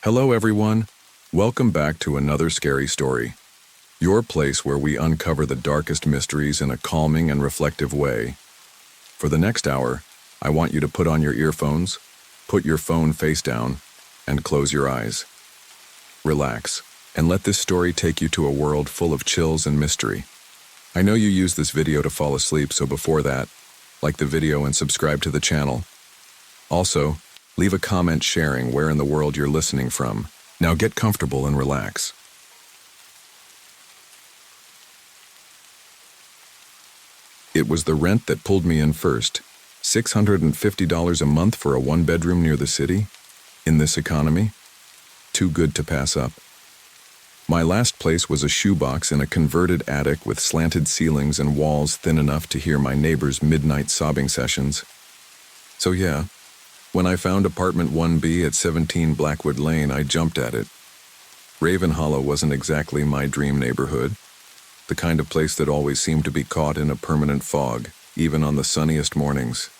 Hello, everyone. Welcome back to another scary story. Your place where we uncover the darkest mysteries in a calming and reflective way. For the next hour, I want you to put on your earphones, put your phone face down, and close your eyes. Relax, and let this story take you to a world full of chills and mystery. I know you use this video to fall asleep, so before that, like the video and subscribe to the channel. Also, leave a comment sharing where in the world you're listening from. Now get comfortable and relax. It was the rent that pulled me in first. $650 a month for a one-bedroom near the city? In this economy? Too good to pass up. My last place was a shoebox in a converted attic with slanted ceilings and walls thin enough to hear my neighbor's midnight sobbing sessions. So yeah, when I found apartment 1B at 17 Blackwood Lane, I jumped at it. Raven Hollow wasn't exactly my dream neighborhood, the kind of place that always seemed to be caught in a permanent fog, even on the sunniest mornings.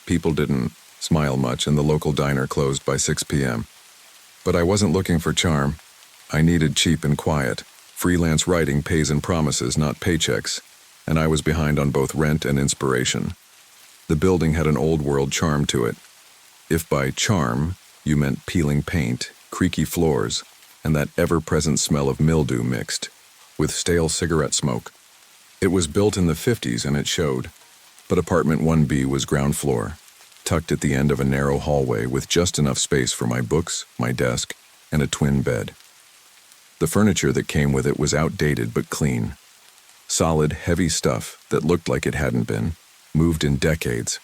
People didn't smile much and the local diner closed by 6 p.m. But I wasn't looking for charm. I needed cheap and quiet. Freelance writing pays in promises, not paychecks, and I was behind on both rent and inspiration. The building had an old-world charm to it. If by charm you meant peeling paint, creaky floors, and that ever-present smell of mildew mixed with stale cigarette smoke. It was built in the 50s and it showed, but apartment 1B was ground floor, tucked at the end of a narrow hallway with just enough space for my books, my desk, and a twin bed. The furniture that came with it was outdated but clean. Solid, heavy stuff that looked like it hadn't been moved in decades.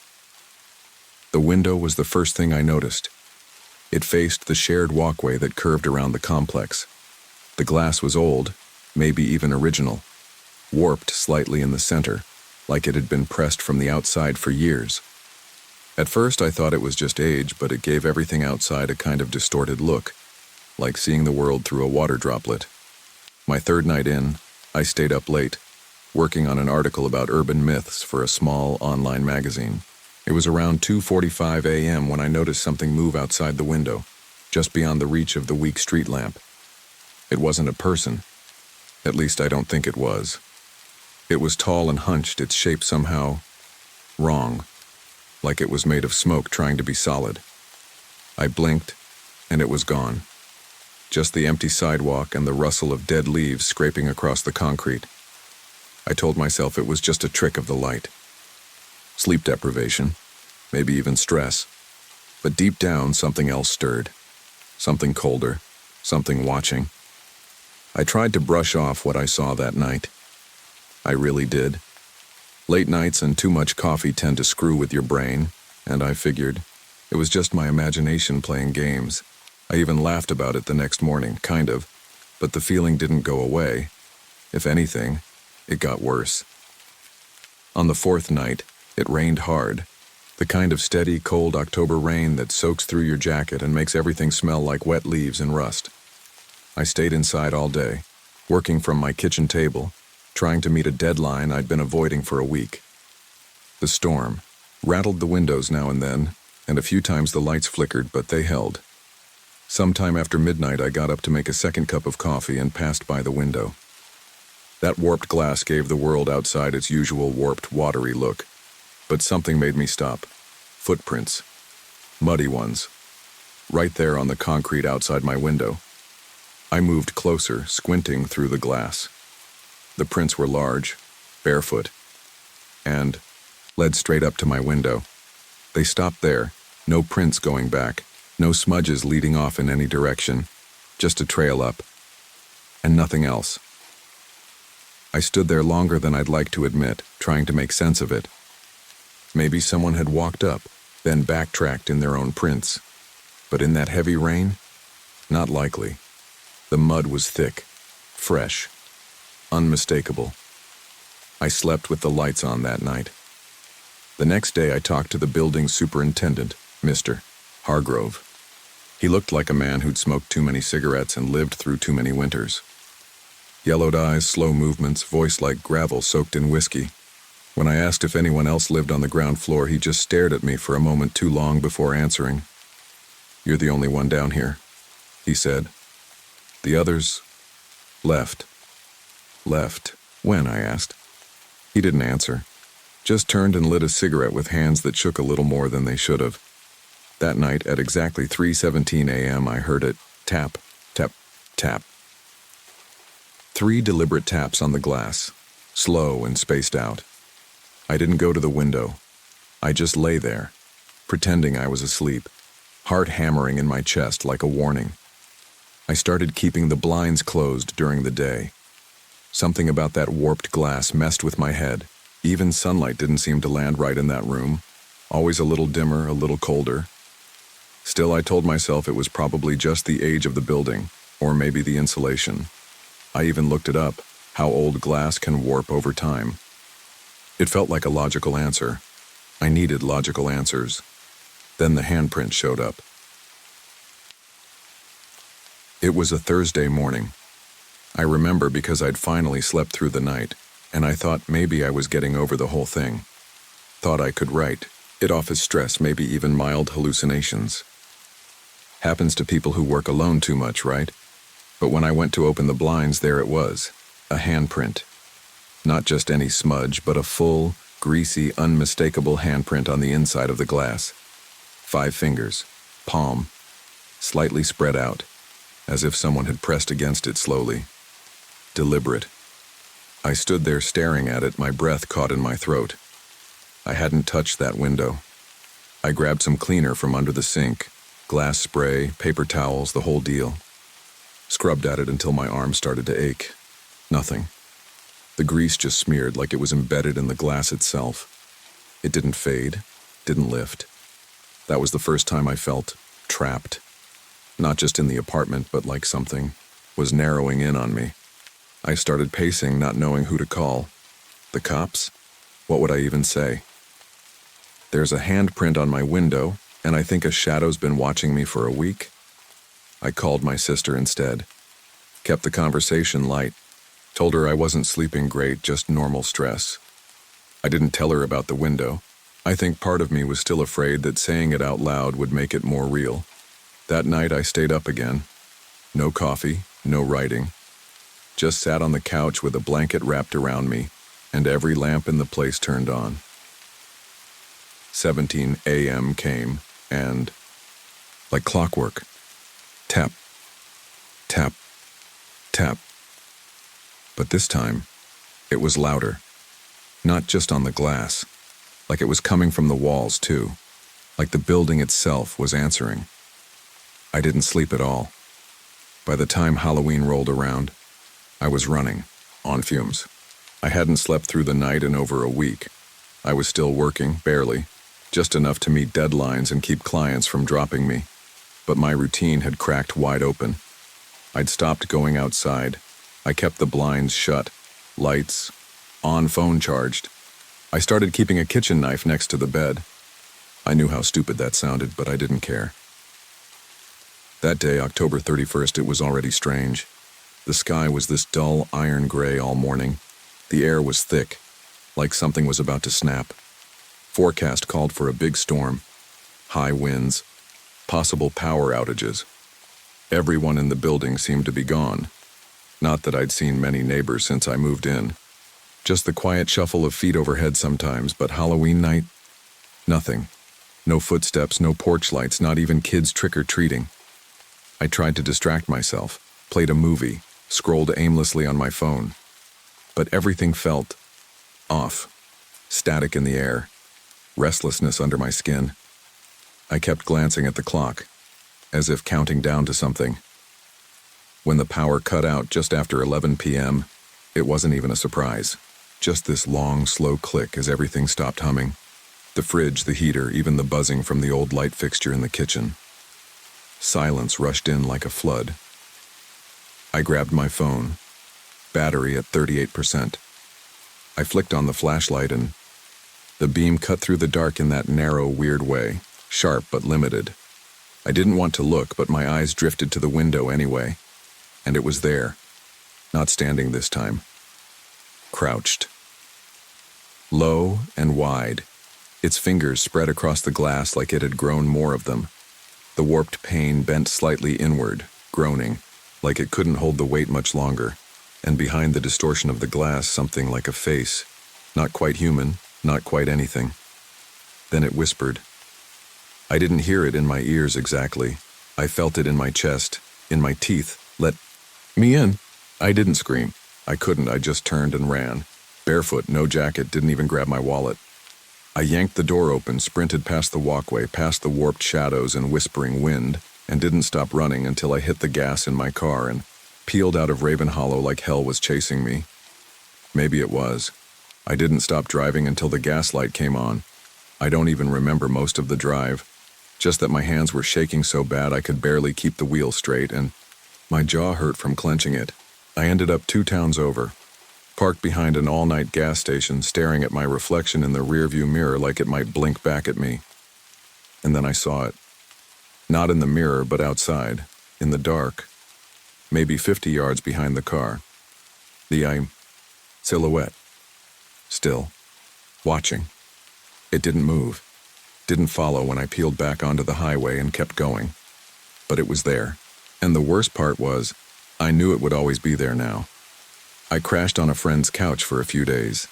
The window was the first thing I noticed. It faced the shared walkway that curved around the complex. The glass was old, maybe even original, warped slightly in the center, like it had been pressed from the outside for years. At first I thought it was just age, but it gave everything outside a kind of distorted look, like seeing the world through a water droplet. My third night in, I stayed up late, working on an article about urban myths for a small online magazine. It was around 2:45 a.m. when I noticed something move outside the window, just beyond the reach of the weak street lamp. It wasn't a person. At least I don't think it was. It was tall and hunched, its shape somehow wrong, like it was made of smoke trying to be solid. I blinked, and it was gone. Just the empty sidewalk and the rustle of dead leaves scraping across the concrete. I told myself it was just a trick of the light. Sleep deprivation, maybe even stress. But deep down, something else stirred. Something colder, something watching. I tried to brush off what I saw that night. I really did. Late nights and too much coffee tend to screw with your brain, and I figured it was just my imagination playing games. I even laughed about it the next morning, kind of, but the feeling didn't go away. If anything, it got worse. On the fourth night, it rained hard, the kind of steady, cold October rain that soaks through your jacket and makes everything smell like wet leaves and rust. I stayed inside all day, working from my kitchen table, trying to meet a deadline I'd been avoiding for a week. The storm rattled the windows now and then, and a few times the lights flickered, but they held. Sometime after midnight, I got up to make a second cup of coffee and passed by the window. That warped glass gave the world outside its usual warped, watery look. But something made me stop. Footprints. Muddy ones. Right there on the concrete outside my window. I moved closer, squinting through the glass. The prints were large, barefoot, and led straight up to my window. They stopped there, no prints going back, no smudges leading off in any direction, just a trail up, and nothing else. I stood there longer than I'd like to admit, trying to make sense of it. Maybe someone had walked up, then backtracked in their own prints. But in that heavy rain? Not likely. The mud was thick, fresh, unmistakable. I slept with the lights on that night. The next day I talked to the building superintendent, Mr. Hargrove. He looked like a man who'd smoked too many cigarettes and lived through too many winters. Yellowed eyes, slow movements, voice like gravel soaked in whiskey. When I asked if anyone else lived on the ground floor, he just stared at me for a moment too long before answering. "You're the only one down here." he said. The others left. Left. When? I asked. He didn't answer, just turned and lit a cigarette with hands that shook a little more than they should have. That night, at exactly 3:17 a.m., I heard it tap, tap, tap. 3 deliberate taps on the glass, slow and spaced out. I didn't go to the window. I just lay there, pretending I was asleep, heart hammering in my chest like a warning. I started keeping the blinds closed during the day. Something about that warped glass messed with my head. Even sunlight didn't seem to land right in that room, always a little dimmer, a little colder. Still, I told myself it was probably just the age of the building, or maybe the insulation. I even looked it up, how old glass can warp over time. It felt like a logical answer. I needed logical answers. Then the handprint showed up. It was a Thursday morning. I remember because I'd finally slept through the night, and I thought maybe I was getting over the whole thing. Thought I could write it off as stress, maybe even mild hallucinations. Happens to people who work alone too much, right? But when I went to open the blinds, there it was, a handprint. Not just any smudge, but a full, greasy, unmistakable handprint on the inside of the glass. 5 fingers, palm, slightly spread out, as if someone had pressed against it slowly. Deliberate. I stood there staring at it, my breath caught in my throat. I hadn't touched that window. I grabbed some cleaner from under the sink, glass spray, paper towels, the whole deal. Scrubbed at it until my arm started to ache. Nothing. The grease just smeared like it was embedded in the glass itself. It didn't fade, didn't lift. That was the first time I felt trapped. Not just in the apartment, but like something was narrowing in on me. I started pacing, not knowing who to call. The cops? What would I even say? There's a handprint on my window, and I think a shadow's been watching me for a week. I called my sister instead. Kept the conversation light. Told her I wasn't sleeping great, just normal stress. I didn't tell her about the window. I think part of me was still afraid that saying it out loud would make it more real. That night I stayed up again. No coffee, no writing. Just sat on the couch with a blanket wrapped around me, and every lamp in the place turned on. 17 a.m. came, and, like clockwork, tap, tap, tap. But this time, it was louder. Not just on the glass, like it was coming from the walls too, like the building itself was answering. I didn't sleep at all. By the time Halloween rolled around, I was running, on fumes. I hadn't slept through the night in over a week. I was still working, barely, just enough to meet deadlines and keep clients from dropping me. But my routine had cracked wide open. I'd stopped going outside. I kept the blinds shut, lights on, phone charged. I started keeping a kitchen knife next to the bed. I knew how stupid that sounded, but I didn't care. That day, October 31st, it was already strange. The sky was this dull iron gray all morning. The air was thick, like something was about to snap. Forecast called for a big storm, high winds, possible power outages. Everyone in the building seemed to be gone. Not that I'd seen many neighbors since I moved in. Just the quiet shuffle of feet overhead sometimes, but Halloween night? Nothing. No footsteps, no porch lights, not even kids trick-or-treating. I tried to distract myself, played a movie, scrolled aimlessly on my phone. But everything felt off, static in the air, restlessness under my skin. I kept glancing at the clock, as if counting down to something. When the power cut out just after 11 p.m., it wasn't even a surprise. Just this long, slow click as everything stopped humming. The fridge, the heater, even the buzzing from the old light fixture in the kitchen. Silence rushed in like a flood. I grabbed my phone, battery at 38%. I flicked on the flashlight and the beam cut through the dark in that narrow, weird way, sharp but limited. I didn't want to look, but my eyes drifted to the window anyway. And it was there, not standing this time. Crouched. Low and wide, its fingers spread across the glass like it had grown more of them. The warped pane bent slightly inward, groaning, like it couldn't hold the weight much longer, and behind the distortion of the glass something like a face, not quite human, not quite anything. Then it whispered. I didn't hear it in my ears exactly. I felt it in my chest, in my teeth. Let me in. I didn't scream. I couldn't. I just turned and ran. Barefoot, no jacket, didn't even grab my wallet. I yanked the door open, sprinted past the walkway, past the warped shadows and whispering wind, and didn't stop running until I hit the gas in my car and peeled out of Raven Hollow like hell was chasing me. Maybe it was. I didn't stop driving until the gas light came on. I don't even remember most of the drive, just that my hands were shaking so bad I could barely keep the wheel straight, and my jaw hurt from clenching it. I ended up 2 towns over, parked behind an all-night gas station, staring at my reflection in the rearview mirror like it might blink back at me. And then I saw it. Not in the mirror, but outside, in the dark, maybe 50 yards behind the car. The silhouette. Still. Watching. It didn't move. Didn't follow when I peeled back onto the highway and kept going. But it was there. And the worst part was, I knew it would always be there now. I crashed on a friend's couch for a few days.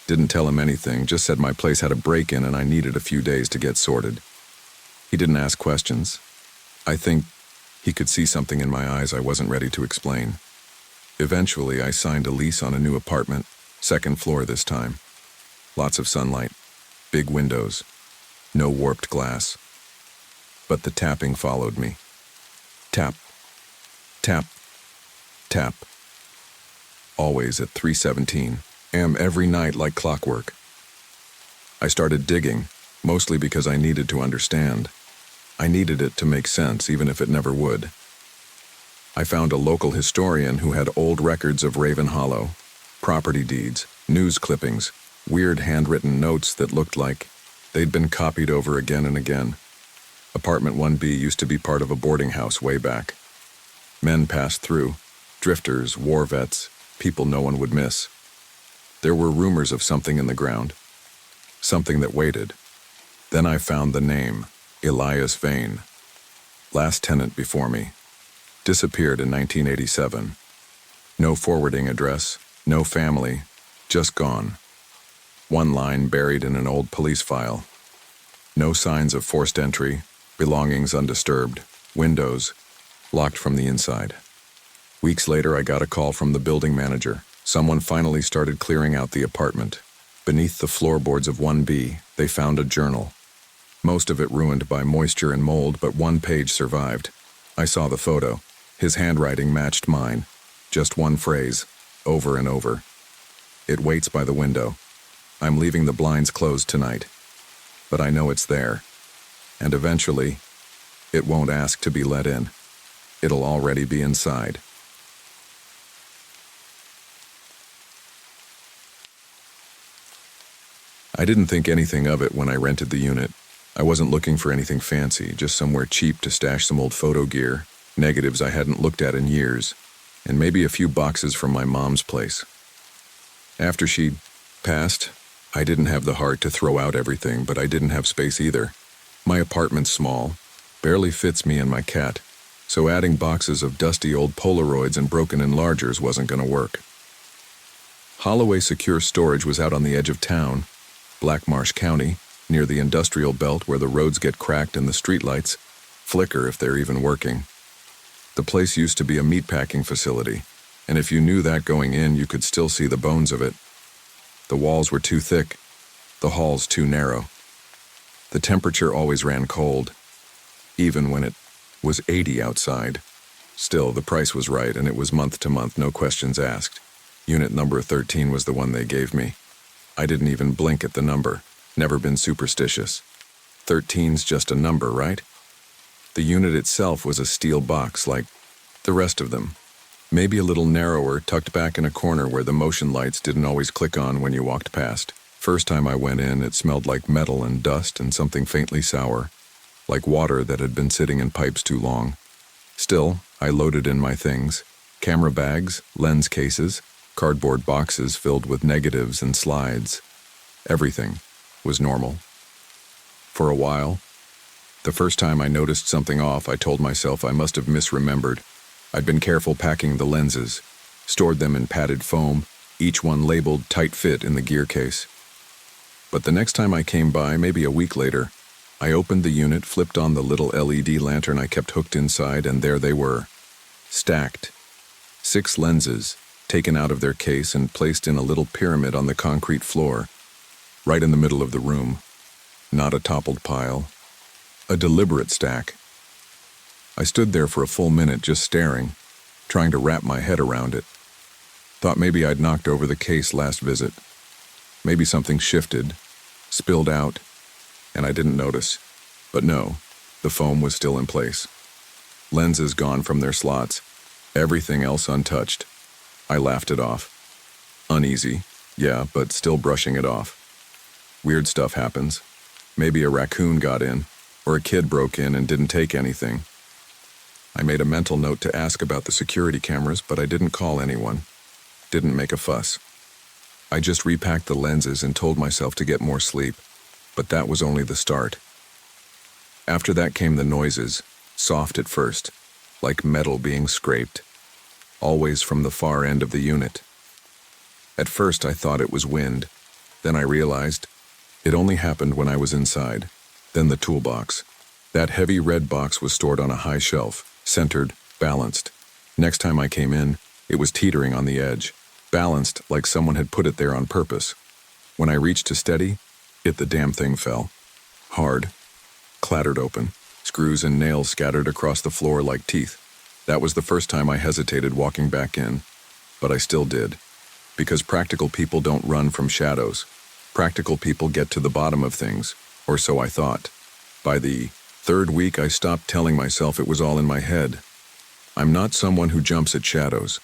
Didn't tell him anything, just said my place had a break-in and I needed a few days to get sorted. He didn't ask questions. I think he could see something in my eyes I wasn't ready to explain. Eventually, I signed a lease on a new apartment, 2nd floor this time. Lots of sunlight, big windows, no warped glass. But the tapping followed me. Tap, tap, tap. Always at 3:17 a.m. every night like clockwork. I started digging, mostly because I needed to understand. I needed it to make sense, even if it never would. I found a local historian who had old records of Raven Hollow, property deeds, news clippings, weird handwritten notes that looked like they'd been copied over again and again. Apartment 1B used to be part of a boarding house way back. Men passed through, drifters, war vets, people no one would miss. There were rumors of something in the ground, something that waited. Then I found the name, Elias Vane. Last tenant before me. Disappeared in 1987. No forwarding address, no family, just gone. One line buried in an old police file. No signs of forced entry, belongings undisturbed, windows locked from the inside. Weeks later, I got a call from the building manager. Someone finally started clearing out the apartment. Beneath the floorboards of 1B, they found a journal. Most of it ruined by moisture and mold, but one page survived. I saw the photo. His handwriting matched mine. Just one phrase, over and over. It waits by the window. I'm leaving the blinds closed tonight. But I know it's there. And eventually, it won't ask to be let in. It'll already be inside. I didn't think anything of it when I rented the unit. I wasn't looking for anything fancy, just somewhere cheap to stash some old photo gear, negatives I hadn't looked at in years, and maybe a few boxes from my mom's place. After she'd passed, I didn't have the heart to throw out everything, but I didn't have space either. My apartment's small, barely fits me and my cat, so adding boxes of dusty old Polaroids and broken enlargers wasn't going to work. Holloway Secure Storage was out on the edge of town, Black Marsh County, near the industrial belt where the roads get cracked and the streetlights flicker if they're even working. The place used to be a meatpacking facility, and if you knew that going in, you could still see the bones of it. The walls were too thick, the halls too narrow. The temperature always ran cold, even when it was 80 outside. Still, the price was right, and it was month to month, no questions asked. Unit number 13 was the one they gave me. I didn't even blink at the number. Never been superstitious. 13's just a number, right? The unit itself was a steel box like the rest of them. Maybe a little narrower, tucked back in a corner where the motion lights didn't always click on when you walked past. First time I went in, it smelled like metal and dust and something faintly sour, like water that had been sitting in pipes too long. Still, I loaded in my things. Camera bags, lens cases, cardboard boxes filled with negatives and slides. Everything was normal. For a while, The first time I noticed something off, I told myself I must have misremembered. I'd been careful packing the lenses, stored them in padded foam, each one labeled tight fit in the gear case. But the next time I came by, maybe a week later, I opened the unit, flipped on the little LED lantern I kept hooked inside, and there they were, stacked. 6 lenses, taken out of their case and placed in a little pyramid on the concrete floor, right in the middle of the room. Not a toppled pile, a deliberate stack. I stood there for a full minute just staring, trying to wrap my head around it. Thought maybe I'd knocked over the case last visit. Maybe something shifted, spilled out, and I didn't notice. But no, the foam was still in place. Lenses gone from their slots, everything else untouched. I laughed it off. Uneasy, yeah, but still brushing it off. Weird stuff happens. Maybe a raccoon got in, or a kid broke in and didn't take anything. I made a mental note to ask about the security cameras, but I didn't call anyone. Didn't make a fuss. I just repacked the lenses and told myself to get more sleep, but that was only the start. After that came the noises, soft at first, like metal being scraped, always from the far end of the unit. At first I thought it was wind, then I realized it only happened when I was inside. Then the toolbox. That heavy red box was stored on a high shelf, centered, balanced. Next time I came in, it was teetering on the edge, balanced like someone had put it there on purpose. When I reached to steady, the damn thing fell. Hard. Clattered open. Screws and nails scattered across the floor like teeth. That was the first time I hesitated walking back in. But I still did. Because practical people don't run from shadows. Practical people get to the bottom of things, or so I thought. By the 3rd week, I stopped telling myself it was all in my head. I'm not someone who jumps at shadows.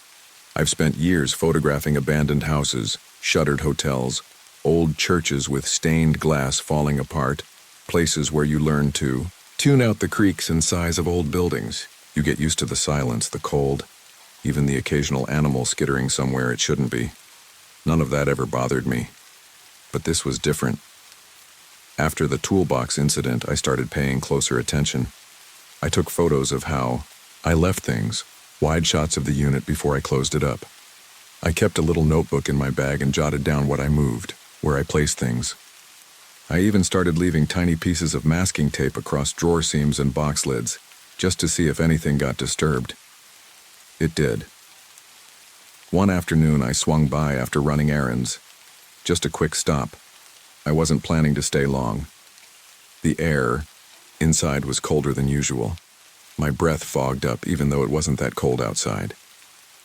I've spent years photographing abandoned houses, shuttered hotels, old churches with stained glass falling apart, places where you learn to tune out the creaks and sighs of old buildings. You get used to the silence, the cold, even the occasional animal skittering somewhere it shouldn't be. None of that ever bothered me. But this was different. After the toolbox incident, I started paying closer attention. I took photos of how I left things, wide shots of the unit before I closed it up. I kept a little notebook in my bag and jotted down what I moved, where I placed things. I even started leaving tiny pieces of masking tape across drawer seams and box lids, just to see if anything got disturbed. It did. One afternoon, I swung by after running errands. Just a quick stop. I wasn't planning to stay long. The air inside was colder than usual. My breath fogged up even though it wasn't that cold outside.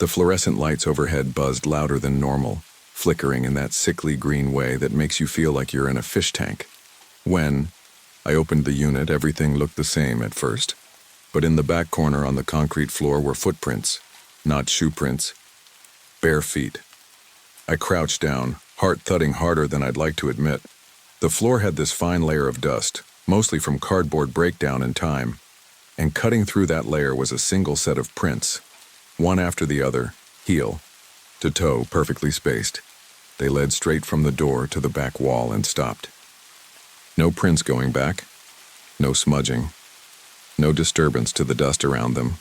The fluorescent lights overhead buzzed louder than normal, flickering in that sickly green way that makes you feel like you're in a fish tank. When I opened the unit, everything looked the same at first. But in the back corner on the concrete floor were footprints, not shoe prints. Bare feet. I crouched down, heart thudding harder than I'd like to admit. The floor had this fine layer of dust, mostly from cardboard breakdown in time, and cutting through that layer was a single set of prints, one after the other, heel to toe, perfectly spaced. They led straight from the door to the back wall and stopped. No prints going back, no smudging, no disturbance to the dust around them,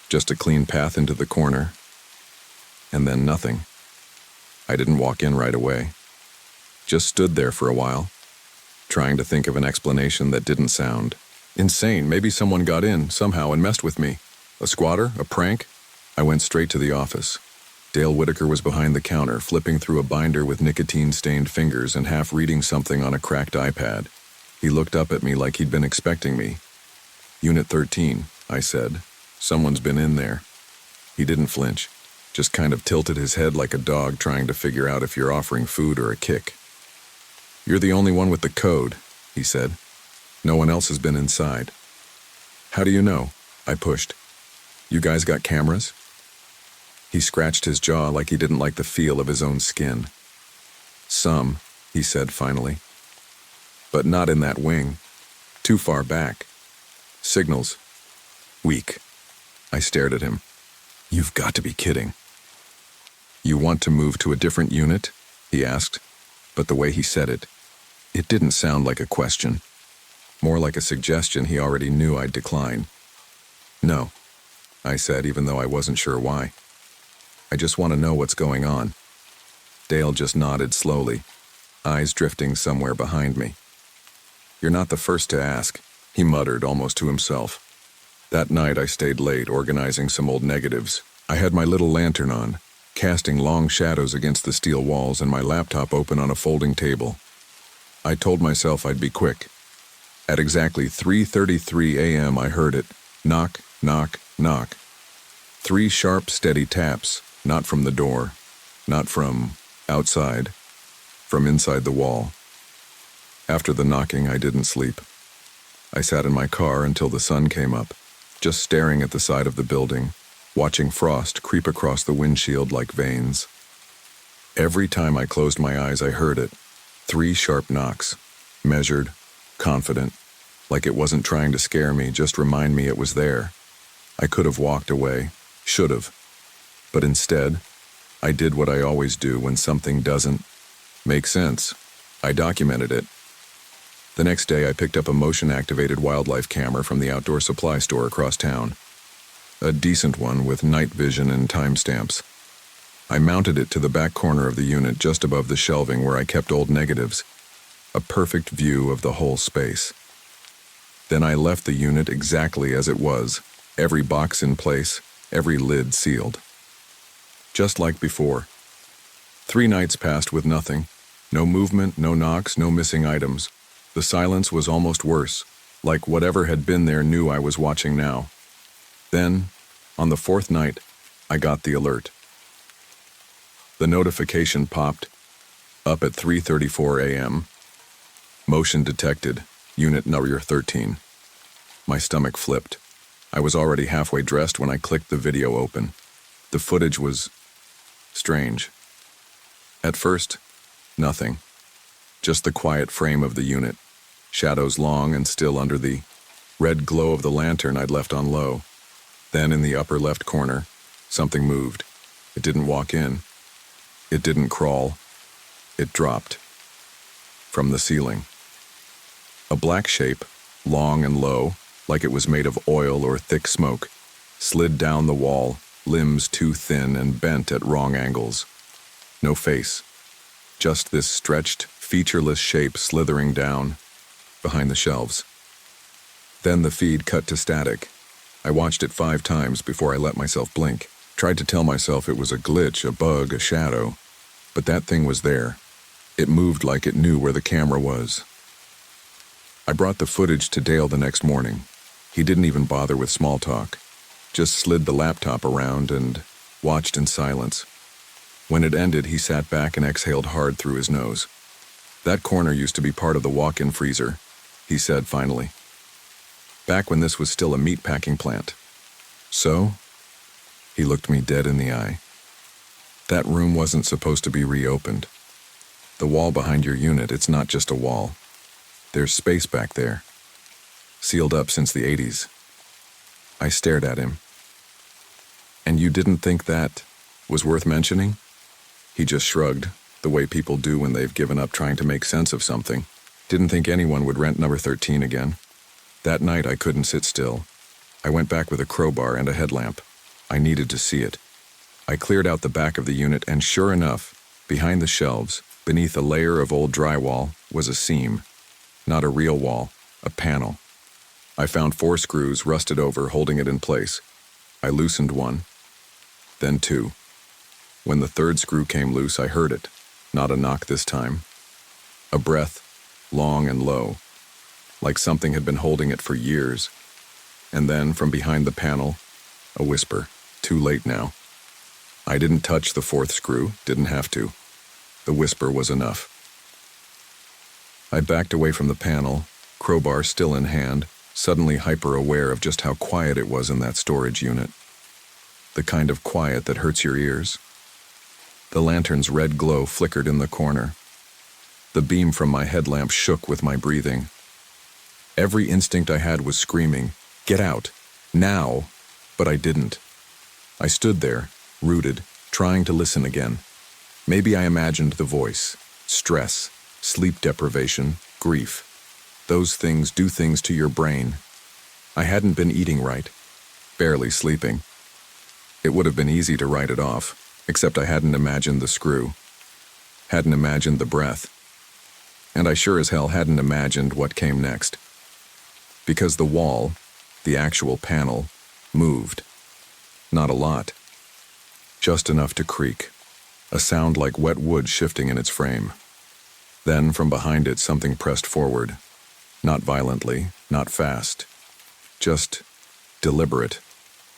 just a clean path into the corner, and then nothing. I didn't walk in right away. Just stood there for a while, trying to think of an explanation that didn't sound insane. Maybe someone got in somehow and messed with me. A squatter? A prank? I went straight to the office. Dale Whitaker was behind the counter, flipping through a binder with nicotine-stained fingers and half reading something on a cracked iPad. He looked up at me like he'd been expecting me. "Unit 13, I said. "Someone's been in there." He didn't flinch. Just kind of tilted his head like a dog trying to figure out if you're offering food or a kick. "You're the only one with the code," he said. "No one else has been inside." "How do you know?" I pushed. "You guys got cameras?" He scratched his jaw like he didn't like the feel of his own skin. "Some," he said finally. "But not in that wing. Too far back. Signals. Weak." I stared at him. "You've got to be kidding." "You want to move to a different unit?" he asked, but the way he said it, it didn't sound like a question. more like a suggestion he already knew I'd decline. "No," I said, even though I wasn't sure why. "I just want to know what's going on." Dale just nodded slowly, eyes drifting somewhere behind me. "You're not the first to ask," he muttered almost to himself. That night I stayed late organizing some old negatives. I had my little lantern on, casting long shadows against the steel walls, and my laptop open on a folding table. I told myself I'd be quick. At exactly 3:33 a.m. I heard it. Knock, knock, knock. 3 sharp, steady taps, not from the door, not from outside, from inside the wall. After the knocking, I didn't sleep. I sat in my car until the sun came up, just staring at the side of the building, watching frost creep across the windshield like veins. Every time I closed my eyes, I heard it. 3 sharp knocks, measured, confident, like it wasn't trying to scare me, just remind me it was there. I could have walked away, should have, but instead, I did what I always do when something doesn't make sense. I documented it. The next day, I picked up a motion-activated wildlife camera from the outdoor supply store across town. A decent one with night vision and timestamps. I mounted it to the back corner of the unit just above the shelving where I kept old negatives. A perfect view of the whole space. Then I left the unit exactly as it was, every box in place, every lid sealed. Just like before. 3 nights passed with nothing. No movement, no knocks, no missing items. The silence was almost worse, like whatever had been there knew I was watching now. Then, on the 4th night, I got the alert. The notification popped, up at 3:34 a.m. Motion detected, unit number 13. My stomach flipped. I was already halfway dressed when I clicked the video open. The footage was strange. At first, nothing. Just the quiet frame of the unit, shadows long and still under the red glow of the lantern I'd left on low. Then in the upper left corner, something moved. It didn't walk in. It didn't crawl. It dropped. From the ceiling. A black shape, long and low, like it was made of oil or thick smoke, slid down the wall, limbs too thin and bent at wrong angles. No face. Just this stretched, featureless shape slithering down behind the shelves. Then the feed cut to static. I watched it 5 times before I let myself blink. Tried to tell myself it was a glitch, a bug, a shadow. But that thing was there. It moved like it knew where the camera was. I brought the footage to Dale the next morning. He didn't even bother with small talk. Just slid the laptop around and watched in silence. When it ended, he sat back and exhaled hard through his nose. "That corner used to be part of the walk-in freezer," he said finally. "Back when this was still a meat-packing plant." "So?" He looked me dead in the eye. "That room wasn't supposed to be reopened. The wall behind your unit, it's not just a wall. There's space back there. Sealed up since the 80s. I stared at him. "And you didn't think that was worth mentioning?" He just shrugged, the way people do when they've given up trying to make sense of something. "Didn't think anyone would rent number 13 again." That night I couldn't sit still. I went back with a crowbar and a headlamp. I needed to see it. I cleared out the back of the unit, and sure enough, behind the shelves, beneath a layer of old drywall, was a seam. Not a real wall, a panel. I found 4 screws rusted over, holding it in place. I loosened one, then 2. When the 3rd screw came loose, I heard it. Not a knock this time. A breath, long and low, like something had been holding it for years. And then, from behind the panel, a whisper. Too late now. I didn't touch the 4th screw, didn't have to. The whisper was enough. I backed away from the panel, crowbar still in hand, suddenly hyper-aware of just how quiet it was in that storage unit. The kind of quiet that hurts your ears. The lantern's red glow flickered in the corner. The beam from my headlamp shook with my breathing. Every instinct I had was screaming, "Get out! Now!" But I didn't. I stood there, rooted, trying to listen again. Maybe I imagined the voice, stress, sleep deprivation, grief. Those things do things to your brain. I hadn't been eating right, barely sleeping. It would have been easy to write it off, except I hadn't imagined the screw, hadn't imagined the breath, and I sure as hell hadn't imagined what came next. Because the wall, the actual panel, moved. Not a lot. Just enough to creak, a sound like wet wood shifting in its frame. Then, from behind it, something pressed forward. Not violently, not fast. Just deliberate,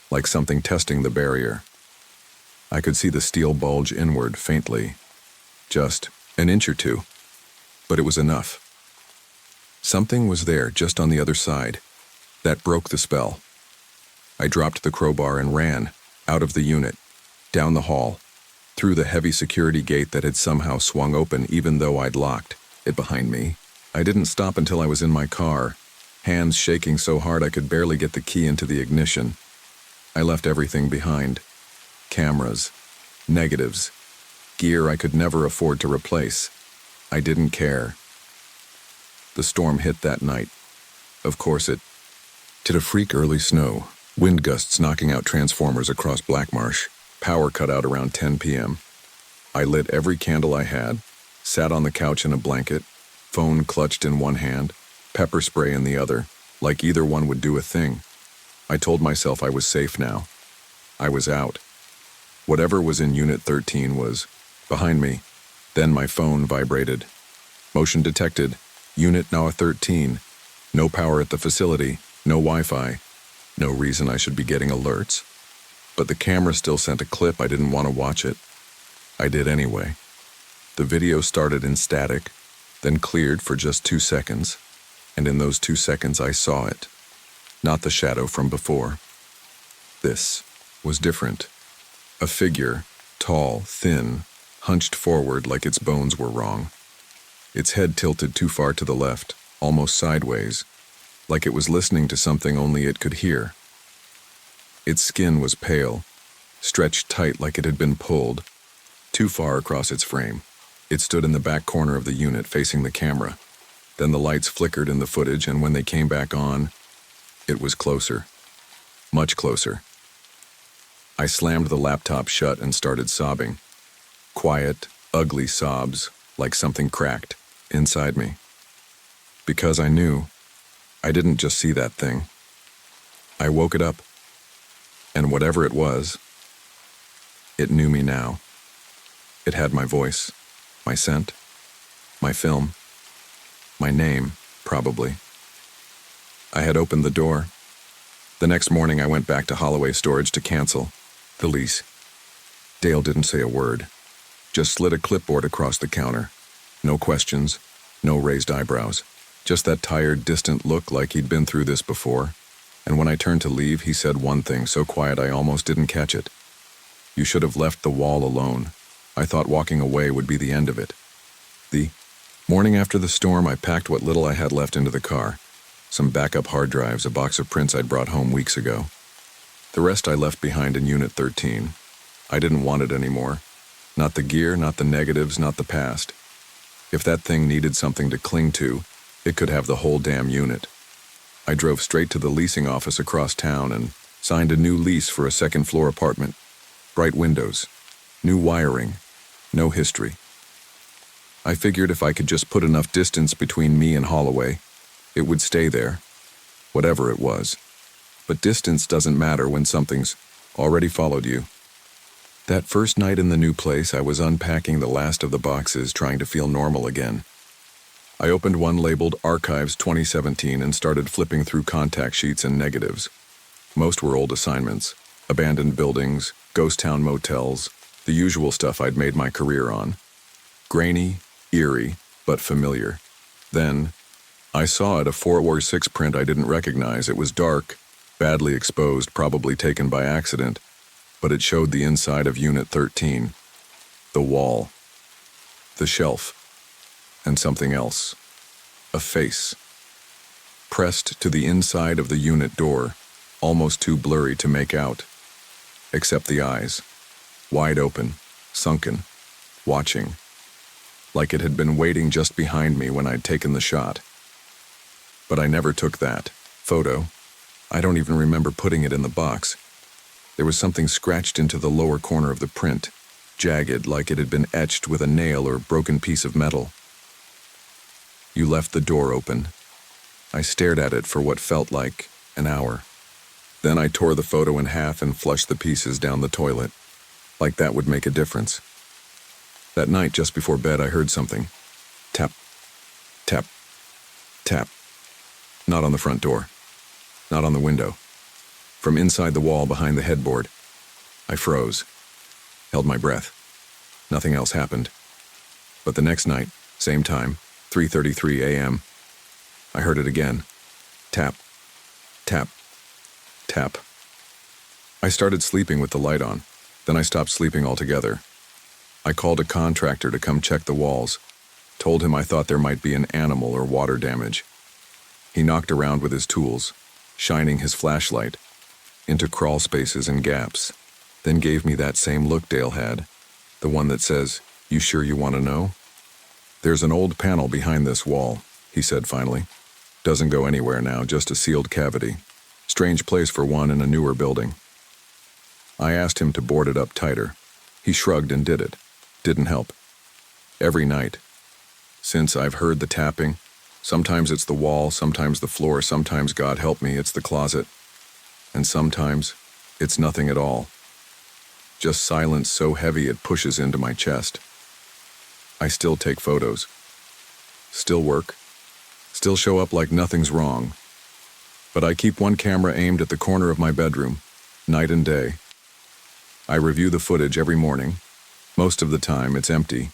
like something testing the barrier. I could see the steel bulge inward faintly. Just an inch or two. But it was enough. Something was there just on the other side. That broke the spell. I dropped the crowbar and ran, out of the unit, down the hall, through the heavy security gate that had somehow swung open even though I'd locked it behind me. I didn't stop until I was in my car, hands shaking so hard I could barely get the key into the ignition. I left everything behind. Cameras, negatives, gear I could never afford to replace. I didn't care. The storm hit that night. Of course it did. A freak early snow, wind gusts knocking out transformers across Blackmarsh, power cut out around 10 p.m. I lit every candle I had, sat on the couch in a blanket, phone clutched in one hand, pepper spray in the other, like either one would do a thing. I told myself I was safe now. I was out. Whatever was in Unit 13 was behind me. Then my phone vibrated. Motion detected. Unit now 13. No power at the facility. No Wi-Fi. No reason I should be getting alerts. But the camera still sent a clip. I didn't want to watch it. I did anyway. The video started in static, then cleared for just 2 seconds, and in those 2 seconds I saw it. Not the shadow from before. This was different. A figure, tall, thin, hunched forward like its bones were wrong. Its head tilted too far to the left, almost sideways, like it was listening to something only it could hear. Its skin was pale, stretched tight like it had been pulled, too far across its frame. It stood in the back corner of the unit facing the camera. Then the lights flickered in the footage, and when they came back on, it was closer. Much closer. I slammed the laptop shut and started sobbing. Quiet, ugly sobs, like something cracked inside me. Because I knew I didn't just see that thing. I woke it up, and whatever it was, it knew me now. It had my voice, my scent, my film, my name, probably. I had opened the door. The next morning I went back to Holloway Storage to cancel the lease. Dale didn't say a word, just slid a clipboard across the counter. No questions, no raised eyebrows, just that tired, distant look like he'd been through this before. And when I turned to leave, he said one thing so quiet I almost didn't catch it. You should have left the wall alone. I thought walking away would be the end of it. The morning after the storm, I packed what little I had left into the car. Some backup hard drives, a box of prints I'd brought home weeks ago. The rest I left behind in Unit 13. I didn't want it anymore. Not the gear, not the negatives, not the past. If that thing needed something to cling to, it could have the whole damn unit. I drove straight to the leasing office across town and signed a new lease for a second-floor apartment. Bright windows, new wiring, no history. I figured if I could just put enough distance between me and Holloway, it would stay there, whatever it was. But distance doesn't matter when something's already followed you. That first night in the new place, I was unpacking the last of the boxes, trying to feel normal again. I opened one labeled Archives 2017 and started flipping through contact sheets and negatives. Most were old assignments, abandoned buildings, ghost town motels, the usual stuff I'd made my career on. Grainy, eerie, but familiar. Then, I saw it, a 4x6 print I didn't recognize. It was dark, badly exposed, probably taken by accident, but it showed the inside of Unit 13. The wall. The shelf. And something else. A face. Pressed to the inside of the unit door, almost too blurry to make out. Except the eyes. Wide open, sunken, watching. Like it had been waiting just behind me when I'd taken the shot. But I never took that photo. I don't even remember putting it in the box. There was something scratched into the lower corner of the print, jagged like it had been etched with a nail or broken piece of metal. You left the door open. I stared at it for what felt like an hour. Then I tore the photo in half and flushed the pieces down the toilet. Like that would make a difference. That night, just before bed, I heard something. Tap, tap, tap. Not on the front door. Not on the window. From inside the wall behind the headboard. I froze. Held my breath. Nothing else happened. But the next night, same time, 3:33 a.m., I heard it again. Tap, tap, tap. I started sleeping with the light on. Then I stopped sleeping altogether. I called a contractor to come check the walls. Told him I thought there might be an animal or water damage. He knocked around with his tools, shining his flashlight into crawl spaces and gaps, then gave me that same look Dale had, the one that says, "You sure you want to know?" "There's an old panel behind this wall," he said finally. "Doesn't go anywhere now, just a sealed cavity. Strange place for one in a newer building." I asked him to board it up tighter. He shrugged and did it. Didn't help. Every night, since I've heard the tapping, sometimes it's the wall, sometimes the floor, sometimes, God help me, it's the closet. And sometimes, it's nothing at all. Just silence so heavy it pushes into my chest. I still take photos. Still work. Still show up like nothing's wrong. But I keep one camera aimed at the corner of my bedroom, night and day. I review the footage every morning. Most of the time, it's empty.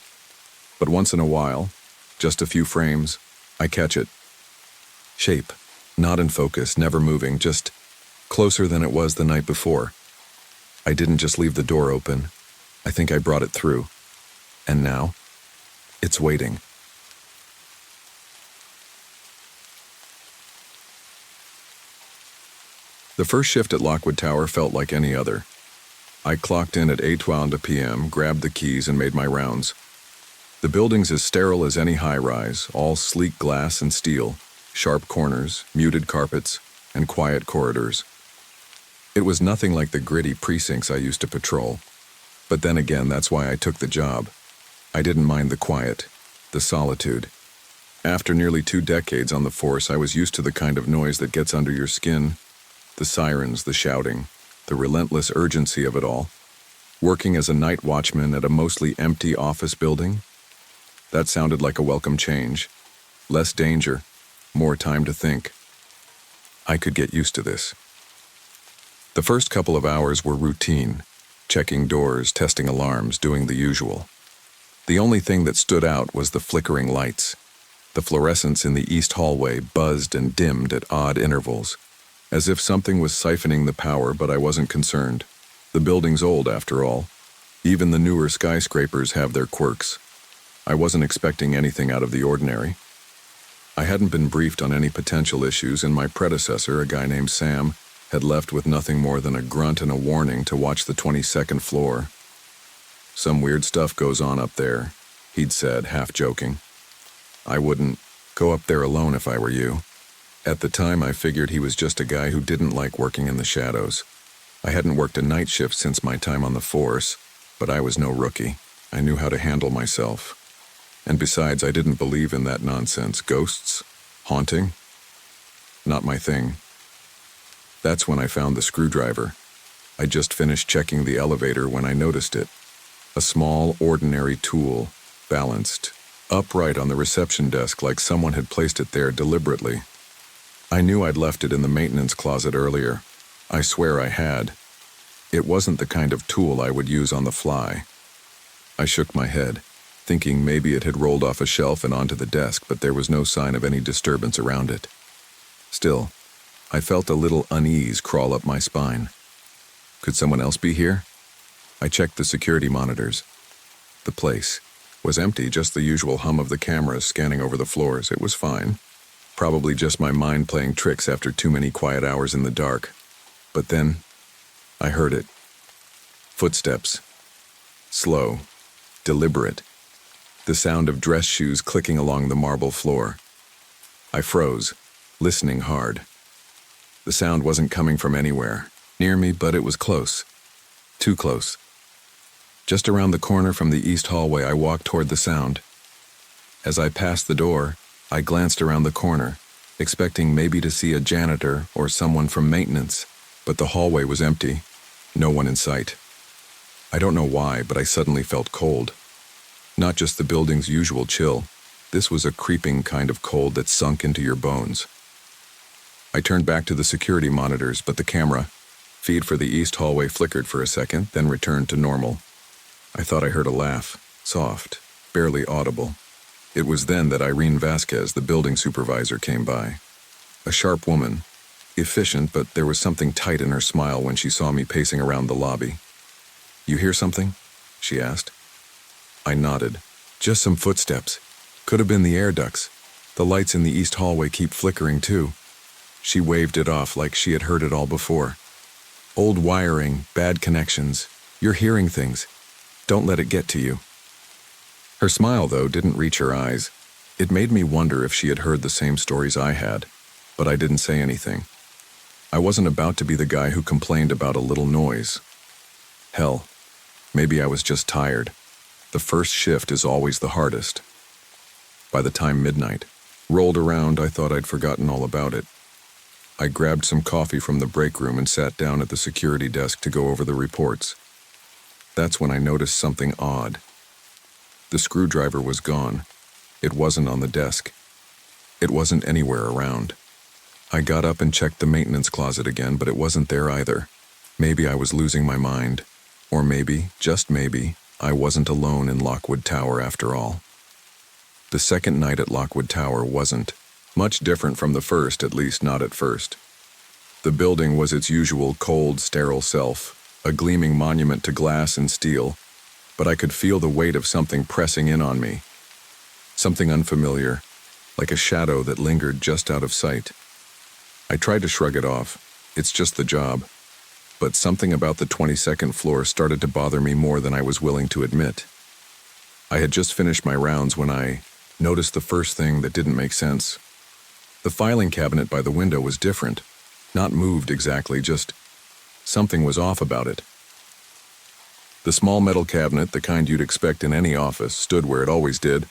But once in a while, just a few frames, I catch it. Shape, not in focus, never moving, just closer than it was the night before. I didn't just leave the door open. I think I brought it through. And now, it's waiting. The first shift at Lockwood Tower felt like any other. I clocked in at 8:12 p.m., grabbed the keys, and made my rounds. The building's as sterile as any high-rise, all sleek glass and steel, sharp corners, muted carpets, and quiet corridors. It was nothing like the gritty precincts I used to patrol. But then again, that's why I took the job. I didn't mind the quiet, the solitude. After nearly 2 decades on the force, I was used to the kind of noise that gets under your skin. The sirens, the shouting, the relentless urgency of it all. Working as a night watchman at a mostly empty office building, that sounded like a welcome change. Less danger, more time to think. I could get used to this. The first couple of hours were routine, checking doors, testing alarms, doing the usual. The only thing that stood out was the flickering lights. The fluorescence in the east hallway buzzed and dimmed at odd intervals, as if something was siphoning the power, but I wasn't concerned. The building's old, after all. Even the newer skyscrapers have their quirks. I wasn't expecting anything out of the ordinary. I hadn't been briefed on any potential issues, and my predecessor, a guy named Sam, had left with nothing more than a grunt and a warning to watch the 22nd floor. "Some weird stuff goes on up there," he'd said, half joking. "I wouldn't go up there alone if I were you." At the time, I figured he was just a guy who didn't like working in the shadows. I hadn't worked a night shift since my time on the force, but I was no rookie. I knew how to handle myself. And besides, I didn't believe in that nonsense. Ghosts? Haunting? Not my thing. That's when I found the screwdriver. I just finished checking the elevator when I noticed it. A small, ordinary tool, balanced, upright on the reception desk like someone had placed it there deliberately. I knew I'd left it in the maintenance closet earlier. I swear I had. It wasn't the kind of tool I would use on the fly. I shook my head, thinking maybe it had rolled off a shelf and onto the desk, but there was no sign of any disturbance around it. Still, I felt a little unease crawl up my spine. Could someone else be here? I checked the security monitors. The place was empty, just the usual hum of the cameras scanning over the floors. It was fine. Probably just my mind playing tricks after too many quiet hours in the dark. But then, I heard it. Footsteps. Slow. Deliberate. The sound of dress shoes clicking along the marble floor. I froze. listening hard. The sound wasn't coming from anywhere near me, but it was close. Too close. Just around the corner from the east hallway, I walked toward the sound. As I passed the door, I glanced around the corner, expecting maybe to see a janitor or someone from maintenance, but the hallway was empty, no one in sight. I don't know why, but I suddenly felt cold. Not just the building's usual chill. This was a creeping kind of cold that sunk into your bones. I turned back to the security monitors, but the camera feed for the east hallway flickered for a second, then returned to normal. I thought I heard a laugh, soft, barely audible. It was then that Irene Vasquez, the building supervisor, came by. A sharp woman, efficient, but there was something tight in her smile when she saw me pacing around the lobby. "You hear something?" she asked. I nodded. "Just some footsteps. Could have been the air ducts. The lights in the east hallway keep flickering too." She waved it off like she had heard it all before. "Old wiring, bad connections. You're hearing things. Don't let it get to you." Her smile, though, didn't reach her eyes. It made me wonder if she had heard the same stories I had, but I didn't say anything. I wasn't about to be the guy who complained about a little noise. Hell, maybe I was just tired. The first shift is always the hardest. By the time midnight rolled around, I thought I'd forgotten all about it. I grabbed some coffee from the break room and sat down at the security desk to go over the reports. That's when I noticed something odd. The screwdriver was gone. It wasn't on the desk. It wasn't anywhere around. I got up and checked the maintenance closet again, but it wasn't there either. Maybe I was losing my mind. Or maybe, just maybe, I wasn't alone in Lockwood Tower after all. The second night at Lockwood Tower wasn't much different from the first, at least not at first. The building was its usual cold, sterile self, a gleaming monument to glass and steel, but I could feel the weight of something pressing in on me. Something unfamiliar, like a shadow that lingered just out of sight. I tried to shrug it off. It's just the job. But something about the 22nd floor started to bother me more than I was willing to admit. I had just finished my rounds when I noticed the first thing that didn't make sense. The filing cabinet by the window was different. Not moved exactly, just something was off about it. The small metal cabinet, the kind you'd expect in any office, stood where it always did,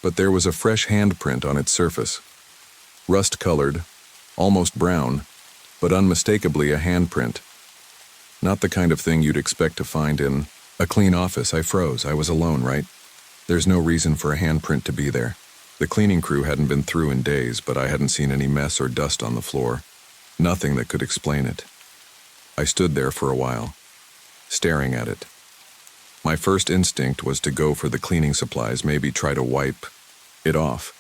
but there was a fresh handprint on its surface. Rust-colored, almost brown, but unmistakably a handprint. Not the kind of thing you'd expect to find in a clean office. I froze. I was alone, right? There's no reason for a handprint to be there. The cleaning crew hadn't been through in days, but I hadn't seen any mess or dust on the floor. Nothing that could explain it. I stood there for a while, staring at it. My first instinct was to go for the cleaning supplies, maybe try to wipe it off.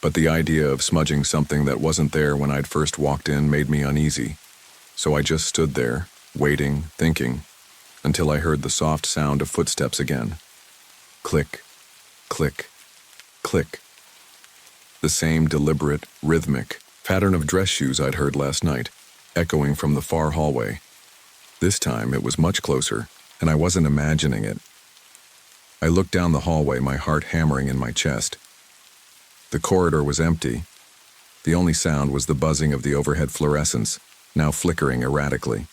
But the idea of smudging something that wasn't there when I'd first walked in made me uneasy. So I just stood there, waiting, thinking, until I heard the soft sound of footsteps again. Click, click, click. The same deliberate, rhythmic pattern of dress shoes I'd heard last night, echoing from the far hallway. This time it was much closer, and I wasn't imagining it. I looked down the hallway, my heart hammering in my chest. The corridor was empty. The only sound was the buzzing of the overhead fluorescents, now flickering erratically.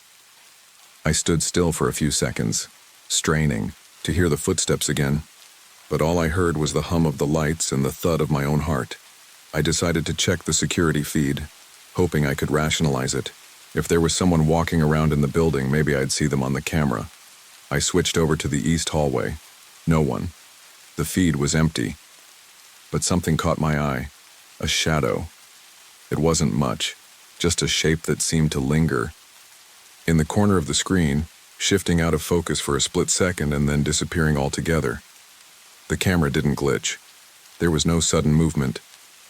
I stood still for a few seconds, straining to hear the footsteps again, but all I heard was the hum of the lights and the thud of my own heart. I decided to check the security feed, hoping I could rationalize it. If there was someone walking around in the building, maybe I'd see them on the camera. I switched over to the east hallway. No one. The feed was empty. But something caught my eye. A shadow. It wasn't much, just a shape that seemed to linger. In the corner of the screen, shifting out of focus for a split second and then disappearing altogether. The camera didn't glitch. There was no sudden movement.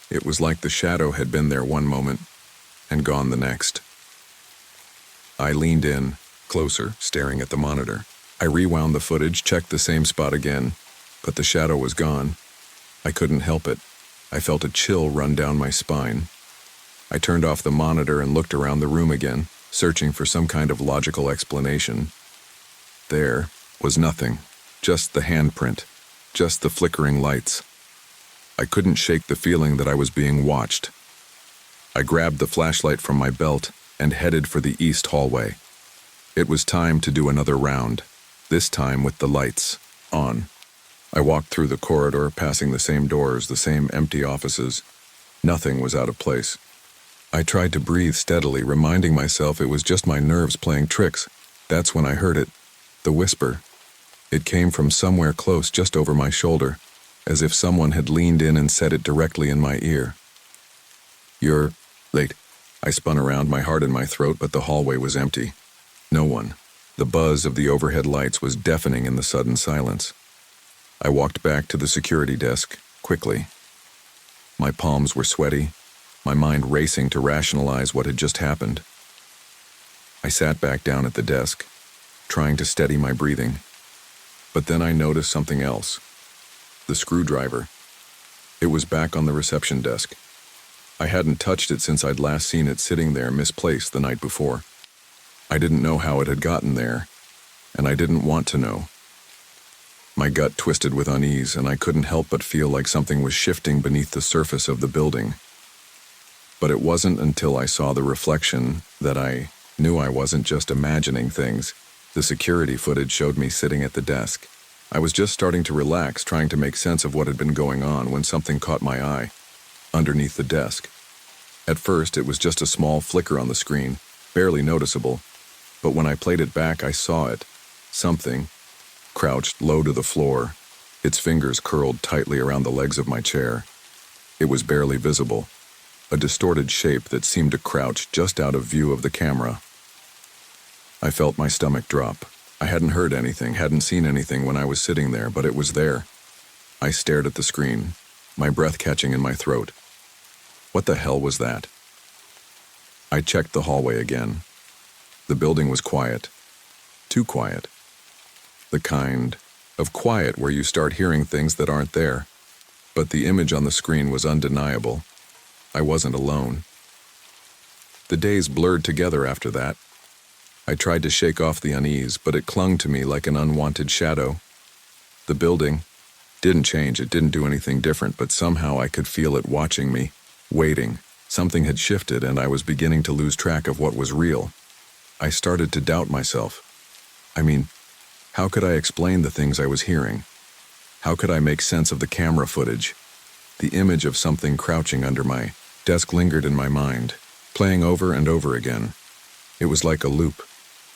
It was like the shadow had been there one moment and gone the next. I leaned in, closer, staring at the monitor. I rewound the footage, checked the same spot again, but the shadow was gone. I couldn't help it. I felt a chill run down my spine. I turned off the monitor and looked around the room again, searching for some kind of logical explanation. There was nothing, just the handprint, just the flickering lights. I couldn't shake the feeling that I was being watched. I grabbed the flashlight from my belt and headed for the east hallway. It was time to do another round, this time with the lights on. I walked through the corridor, passing the same doors, the same empty offices. Nothing was out of place. I tried to breathe steadily, reminding myself it was just my nerves playing tricks. That's when I heard it, the whisper. It came from somewhere close, just over my shoulder, as if someone had leaned in and said it directly in my ear. "You're late." I spun around, my heart in my throat, but the hallway was empty. No one. The buzz of the overhead lights was deafening in the sudden silence. I walked back to the security desk, quickly. My palms were sweaty, my mind racing to rationalize what had just happened. I sat back down at the desk, trying to steady my breathing. But then I noticed something else. The screwdriver. It was back on the reception desk. I hadn't touched it since I'd last seen it sitting there misplaced the night before. I didn't know how it had gotten there, and I didn't want to know. My gut twisted with unease, and I couldn't help but feel like something was shifting beneath the surface of the building. But it wasn't until I saw the reflection that I knew I wasn't just imagining things. The security footage showed me sitting at the desk. I was just starting to relax, trying to make sense of what had been going on, when something caught my eye, underneath the desk. At first, it was just a small flicker on the screen, barely noticeable, but when I played it back, I saw it. Something, crouched low to the floor, its fingers curled tightly around the legs of my chair. It was barely visible, a distorted shape that seemed to crouch just out of view of the camera. I felt my stomach drop. I hadn't heard anything, hadn't seen anything when I was sitting there, but it was there. I stared at the screen, my breath catching in my throat. What the hell was that? I checked the hallway again. The building was quiet. Too quiet. The kind of quiet where you start hearing things that aren't there. But the image on the screen was undeniable. I wasn't alone. The days blurred together after that. I tried to shake off the unease, but it clung to me like an unwanted shadow. The building didn't change, it didn't do anything different, but somehow I could feel it watching me, waiting. Something had shifted, and I was beginning to lose track of what was real. I started to doubt myself. How could I explain the things I was hearing? How could I make sense of the camera footage? The image of something crouching under my desk lingered in my mind, playing over and over again. It was like a loop,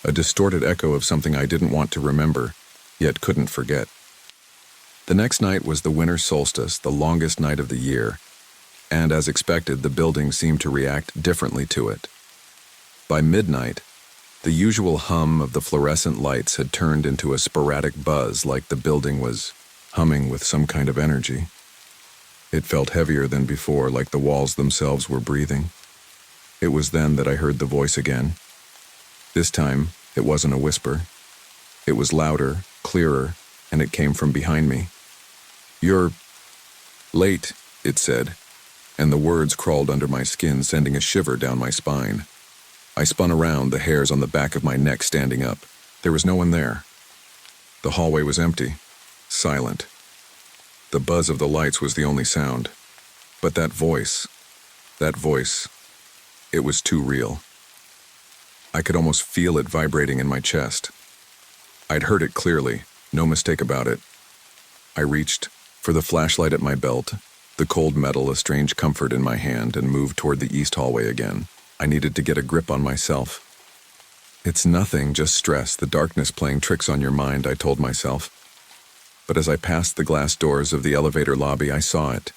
a distorted echo of something I didn't want to remember, yet couldn't forget. The next night was the winter solstice, the longest night of the year, and as expected, the building seemed to react differently to it. By midnight, the usual hum of the fluorescent lights had turned into a sporadic buzz, like the building was humming with some kind of energy. It felt heavier than before, like the walls themselves were breathing. It was then that I heard the voice again. This time, it wasn't a whisper. It was louder, clearer, and it came from behind me. "You're late," it said, and the words crawled under my skin, sending a shiver down my spine. I spun around, the hairs on the back of my neck standing up. There was no one there. The hallway was empty, silent. The buzz of the lights was the only sound. But that voice, it was too real. I could almost feel it vibrating in my chest. I'd heard it clearly, no mistake about it. I reached for the flashlight at my belt, the cold metal a strange comfort in my hand, and moved toward the east hallway again. I needed to get a grip on myself. It's nothing, just stress, the darkness playing tricks on your mind, I told myself. But as I passed the glass doors of the elevator lobby, I saw it.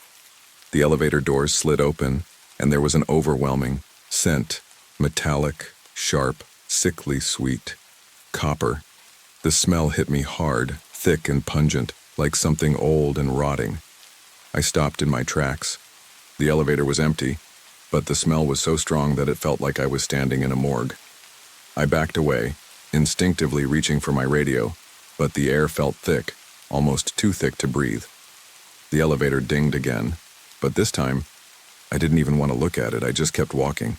The elevator doors slid open, and there was an overwhelming scent, metallic, sharp, sickly sweet. Copper. The smell hit me hard, thick and pungent, like something old and rotting. I stopped in my tracks. The elevator was empty, but the smell was so strong that it felt like I was standing in a morgue. I backed away, instinctively reaching for my radio, but the air felt thick, almost too thick to breathe. The elevator dinged again, but this time, I didn't even want to look at it, I just kept walking.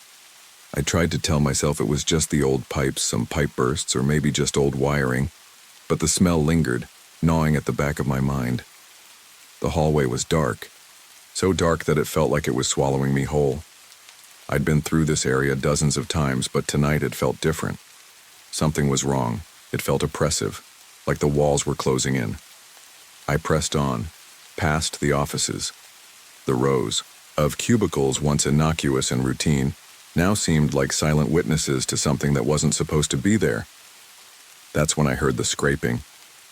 I tried to tell myself it was just the old pipes, some pipe bursts, or maybe just old wiring, but the smell lingered, gnawing at the back of my mind. The hallway was dark, so dark that it felt like it was swallowing me whole. I'd been through this area dozens of times, but tonight it felt different. Something was wrong. It felt oppressive, like the walls were closing in. I pressed on, past the offices. The rows of cubicles, once innocuous and routine, now seemed like silent witnesses to something that wasn't supposed to be there. That's when I heard the scraping,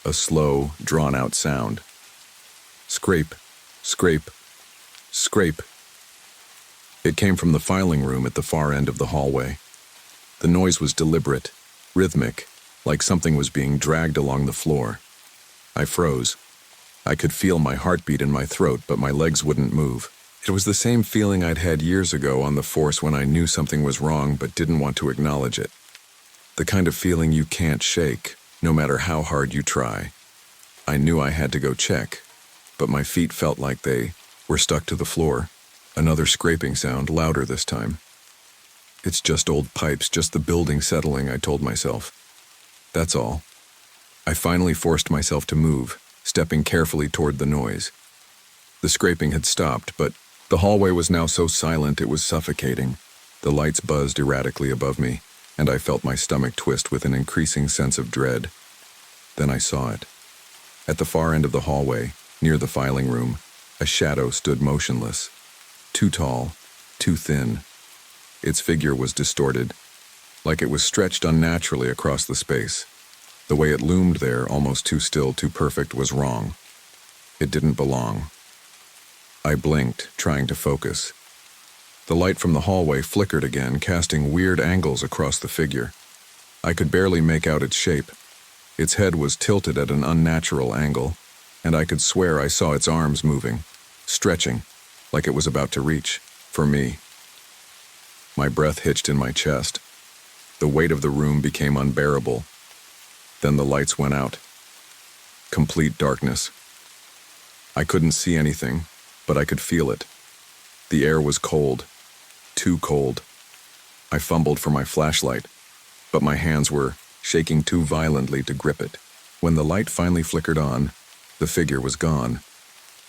a slow, drawn-out sound. Scrape, scrape, scrape. It came from the filing room at the far end of the hallway. The noise was deliberate, rhythmic, like something was being dragged along the floor. I froze. I could feel my heartbeat in my throat, but my legs wouldn't move. It was the same feeling I'd had years ago on the force when I knew something was wrong but didn't want to acknowledge it. The kind of feeling you can't shake, no matter how hard you try. I knew I had to go check, but my feet felt like they were stuck to the floor. Another scraping sound, louder this time. It's just old pipes, just the building settling, I told myself. That's all. I finally forced myself to move, stepping carefully toward the noise. The scraping had stopped, but the hallway was now so silent it was suffocating. The lights buzzed erratically above me, and I felt my stomach twist with an increasing sense of dread. Then I saw it. At the far end of the hallway, near the filing room, a shadow stood motionless. Too tall, too thin. Its figure was distorted, like it was stretched unnaturally across the space. The way it loomed there, almost too still, too perfect, was wrong. It didn't belong. I blinked, trying to focus. The light from the hallway flickered again, casting weird angles across the figure. I could barely make out its shape. Its head was tilted at an unnatural angle, and I could swear I saw its arms moving, stretching, like it was about to reach for me. My breath hitched in my chest. The weight of the room became unbearable. Then the lights went out. Complete darkness. I couldn't see anything, but I could feel it. The air was cold, too cold. I fumbled for my flashlight, but my hands were shaking too violently to grip it. When the light finally flickered on, the figure was gone.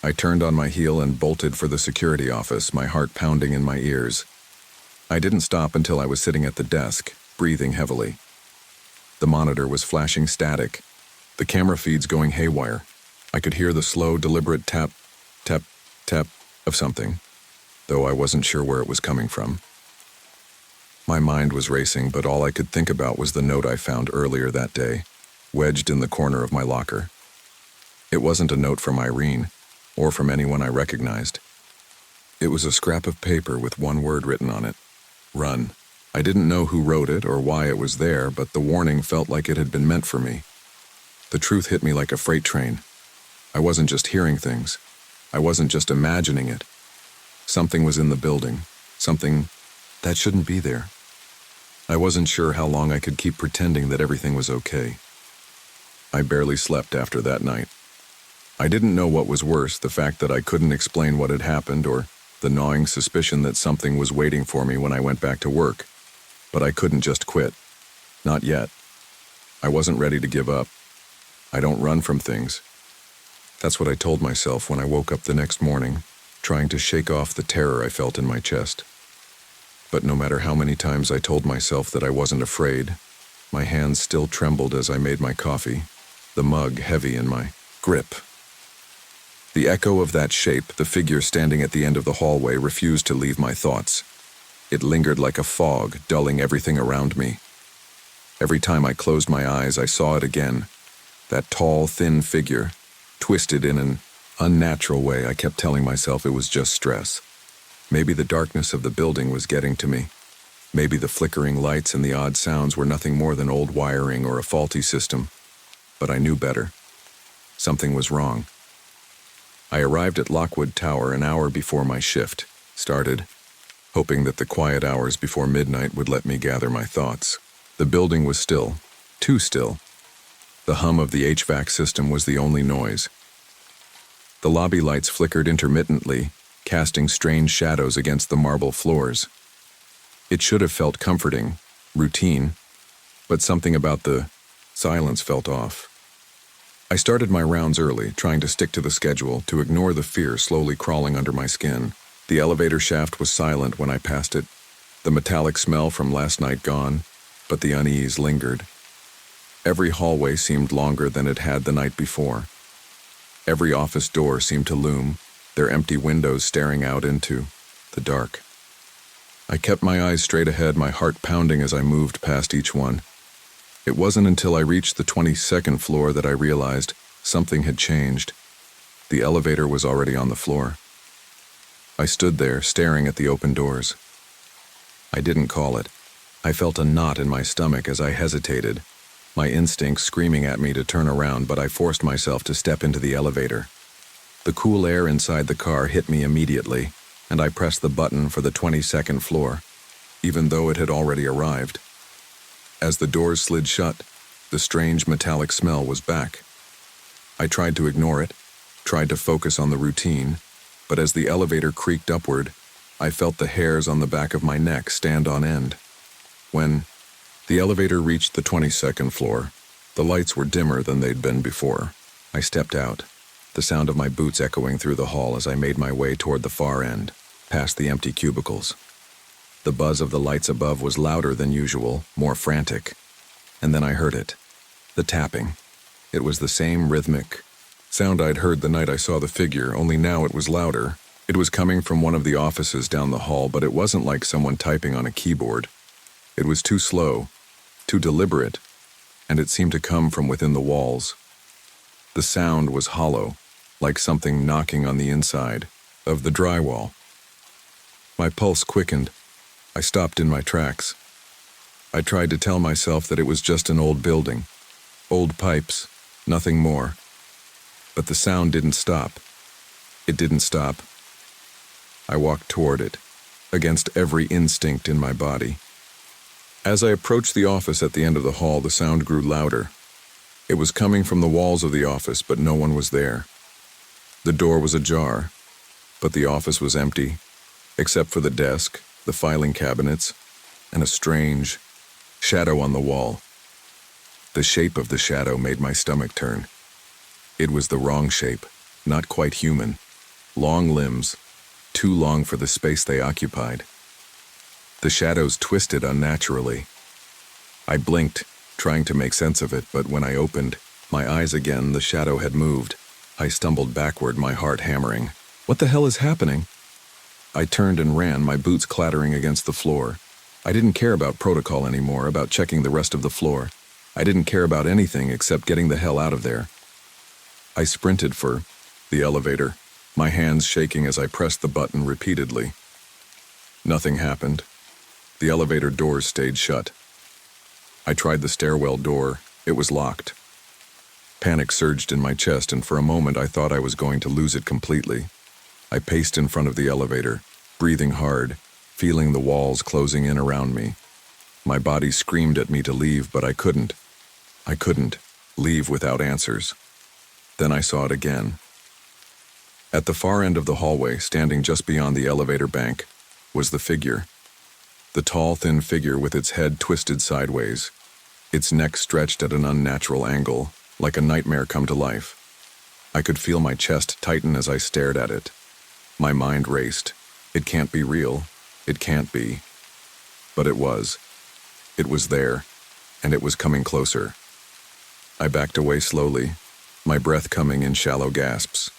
I turned on my heel and bolted for the security office, my heart pounding in my ears. I didn't stop until I was sitting at the desk, breathing heavily. The monitor was flashing static, the camera feeds going haywire. I could hear the slow, deliberate tap, tap, tap of something, though I wasn't sure where it was coming from. My mind was racing, but all I could think about was the note I found earlier that day, wedged in the corner of my locker. It wasn't a note from Irene, or from anyone I recognized. It was a scrap of paper with one word written on it: run. I didn't know who wrote it or why it was there, but the warning felt like it had been meant for me. The truth hit me like a freight train. I wasn't just hearing things. I wasn't just imagining it. Something was in the building. Something that shouldn't be there. I wasn't sure how long I could keep pretending that everything was okay. I barely slept after that night. I didn't know what was worse, the fact that I couldn't explain what had happened, or the gnawing suspicion that something was waiting for me when I went back to work. But I couldn't just quit. Not yet. I wasn't ready to give up. I don't run from things. That's what I told myself when I woke up the next morning, trying to shake off the terror I felt in my chest. But no matter how many times I told myself that I wasn't afraid, my hands still trembled as I made my coffee, the mug heavy in my grip. The echo of that shape, the figure standing at the end of the hallway, refused to leave my thoughts. It lingered like a fog, dulling everything around me. Every time I closed my eyes, I saw it again. That tall, thin figure, twisted in an unnatural way. I kept telling myself it was just stress. Maybe the darkness of the building was getting to me. Maybe the flickering lights and the odd sounds were nothing more than old wiring or a faulty system. But I knew better. Something was wrong. I arrived at Lockwood Tower an hour before my shift started, hoping that the quiet hours before midnight would let me gather my thoughts. The building was still, too still. The hum of the HVAC system was the only noise. The lobby lights flickered intermittently, casting strange shadows against the marble floors. It should have felt comforting, routine, but something about the silence felt off. I started my rounds early, trying to stick to the schedule, to ignore the fear slowly crawling under my skin. The elevator shaft was silent when I passed it, The metallic smell from last night gone, but the unease lingered. Every hallway seemed longer than it had the night before. Every office door seemed to loom, their empty windows staring out into the dark. I kept my eyes straight ahead, my heart pounding as I moved past each one. It wasn't until I reached the 22nd floor that I realized something had changed. The elevator was already on the floor. I stood there, staring at the open doors. I didn't call it. I felt a knot in my stomach as I hesitated, my instincts screaming at me to turn around, but I forced myself to step into the elevator. The cool air inside the car hit me immediately, and I pressed the button for the 22nd floor, even though it had already arrived. As the doors slid shut, the strange metallic smell was back. I tried to ignore it, tried to focus on the routine, but as the elevator creaked upward, I felt the hairs on the back of my neck stand on end. When the elevator reached the 22nd floor, the lights were dimmer than they'd been before. I stepped out, the sound of my boots echoing through the hall as I made my way toward the far end, past the empty cubicles. The buzz of the lights above was louder than usual, more frantic. And then I heard it. The tapping. It was the same rhythmic sound I'd heard the night I saw the figure, only now it was louder. It was coming from one of the offices down the hall, but it wasn't like someone typing on a keyboard. It was too slow, too deliberate, and it seemed to come from within the walls. The sound was hollow, like something knocking on the inside of the drywall. My pulse quickened. I stopped in my tracks. I tried to tell myself that it was just an old building, old pipes, nothing more. But the sound didn't stop. It didn't stop. I walked toward it, against every instinct in my body. As I approached the office at the end of the hall, the sound grew louder. It was coming from the walls of the office, but no one was there. The door was ajar, but the office was empty, except for the desk, the filing cabinets, and a strange shadow on the wall. The shape of the shadow made my stomach turn. It was the wrong shape, not quite human. Long limbs, too long for the space they occupied. The shadows twisted unnaturally. I blinked, trying to make sense of it, but when I opened my eyes again, the shadow had moved. I stumbled backward, my heart hammering. What the hell is happening? I turned and ran, my boots clattering against the floor. I didn't care about protocol anymore, about checking the rest of the floor. I didn't care about anything except getting the hell out of there. I sprinted for the elevator, my hands shaking as I pressed the button repeatedly. Nothing happened. The elevator doors stayed shut. I tried the stairwell door. It was locked. Panic surged in my chest, and for a moment I thought I was going to lose it completely. I paced in front of the elevator, breathing hard, feeling the walls closing in around me. My body screamed at me to leave, but I couldn't. I couldn't leave without answers. Then I saw it again. At the far end of the hallway, standing just beyond the elevator bank, was the figure. The tall, thin figure with its head twisted sideways, its neck stretched at an unnatural angle, like a nightmare come to life. I could feel my chest tighten as I stared at it. My mind raced. It can't be real. It can't be. But it was. It was there, and it was coming closer. I backed away slowly, my breath coming in shallow gasps.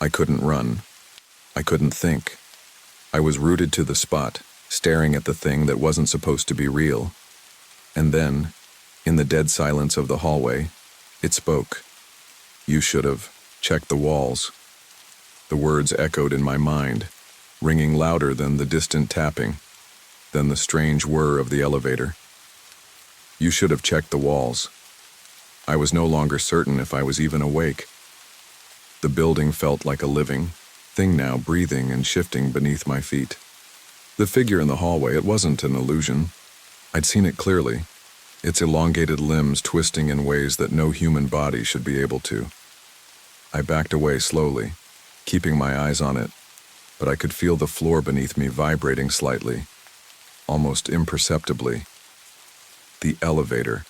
I couldn't run. I couldn't think. I was rooted to the spot, staring at the thing that wasn't supposed to be real. And then, in the dead silence of the hallway, it spoke. "You should have checked the walls." The words echoed in my mind, ringing louder than the distant tapping, than the strange whir of the elevator. You should have checked the walls. I was no longer certain if I was even awake. The building felt like a living thing now, breathing and shifting beneath my feet. The figure in the hallway, it wasn't an illusion. I'd seen it clearly, its elongated limbs twisting in ways that no human body should be able to. I backed away slowly, keeping my eyes on it, but I could feel the floor beneath me vibrating slightly, almost imperceptibly. The elevator.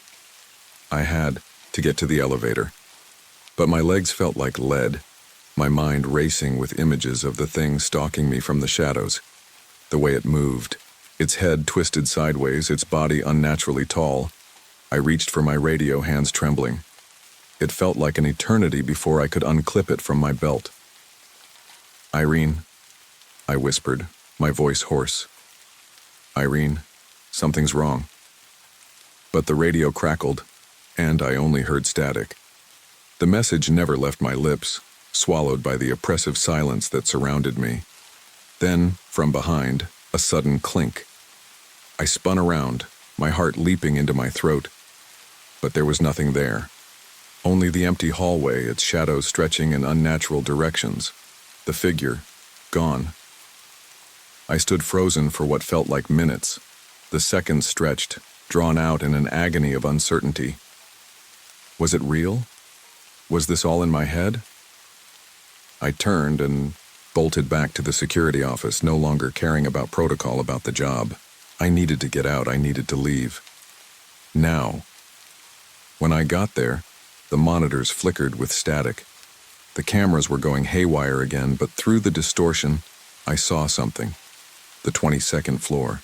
I had to get to the elevator, but my legs felt like lead, my mind racing with images of the thing stalking me from the shadows, the way it moved, its head twisted sideways, its body unnaturally tall. I reached for my radio, hands trembling. It felt like an eternity before I could unclip it from my belt. "Irene," I whispered, my voice hoarse. "Irene, something's wrong." But the radio crackled, and I only heard static. The message never left my lips, swallowed by the oppressive silence that surrounded me. Then, from behind, a sudden clink. I spun around, my heart leaping into my throat. But there was nothing there. Only the empty hallway, its shadows stretching in unnatural directions. The figure, gone. I stood frozen for what felt like minutes. The seconds stretched, drawn out in an agony of uncertainty. Was it real? Was this all in my head? I turned and bolted back to the security office, no longer caring about protocol, about the job. I needed to get out, I needed to leave. Now. When I got there, the monitors flickered with static. The cameras were going haywire again, but through the distortion, I saw something. The 22nd floor.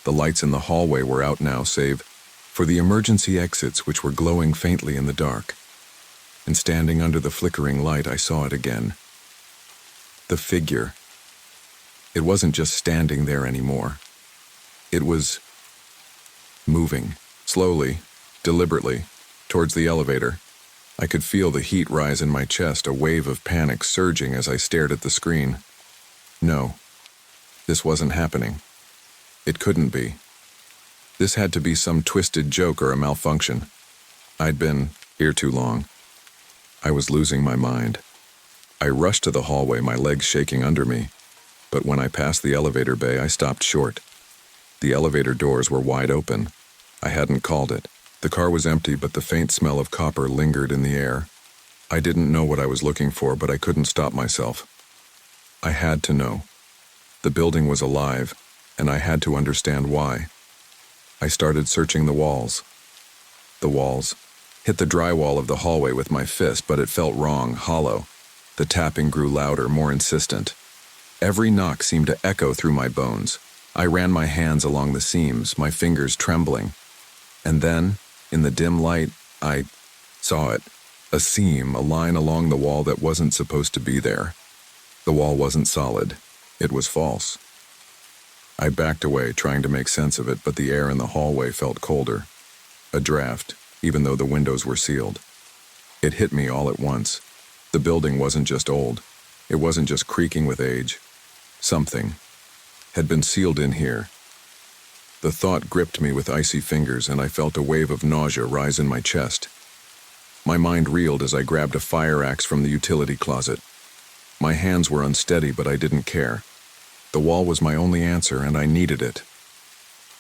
The lights in the hallway were out now, save for the emergency exits, which were glowing faintly in the dark. And standing under the flickering light, I saw it again. The figure. It wasn't just standing there anymore. It was moving, slowly, deliberately, towards the elevator. I could feel the heat rise in my chest, a wave of panic surging as I stared at the screen. No, this wasn't happening. It couldn't be. This had to be some twisted joke or a malfunction. I'd been here too long. I was losing my mind. I rushed to the hallway, my legs shaking under me. But when I passed the elevator bay, I stopped short. The elevator doors were wide open. I hadn't called it. The car was empty, but the faint smell of copper lingered in the air. I didn't know what I was looking for, but I couldn't stop myself. I had to know. The building was alive, and I had to understand why. I started searching the walls. The walls. Hit the drywall of the hallway with my fist, but it felt wrong, hollow. The tapping grew louder, more insistent. Every knock seemed to echo through my bones. I ran my hands along the seams, my fingers trembling. And then, in the dim light, I saw it. A seam, a line along the wall that wasn't supposed to be there. The wall wasn't solid. It was false. I backed away, trying to make sense of it, but the air in the hallway felt colder. A draft, even though the windows were sealed. It hit me all at once. The building wasn't just old. It wasn't just creaking with age. Something had been sealed in here. The thought gripped me with icy fingers, and I felt a wave of nausea rise in my chest. My mind reeled as I grabbed a fire axe from the utility closet. My hands were unsteady, but I didn't care. The wall was my only answer, and I needed it.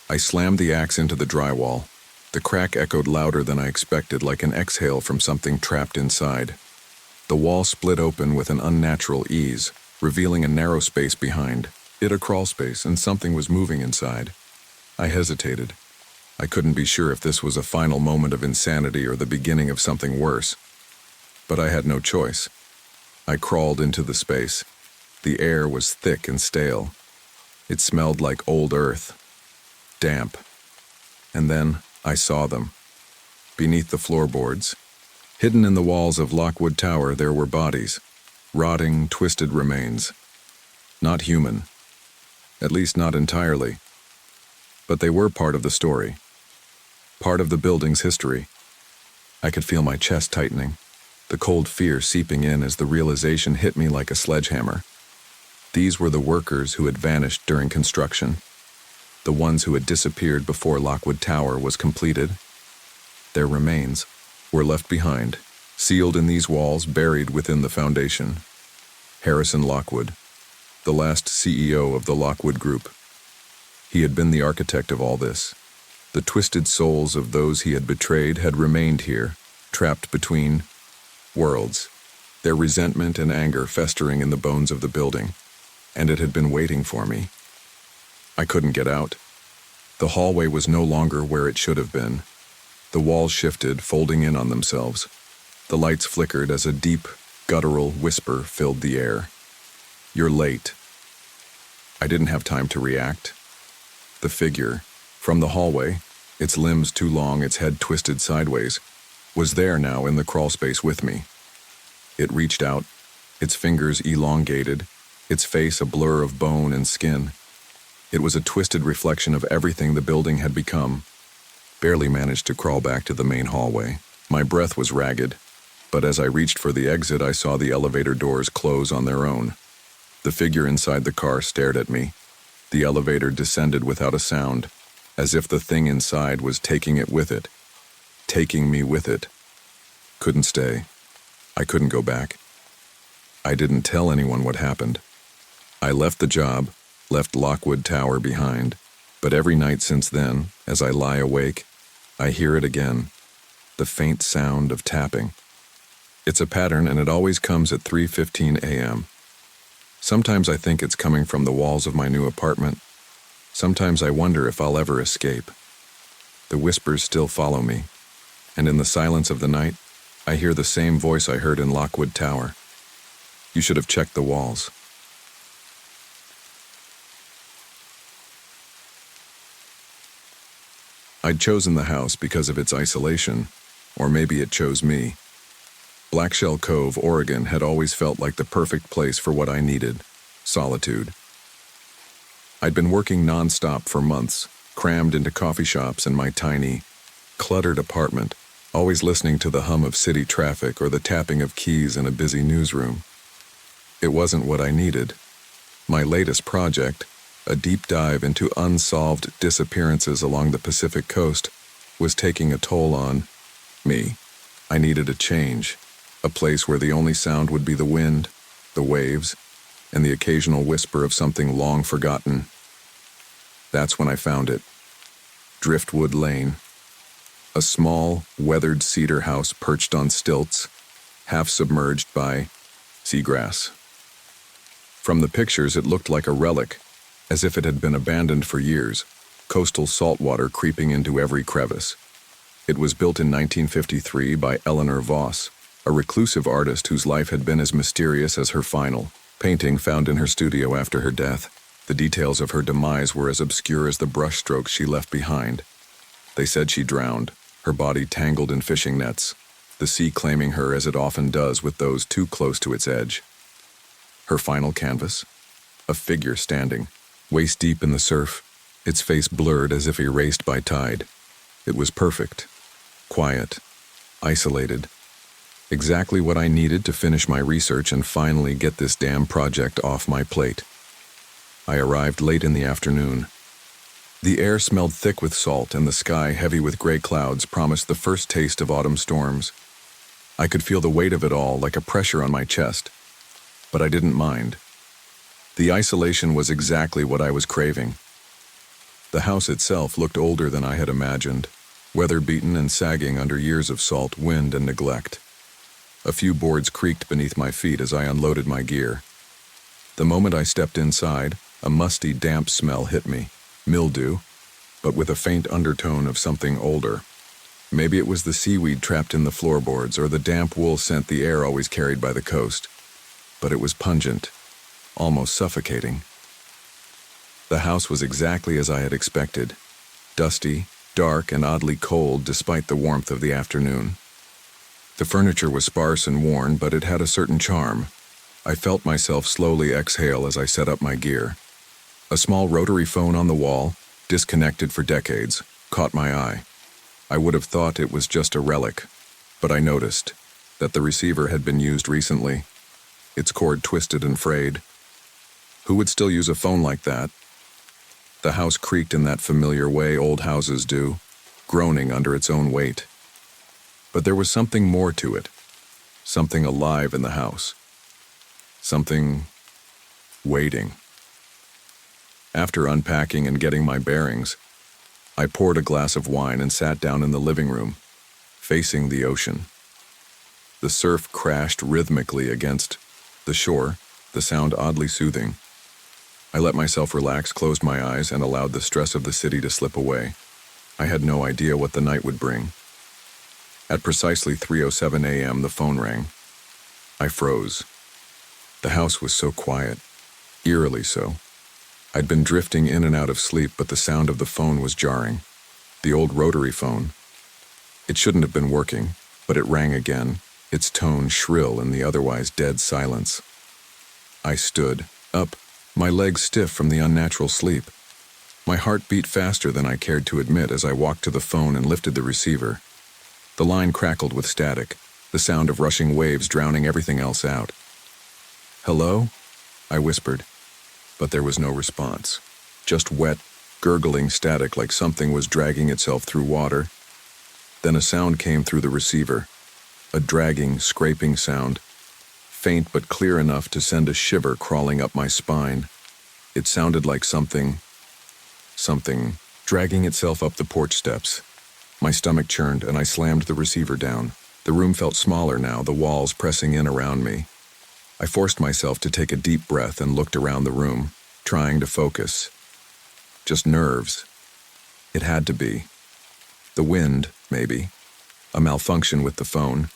I slammed the axe into the drywall. The crack echoed louder than I expected, like an exhale from something trapped inside. The wall split open with an unnatural ease, revealing a narrow space behind. It a crawl space, and something was moving inside. I hesitated. I couldn't be sure if this was a final moment of insanity or the beginning of something worse. But I had no choice. I crawled into the space. The air was thick and stale. It smelled like old earth. Damp. And then I saw them. Beneath the floorboards, hidden in the walls of Lockwood Tower, there were bodies. Rotting, twisted remains. Not human. At least not entirely. But they were part of the story. Part of the building's history. I could feel my chest tightening, the cold fear seeping in as the realization hit me like a sledgehammer. These were the workers who had vanished during construction. The ones who had disappeared before Lockwood Tower was completed. Their remains were left behind, sealed in these walls, buried within the foundation. Harrison Lockwood, the last CEO of the Lockwood Group. He had been the architect of all this. The twisted souls of those he had betrayed had remained here, trapped between worlds, their resentment and anger festering in the bones of the building, and it had been waiting for me. I couldn't get out. The hallway was no longer where it should have been. The walls shifted, folding in on themselves. The lights flickered as a deep, guttural whisper filled the air. "You're late." I didn't have time to react. The figure, from the hallway, its limbs too long, its head twisted sideways, was there now in the crawlspace with me. It reached out, its fingers elongated, its face a blur of bone and skin. It was a twisted reflection of everything the building had become. Barely managed to crawl back to the main hallway. My breath was ragged, but as I reached for the exit, I saw the elevator doors close on their own. The figure inside the car stared at me. The elevator descended without a sound, as if the thing inside was taking it with it. Taking me with it. Couldn't stay. I couldn't go back. I didn't tell anyone what happened. I left the job, left Lockwood Tower behind, but every night since then, as I lie awake, I hear it again, the faint sound of tapping. It's a pattern, and it always comes at 3:15 a.m. Sometimes I think it's coming from the walls of my new apartment. Sometimes I wonder if I'll ever escape. The whispers still follow me, and in the silence of the night, I hear the same voice I heard in Lockwood Tower. You should have checked the walls. I'd chosen the house because of its isolation, or maybe it chose me. Blackshell Cove, Oregon had always felt like the perfect place for what I needed: solitude. I'd been working non-stop for months, crammed into coffee shops in my tiny, cluttered apartment, always listening to the hum of city traffic or the tapping of keys in a busy newsroom. It wasn't what I needed. My latest project, a deep dive into unsolved disappearances along the Pacific coast, was taking a toll on me. I needed a change, a place where the only sound would be the wind, the waves, and the occasional whisper of something long forgotten. That's when I found it. Driftwood Lane. A small, weathered cedar house perched on stilts, half submerged by seagrass. From the pictures, it looked like a relic, as if it had been abandoned for years, coastal saltwater creeping into every crevice. It was built in 1953 by Eleanor Voss, a reclusive artist whose life had been as mysterious as her final painting found in her studio after her death. The details of her demise were as obscure as the brushstrokes she left behind. They said she drowned, her body tangled in fishing nets, the sea claiming her as it often does with those too close to its edge. Her final canvas? A figure standing, waist deep in the surf, its face blurred as if erased by tide. It was perfect, quiet, isolated. Exactly what I needed to finish my research and finally get this damn project off my plate. I arrived late in the afternoon. The air smelled thick with salt, and the sky, heavy with gray clouds, promised the first taste of autumn storms. I could feel the weight of it all, like a pressure on my chest. But I didn't mind. The isolation was exactly what I was craving. The house itself looked older than I had imagined, weather-beaten and sagging under years of salt, wind, and neglect. A few boards creaked beneath my feet as I unloaded my gear. The moment I stepped inside, a musty, damp smell hit me. Mildew, but with a faint undertone of something older. Maybe it was the seaweed trapped in the floorboards or the damp wool scent the air always carried by the coast. But it was pungent, almost suffocating. The house was exactly as I had expected, dusty, dark, and oddly cold despite the warmth of the afternoon. The furniture was sparse and worn, but it had a certain charm. I felt myself slowly exhale as I set up my gear. A small rotary phone on the wall, disconnected for decades, caught my eye. I would have thought it was just a relic, but I noticed that the receiver had been used recently, its cord twisted and frayed. Who would still use a phone like that? The house creaked in that familiar way old houses do, groaning under its own weight. But there was something more to it, something alive in the house, something waiting. After unpacking and getting my bearings, I poured a glass of wine and sat down in the living room, facing the ocean. The surf crashed rhythmically against the shore, the sound oddly soothing. I let myself relax, closed my eyes, and allowed the stress of the city to slip away. I had no idea what the night would bring. At precisely 3:07 a.m., the phone rang. I froze. The house was so quiet, eerily so. I'd been drifting in and out of sleep, but the sound of the phone was jarring. The old rotary phone. It shouldn't have been working, but it rang again, its tone shrill in the otherwise dead silence. I stood, up, my legs stiff from the unnatural sleep. My heart beat faster than I cared to admit as I walked to the phone and lifted the receiver. The line crackled with static, the sound of rushing waves drowning everything else out. "Hello?" I whispered, but there was no response. Just wet, gurgling static like something was dragging itself through water. Then a sound came through the receiver, a dragging, scraping sound, faint but clear enough to send a shiver crawling up my spine. It sounded like something dragging itself up the porch steps. My stomach churned and I slammed the receiver down. The room felt smaller now, the walls pressing in around me. I forced myself to take a deep breath and looked around the room, trying to focus. Just nerves. It had to be. The wind, maybe. A malfunction with the phone.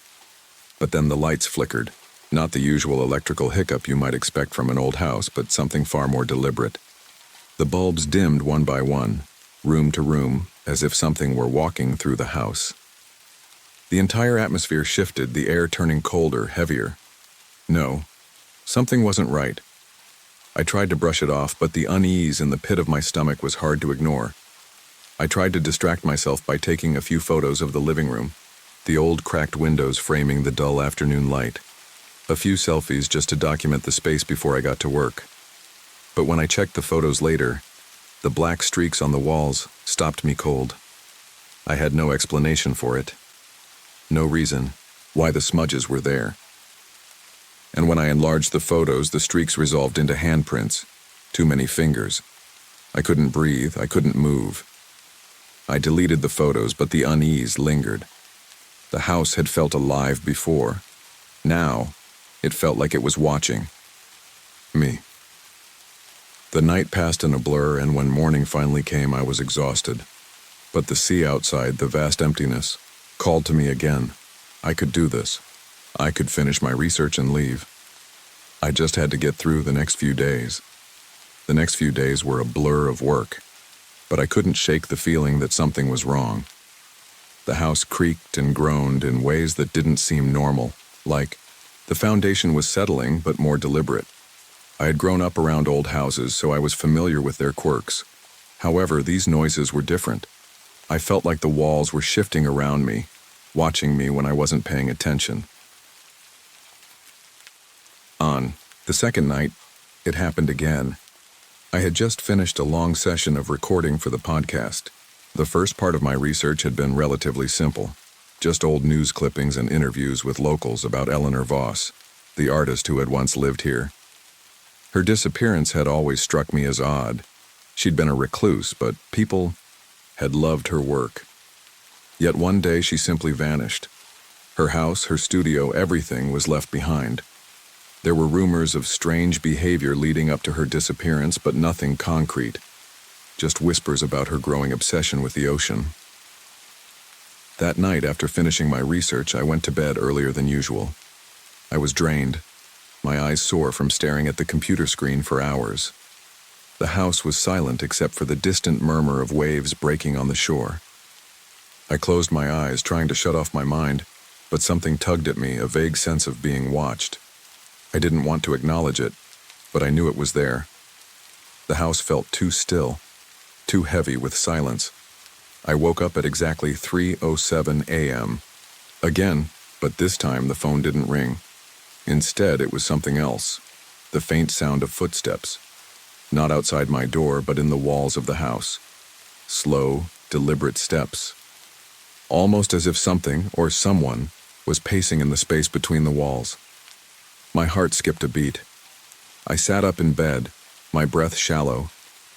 But then the lights flickered. Not the usual electrical hiccup you might expect from an old house, but something far more deliberate. The bulbs dimmed one by one, room to room, as if something were walking through the house. The entire atmosphere shifted, the air turning colder, heavier. No, something wasn't right. I tried to brush it off, but the unease in the pit of my stomach was hard to ignore. I tried to distract myself by taking a few photos of the living room, the old cracked windows framing the dull afternoon light. A few selfies just to document the space before I got to work. But when I checked the photos later, the black streaks on the walls stopped me cold. I had no explanation for it. No reason why the smudges were there. And when I enlarged the photos, the streaks resolved into handprints, too many fingers. I couldn't breathe, I couldn't move. I deleted the photos, but the unease lingered. The house had felt alive before. Now, it felt like it was watching me. The night passed in a blur, and when morning finally came, I was exhausted. But the sea outside, the vast emptiness, called to me again. I could do this. I could finish my research and leave. I just had to get through the next few days. The next few days were a blur of work, but I couldn't shake the feeling that something was wrong. The house creaked and groaned in ways that didn't seem normal, like the foundation was settling but more deliberate. I had grown up around old houses, so I was familiar with their quirks. However, these noises were different. I felt like the walls were shifting around me, watching me when I wasn't paying attention. On the second night, it happened again. I had just finished a long session of recording for the podcast. The first part of my research had been relatively simple, just old news clippings and interviews with locals about Eleanor Voss, the artist who had once lived here. Her disappearance had always struck me as odd. She'd been a recluse, but people had loved her work. Yet one day she simply vanished. Her house, her studio, everything was left behind. There were rumors of strange behavior leading up to her disappearance, but nothing concrete. Just whispers about her growing obsession with the ocean. That night, after finishing my research, I went to bed earlier than usual. I was drained, my eyes sore from staring at the computer screen for hours. The house was silent except for the distant murmur of waves breaking on the shore. I closed my eyes, trying to shut off my mind, but something tugged at me, a vague sense of being watched. I didn't want to acknowledge it, but I knew it was there. The house felt too still, too heavy with silence. I woke up at exactly 3:07 a.m. Again, but this time the phone didn't ring. Instead, it was something else, the faint sound of footsteps. Not outside my door, but in the walls of the house. Slow, deliberate steps. Almost as if something, or someone, was pacing in the space between the walls. My heart skipped a beat. I sat up in bed, my breath shallow,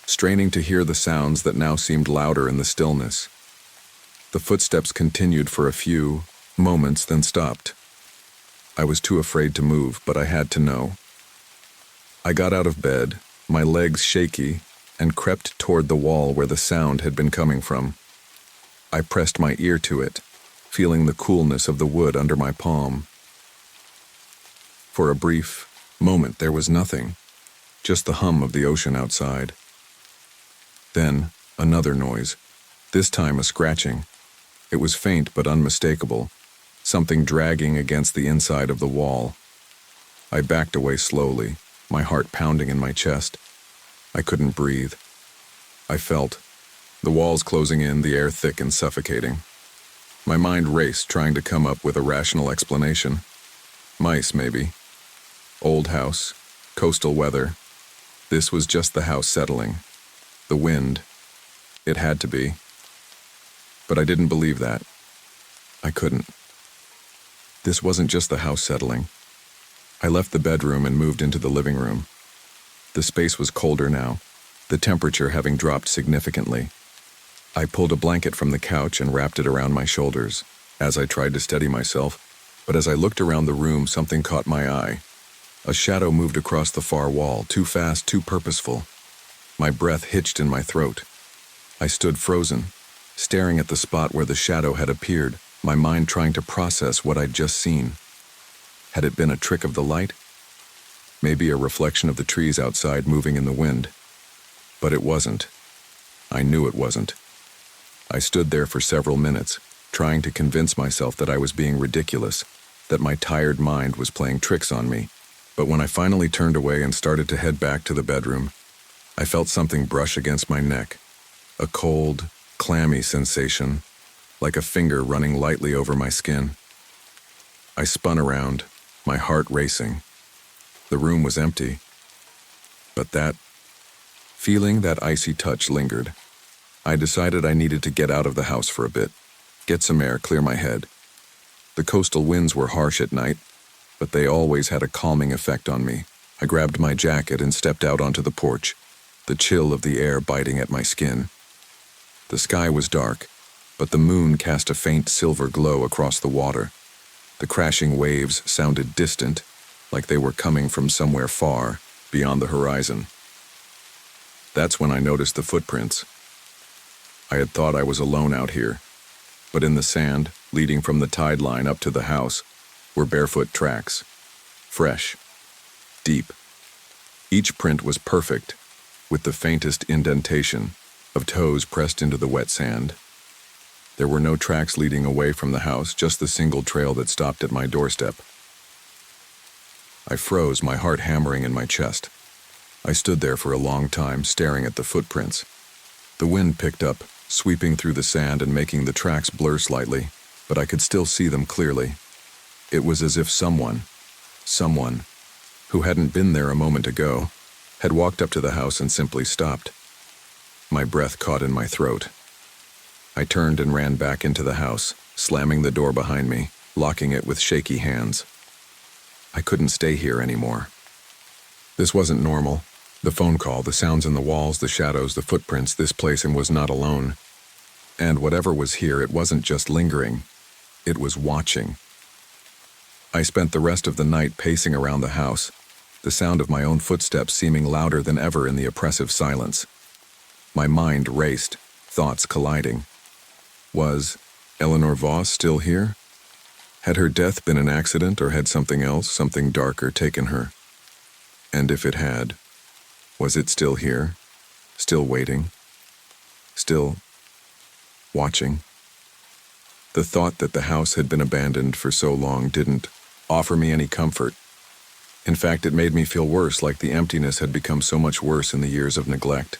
straining to hear the sounds that now seemed louder in the stillness. The footsteps continued for a few moments, then stopped. I was too afraid to move, but I had to know. I got out of bed, my legs shaky, and crept toward the wall where the sound had been coming from. I pressed my ear to it, feeling the coolness of the wood under my palm. For a brief moment there was nothing, just the hum of the ocean outside. Then, another noise. This time a scratching. It was faint but unmistakable, something dragging against the inside of the wall. I backed away slowly, my heart pounding in my chest. I couldn't breathe. I felt the walls closing in, the air thick and suffocating. My mind raced, trying to come up with a rational explanation. Mice, maybe. Old house. Coastal weather. This was just the house settling. The wind. It had to be. But I didn't believe that. I couldn't. This wasn't just the house settling. I left the bedroom and moved into the living room. The space was colder now, the temperature having dropped significantly. I pulled a blanket from the couch and wrapped it around my shoulders as I tried to steady myself, but as I looked around the room, something caught my eye. A shadow moved across the far wall, too fast, too purposeful. My breath hitched in my throat. I stood frozen, staring at the spot where the shadow had appeared, my mind trying to process what I'd just seen. Had it been a trick of the light? Maybe a reflection of the trees outside moving in the wind. But it wasn't. I knew it wasn't. I stood there for several minutes, trying to convince myself that I was being ridiculous, that my tired mind was playing tricks on me. But when I finally turned away and started to head back to the bedroom, I felt something brush against my neck. A cold, clammy sensation, like a finger running lightly over my skin. I spun around, my heart racing. The room was empty. But that feeling, that icy touch lingered. I decided I needed to get out of the house for a bit, get some air, clear my head. The coastal winds were harsh at night, but they always had a calming effect on me. I grabbed my jacket and stepped out onto the porch, the chill of the air biting at my skin. The sky was dark, but the moon cast a faint silver glow across the water. The crashing waves sounded distant, like they were coming from somewhere far, beyond the horizon. That's when I noticed the footprints. I had thought I was alone out here, but in the sand, leading from the tide line up to the house, were barefoot tracks. Fresh. Deep. Each print was perfect, with the faintest indentation of toes pressed into the wet sand. There were no tracks leading away from the house, just the single trail that stopped at my doorstep. I froze, my heart hammering in my chest. I stood there for a long time, staring at the footprints. The wind picked up, sweeping through the sand and making the tracks blur slightly, but I could still see them clearly. It was as if someone, who hadn't been there a moment ago, had walked up to the house and simply stopped. My breath caught in my throat. I turned and ran back into the house, slamming the door behind me, locking it with shaky hands. I couldn't stay here anymore. This wasn't normal. The phone call, the sounds in the walls, the shadows, the footprints, this place, and was not alone. And whatever was here, it wasn't just lingering. It was watching. I spent the rest of the night pacing around the house, the sound of my own footsteps seeming louder than ever in the oppressive silence. My mind raced, thoughts colliding. Was Eleanor Voss still here? Had her death been an accident, or had something else, something darker, taken her? And if it had, was it still here, still waiting, still watching? The thought that the house had been abandoned for so long didn't offer me any comfort. In fact, it made me feel worse, like the emptiness had become so much worse in the years of neglect.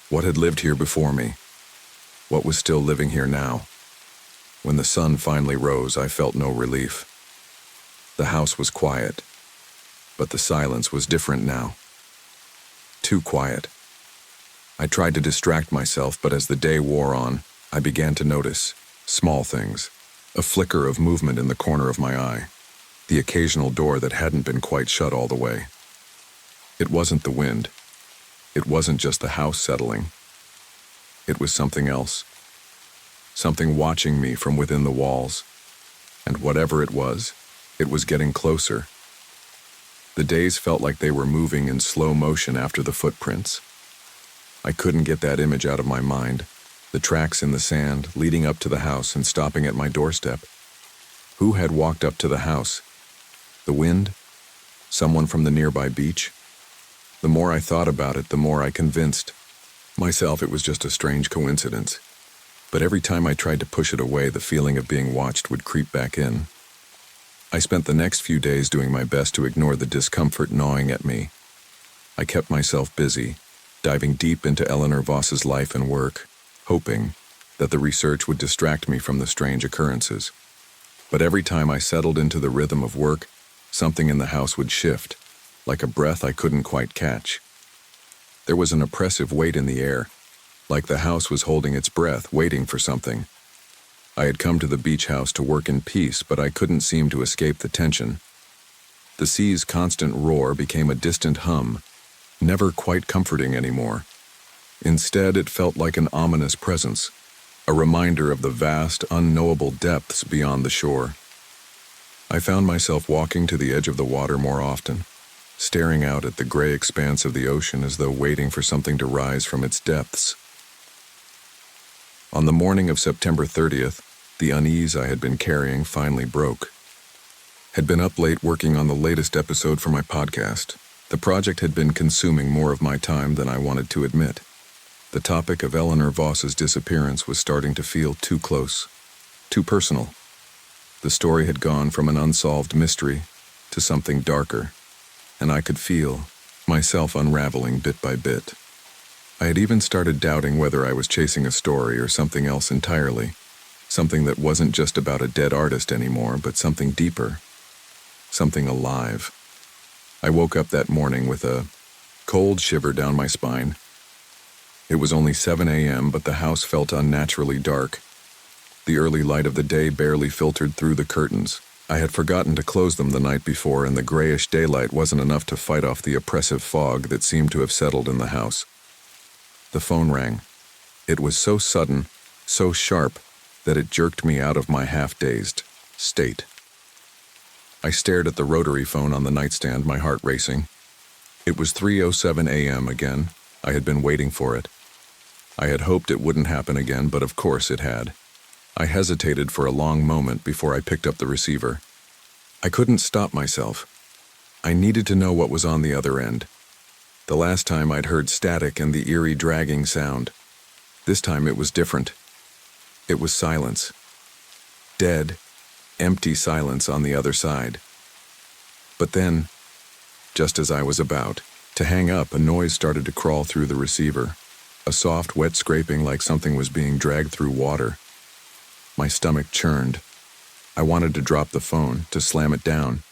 What had lived here before me? What was still living here now? When the sun finally rose, I felt no relief. The house was quiet, but the silence was different now. Too quiet. I tried to distract myself, but as the day wore on, I began to notice small things, a flicker of movement in the corner of my eye, the occasional door that hadn't been quite shut all the way. It wasn't the wind. It wasn't just the house settling. It was something else. Something watching me from within the walls. And whatever it was getting closer. The days felt like they were moving in slow motion after the footprints. I couldn't get that image out of my mind, the tracks in the sand leading up to the house and stopping at my doorstep. Who had walked up to the house? The wind? Someone from the nearby beach? The more I thought about it, the more I convinced myself it was just a strange coincidence. But every time I tried to push it away, the feeling of being watched would creep back in. I spent the next few days doing my best to ignore the discomfort gnawing at me. I kept myself busy, diving deep into Eleanor Voss's life and work, hoping that the research would distract me from the strange occurrences. But every time I settled into the rhythm of work, something in the house would shift, like a breath I couldn't quite catch. There was an oppressive weight in the air, like the house was holding its breath, waiting for something. I had come to the beach house to work in peace, but I couldn't seem to escape the tension. The sea's constant roar became a distant hum, never quite comforting anymore. Instead, it felt like an ominous presence, a reminder of the vast, unknowable depths beyond the shore. I found myself walking to the edge of the water more often, staring out at the gray expanse of the ocean as though waiting for something to rise from its depths. On the morning of September 30th, the unease I had been carrying finally broke. Had been up late working on the latest episode for my podcast. The project had been consuming more of my time than I wanted to admit. The topic of Eleanor Voss's disappearance was starting to feel too close, too personal. The story had gone from an unsolved mystery to something darker, and I could feel myself unraveling bit by bit. I had even started doubting whether I was chasing a story or something else entirely, something that wasn't just about a dead artist anymore, but something deeper, something alive. I woke up that morning with a cold shiver down my spine. It was only 7 a.m., but the house felt unnaturally dark. The early light of the day barely filtered through the curtains. I had forgotten to close them the night before, and the grayish daylight wasn't enough to fight off the oppressive fog that seemed to have settled in the house. The phone rang. It was so sudden, so sharp, that it jerked me out of my half-dazed state. I stared at the rotary phone on the nightstand, my heart racing. It was 3:07 a.m. again. I had been waiting for it. I had hoped it wouldn't happen again, but of course it had. I hesitated for a long moment before I picked up the receiver. I couldn't stop myself. I needed to know what was on the other end. The last time I'd heard static and the eerie dragging sound. This time it was different. It was silence. Dead, empty silence on the other side. But then, just as I was about to hang up, a noise started to crawl through the receiver. A soft, wet scraping like something was being dragged through water. My stomach churned. I wanted to drop the phone, to slam it down,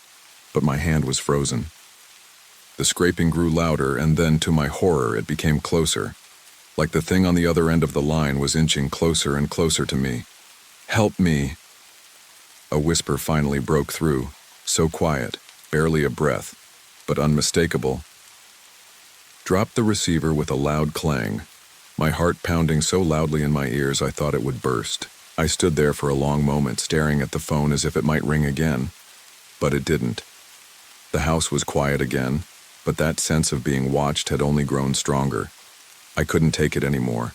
but my hand was frozen. The scraping grew louder, and then, to my horror, it became closer, like the thing on the other end of the line was inching closer and closer to me. "Help me!" A whisper finally broke through, so quiet, barely a breath, but unmistakable. Dropped the receiver with a loud clang, my heart pounding so loudly in my ears I thought it would burst. I stood there for a long moment, staring at the phone as if it might ring again, but it didn't. The house was quiet again, but that sense of being watched had only grown stronger. I couldn't take it anymore.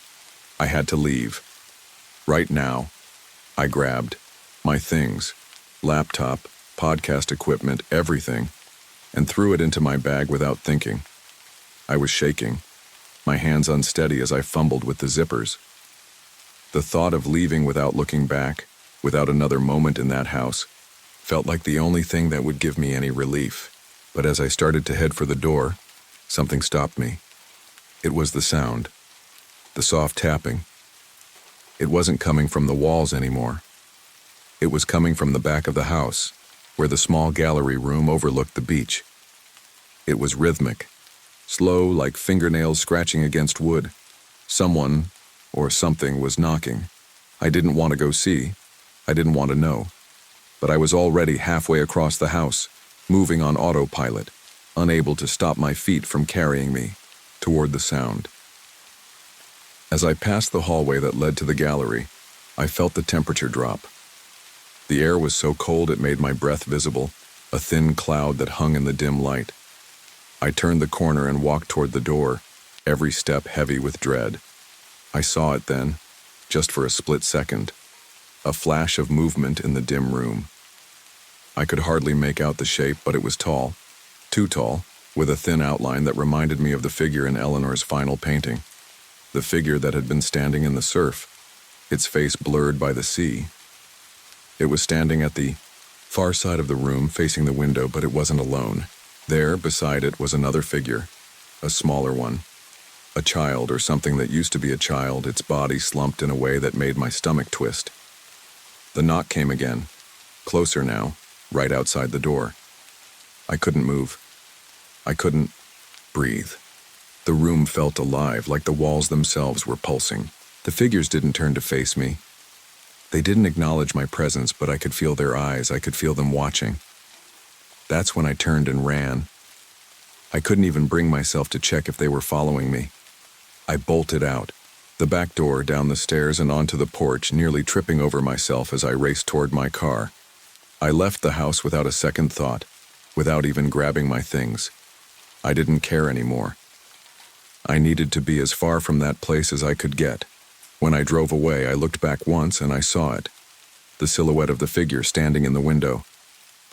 I had to leave. Right now. I grabbed my things, laptop, podcast equipment, everything, and threw it into my bag without thinking. I was shaking, my hands unsteady as I fumbled with the zippers. The thought of leaving without looking back, without another moment in that house, felt like the only thing that would give me any relief. But as I started to head for the door, something stopped me. It was the sound, the soft tapping. It wasn't coming from the walls anymore. It was coming from the back of the house, where the small gallery room overlooked the beach. It was rhythmic, slow like fingernails scratching against wood. Someone, or something, was knocking. I didn't want to go see. I didn't want to know. But I was already halfway across the house, moving on autopilot, unable to stop my feet from carrying me toward the sound. As I passed the hallway that led to the gallery, I felt the temperature drop. The air was so cold it made my breath visible, a thin cloud that hung in the dim light. I turned the corner and walked toward the door, every step heavy with dread. I saw it then, just for a split second, a flash of movement in the dim room. I could hardly make out the shape, but it was tall, too tall, with a thin outline that reminded me of the figure in Eleanor's final painting. the figure that had been standing in the surf, its face blurred by the sea. It was standing at the far side of the room, facing the window, but it wasn't alone. There, beside it, was another figure, a smaller one. A child, or something that used to be a child, its body slumped in a way that made my stomach twist. The knock came again, closer now, right outside the door. I couldn't move. I couldn't breathe. The room felt alive, like the walls themselves were pulsing. The figures didn't turn to face me. They didn't acknowledge my presence, but I could feel their eyes. I could feel them watching. That's when I turned and ran. I couldn't even bring myself to check if they were following me. I bolted out, the back door, down the stairs, and onto the porch, nearly tripping over myself as I raced toward my car. I left the house without a second thought, without even grabbing my things. I didn't care anymore. I needed to be as far from that place as I could get. When I drove away, I looked back once and I saw it. The silhouette of the figure standing in the window.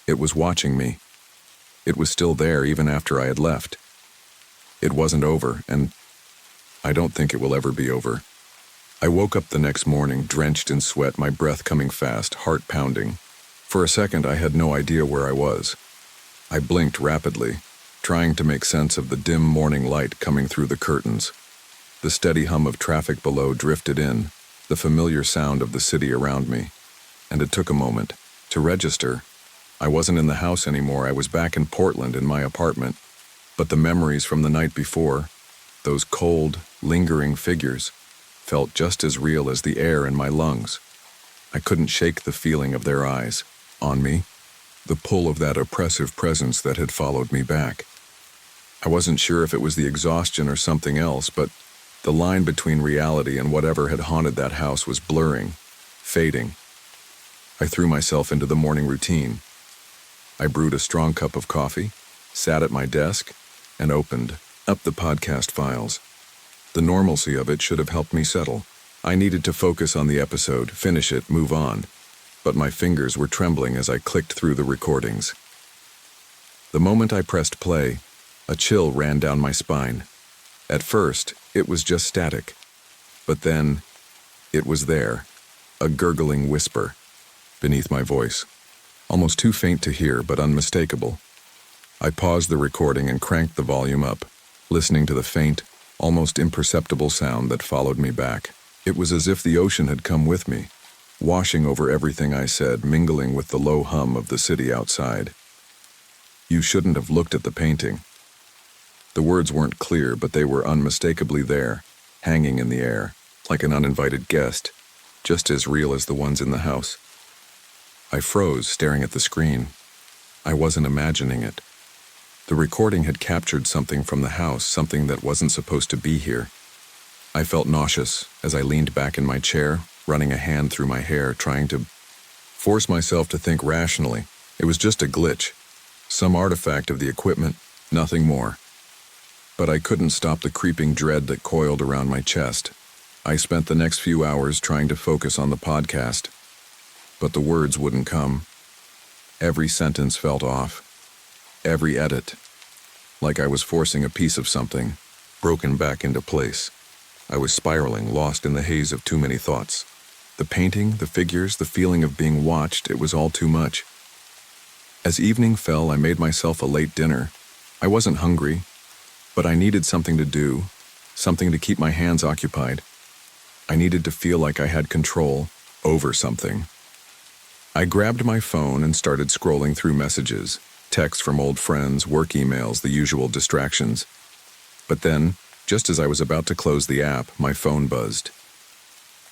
It was watching me. It was still there even after I had left. It wasn't over, and I don't think it will ever be over. I woke up the next morning, drenched in sweat, my breath coming fast, heart pounding. For a second, I had no idea where I was. I blinked rapidly, trying to make sense of the dim morning light coming through the curtains. The steady hum of traffic below drifted in, the familiar sound of the city around me, and it took a moment to register. I wasn't in the house anymore. I was back in Portland in my apartment, but the memories from the night before, those cold, lingering figures, felt just as real as the air in my lungs. I couldn't shake the feeling of their eyes on me, the pull of that oppressive presence that had followed me back. I wasn't sure if it was the exhaustion or something else, but the line between reality and whatever had haunted that house was blurring, fading. I threw myself into the morning routine. I brewed a strong cup of coffee, sat at my desk, and opened up the podcast files. The normalcy of it should have helped me settle. I needed to focus on the episode, finish it, move on. But my fingers were trembling as I clicked through the recordings. The moment I pressed play, a chill ran down my spine. At first, it was just static. But then, it was there, a gurgling whisper beneath my voice, almost too faint to hear but unmistakable. I paused the recording and cranked the volume up, listening to the faint, almost imperceptible sound that followed me back. It was as if the ocean had come with me, washing over everything I said, mingling with the low hum of the city outside. You shouldn't have looked at the painting. The words weren't clear, but they were unmistakably there, hanging in the air, like an uninvited guest, just as real as the ones in the house. I froze, staring at the screen. I wasn't imagining it. The recording had captured something from the house, something that wasn't supposed to be here. I felt nauseous as I leaned back in my chair, running a hand through my hair, trying to force myself to think rationally. It was just a glitch, some artifact of the equipment, nothing more. But I couldn't stop the creeping dread that coiled around my chest. I spent the next few hours trying to focus on the podcast, but the words wouldn't come. Every sentence felt off. Every edit, like I was forcing a piece of something, broken back into place. I was spiraling, lost in the haze of too many thoughts. The painting, the figures, the feeling of being watched, it was all too much. As evening fell, I made myself a late dinner. I wasn't hungry, but I needed something to do, something to keep my hands occupied. I needed to feel like I had control over something. I grabbed my phone and started scrolling through messages, texts from old friends, work emails, the usual distractions. But then, just as I was about to close the app, my phone buzzed.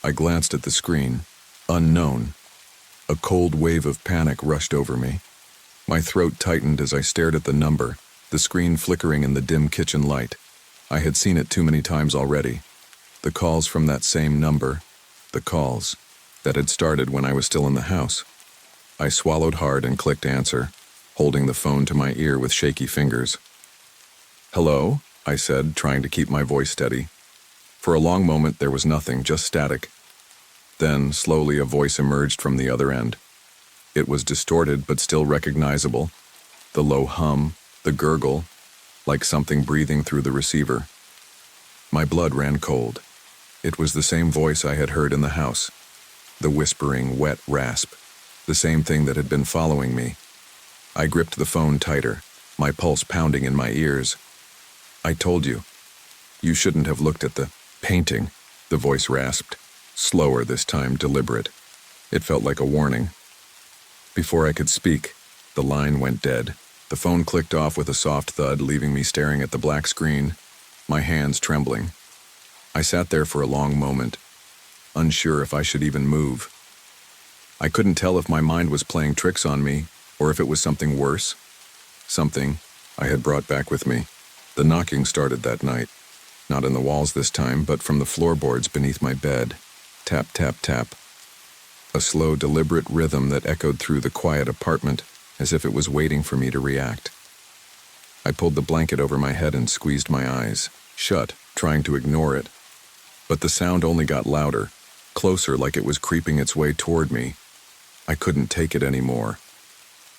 I glanced at the screen. Unknown. A cold wave of panic rushed over me. My throat tightened as I stared at the number, the screen flickering in the dim kitchen light. I had seen it too many times already. The calls from that same number, the calls that had started when I was still in the house. I swallowed hard and clicked answer, holding the phone to my ear with shaky fingers. "Hello?" I said, trying to keep my voice steady. For a long moment there was nothing, just static. Then, slowly, a voice emerged from the other end. It was distorted but still recognizable. The low hum, the gurgle, like something breathing through the receiver. My blood ran cold. It was the same voice I had heard in the house, the whispering, wet rasp, the same thing that had been following me. I gripped the phone tighter, my pulse pounding in my ears. "I told you. You shouldn't have looked at the painting," the voice rasped, slower this time, deliberate. It felt like a warning. Before I could speak, the line went dead. The phone clicked off with a soft thud, leaving me staring at the black screen, my hands trembling. I sat there for a long moment, unsure if I should even move. I couldn't tell if my mind was playing tricks on me, or if it was something worse. Something I had brought back with me. The knocking started that night. Not in the walls this time, but from the floorboards beneath my bed. Tap, tap, tap. A slow, deliberate rhythm that echoed through the quiet apartment, as if it was waiting for me to react. I pulled the blanket over my head and squeezed my eyes shut, trying to ignore it. But the sound only got louder, closer, like it was creeping its way toward me. I couldn't take it anymore.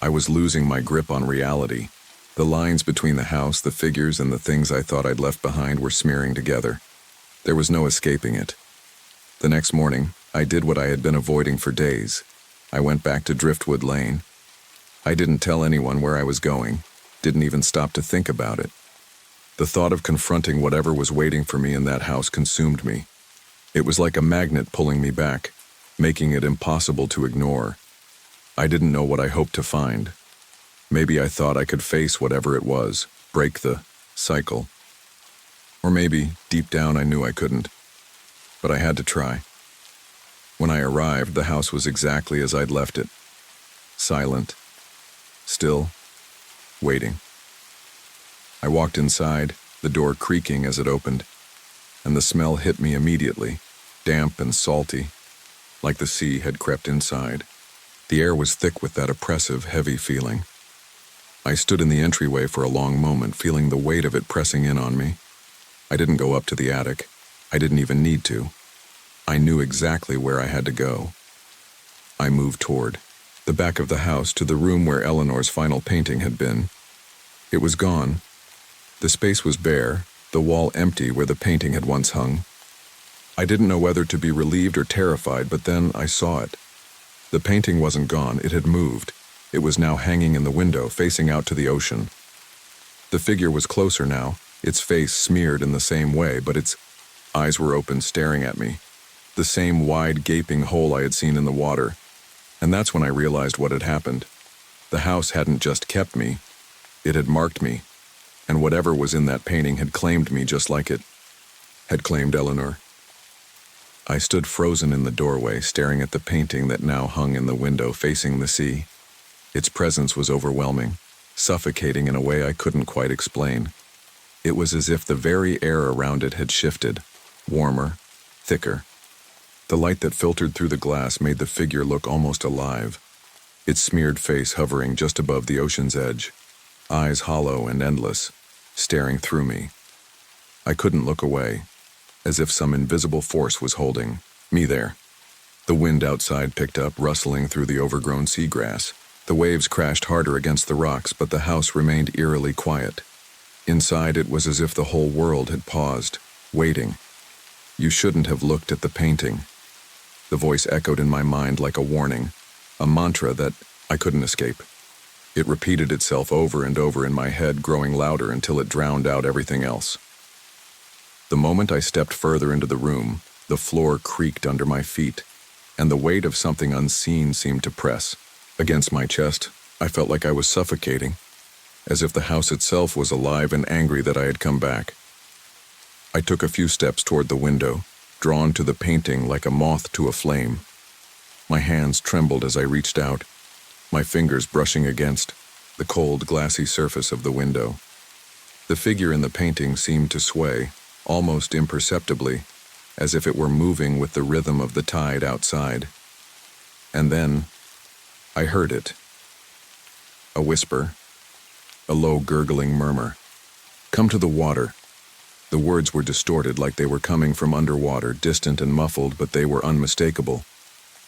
I was losing my grip on reality. The lines between the house, the figures, and the things I thought I'd left behind were smearing together. There was no escaping it. The next morning, I did what I had been avoiding for days. I went back to Driftwood Lane. I didn't tell anyone where I was going, didn't even stop to think about it. The thought of confronting whatever was waiting for me in that house consumed me. It was like a magnet pulling me back, making it impossible to ignore. I didn't know what I hoped to find. Maybe I thought I could face whatever it was, break the cycle. Or maybe, deep down, I knew I couldn't. But I had to try. When I arrived, the house was exactly as I'd left it. Silent. Still. Waiting. I walked inside, the door creaking as it opened, and the smell hit me immediately, damp and salty, like the sea had crept inside. The air was thick with that oppressive, heavy feeling. I stood in the entryway for a long moment, feeling the weight of it pressing in on me. I didn't go up to the attic. I didn't even need to. I knew exactly where I had to go. I moved toward the back of the house, to the room where Eleanor's final painting had been. It was gone. The space was bare, the wall empty where the painting had once hung. I didn't know whether to be relieved or terrified, but then I saw it. The painting wasn't gone, it had moved. It was now hanging in the window, facing out to the ocean. The figure was closer now, its face smeared in the same way, but its eyes were open, staring at me. The same wide, gaping hole I had seen in the water. And that's when I realized what had happened. The house hadn't just kept me, it had marked me. And whatever was in that painting had claimed me just like it had claimed Eleanor. I stood frozen in the doorway, staring at the painting that now hung in the window facing the sea. Its presence was overwhelming, suffocating in a way I couldn't quite explain. It was as if the very air around it had shifted, warmer, thicker. The light that filtered through the glass made the figure look almost alive, its smeared face hovering just above the ocean's edge, eyes hollow and endless, staring through me. I couldn't look away, as if some invisible force was holding me there. The wind outside picked up, rustling through the overgrown seagrass. The waves crashed harder against the rocks, but the house remained eerily quiet. Inside, it was as if the whole world had paused, waiting. You shouldn't have looked at the painting. The voice echoed in my mind like a warning, a mantra that I couldn't escape. It repeated itself over and over in my head, growing louder until it drowned out everything else. The moment I stepped further into the room, the floor creaked under my feet, and the weight of something unseen seemed to press against my chest. I felt like I was suffocating, as if the house itself was alive and angry that I had come back. I took a few steps toward the window, drawn to the painting like a moth to a flame. My hands trembled as I reached out, my fingers brushing against the cold, glassy surface of the window. The figure in the painting seemed to sway, almost imperceptibly, as if it were moving with the rhythm of the tide outside. And then I heard it. A whisper, a low gurgling murmur. "Come to the water." The words were distorted, like they were coming from underwater, distant and muffled, but they were unmistakable.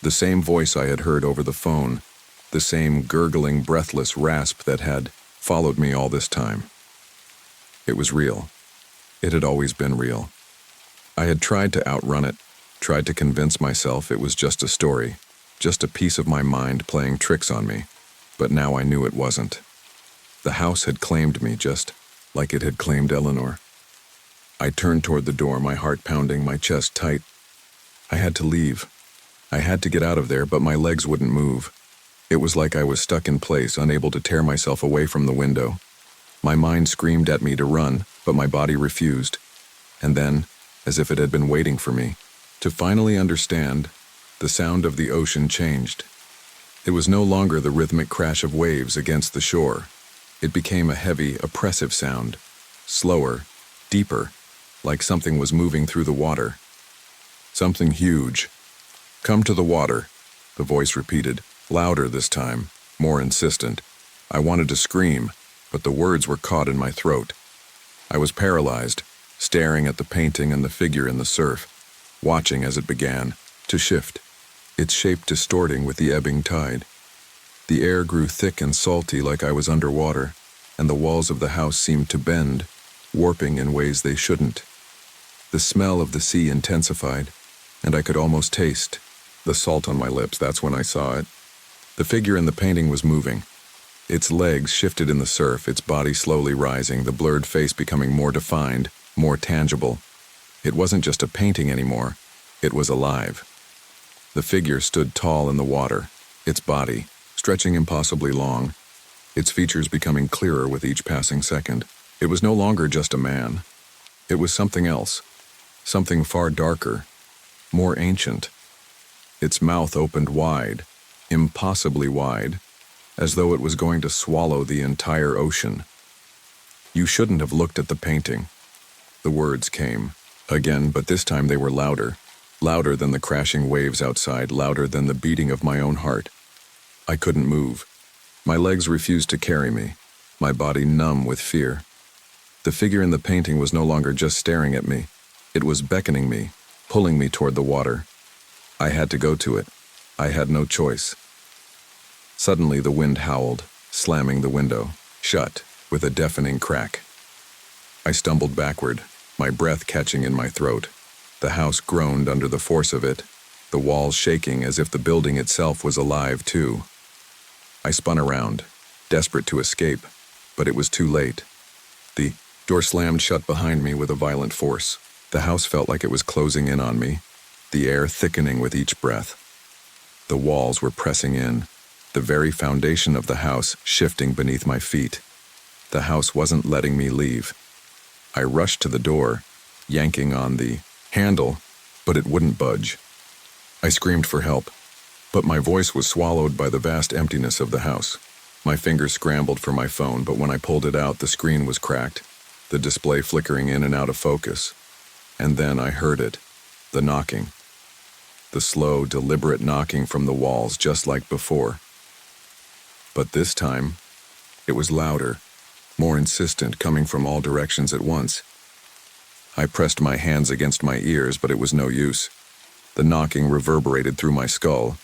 The same voice I had heard over the phone, the same gurgling, breathless rasp that had followed me all this time. It was real. It had always been real. I had tried to outrun it, tried to convince myself it was just a story, just a piece of my mind playing tricks on me, but now I knew it wasn't. The house had claimed me just like it had claimed Eleanor. I turned toward the door, my heart pounding, my chest tight. I had to leave. I had to get out of there, but my legs wouldn't move. It was like I was stuck in place, unable to tear myself away from the window. My mind screamed at me to run, but my body refused. And then, as if it had been waiting for me, to finally understand, the sound of the ocean changed. It was no longer the rhythmic crash of waves against the shore. It became a heavy, oppressive sound, slower, deeper, like something was moving through the water. Something huge. "Come to the water," the voice repeated, louder this time, more insistent. I wanted to scream, but the words were caught in my throat. I was paralyzed, staring at the painting and the figure in the surf, watching as it began to shift, its shape distorting with the ebbing tide. The air grew thick and salty like I was underwater, and the walls of the house seemed to bend, warping in ways they shouldn't. The smell of the sea intensified, and I could almost taste the salt on my lips. That's when I saw it. The figure in the painting was moving. Its legs shifted in the surf, its body slowly rising, the blurred face becoming more defined, more tangible. It wasn't just a painting anymore. It was alive. The figure stood tall in the water, its body stretching impossibly long, its features becoming clearer with each passing second. It was no longer just a man. It was something else, something far darker, more ancient. Its mouth opened wide, impossibly wide, as though it was going to swallow the entire ocean. "You shouldn't have looked at the painting." The words came again, but this time they were louder, louder than the crashing waves outside, louder than the beating of my own heart. I couldn't move. My legs refused to carry me, my body numb with fear. The figure in the painting was no longer just staring at me. It was beckoning me, pulling me toward the water. I had to go to it. I had no choice. Suddenly the wind howled, slamming the window shut with a deafening crack. I stumbled backward, my breath catching in my throat. The house groaned under the force of it, the walls shaking as if the building itself was alive too. I spun around, desperate to escape, but it was too late. The door slammed shut behind me with a violent force. The house felt like it was closing in on me, the air thickening with each breath. The walls were pressing in, the very foundation of the house shifting beneath my feet. The house wasn't letting me leave. I rushed to the door, yanking on the handle, but it wouldn't budge. I screamed for help, but my voice was swallowed by the vast emptiness of the house. My fingers scrambled for my phone, but when I pulled it out, the screen was cracked, the display flickering in and out of focus. And then I heard it, the knocking. The slow, deliberate knocking from the walls, just like before. But this time, it was louder, more insistent, coming from all directions at once. I pressed my hands against my ears, but it was no use. The knocking reverberated through my skull.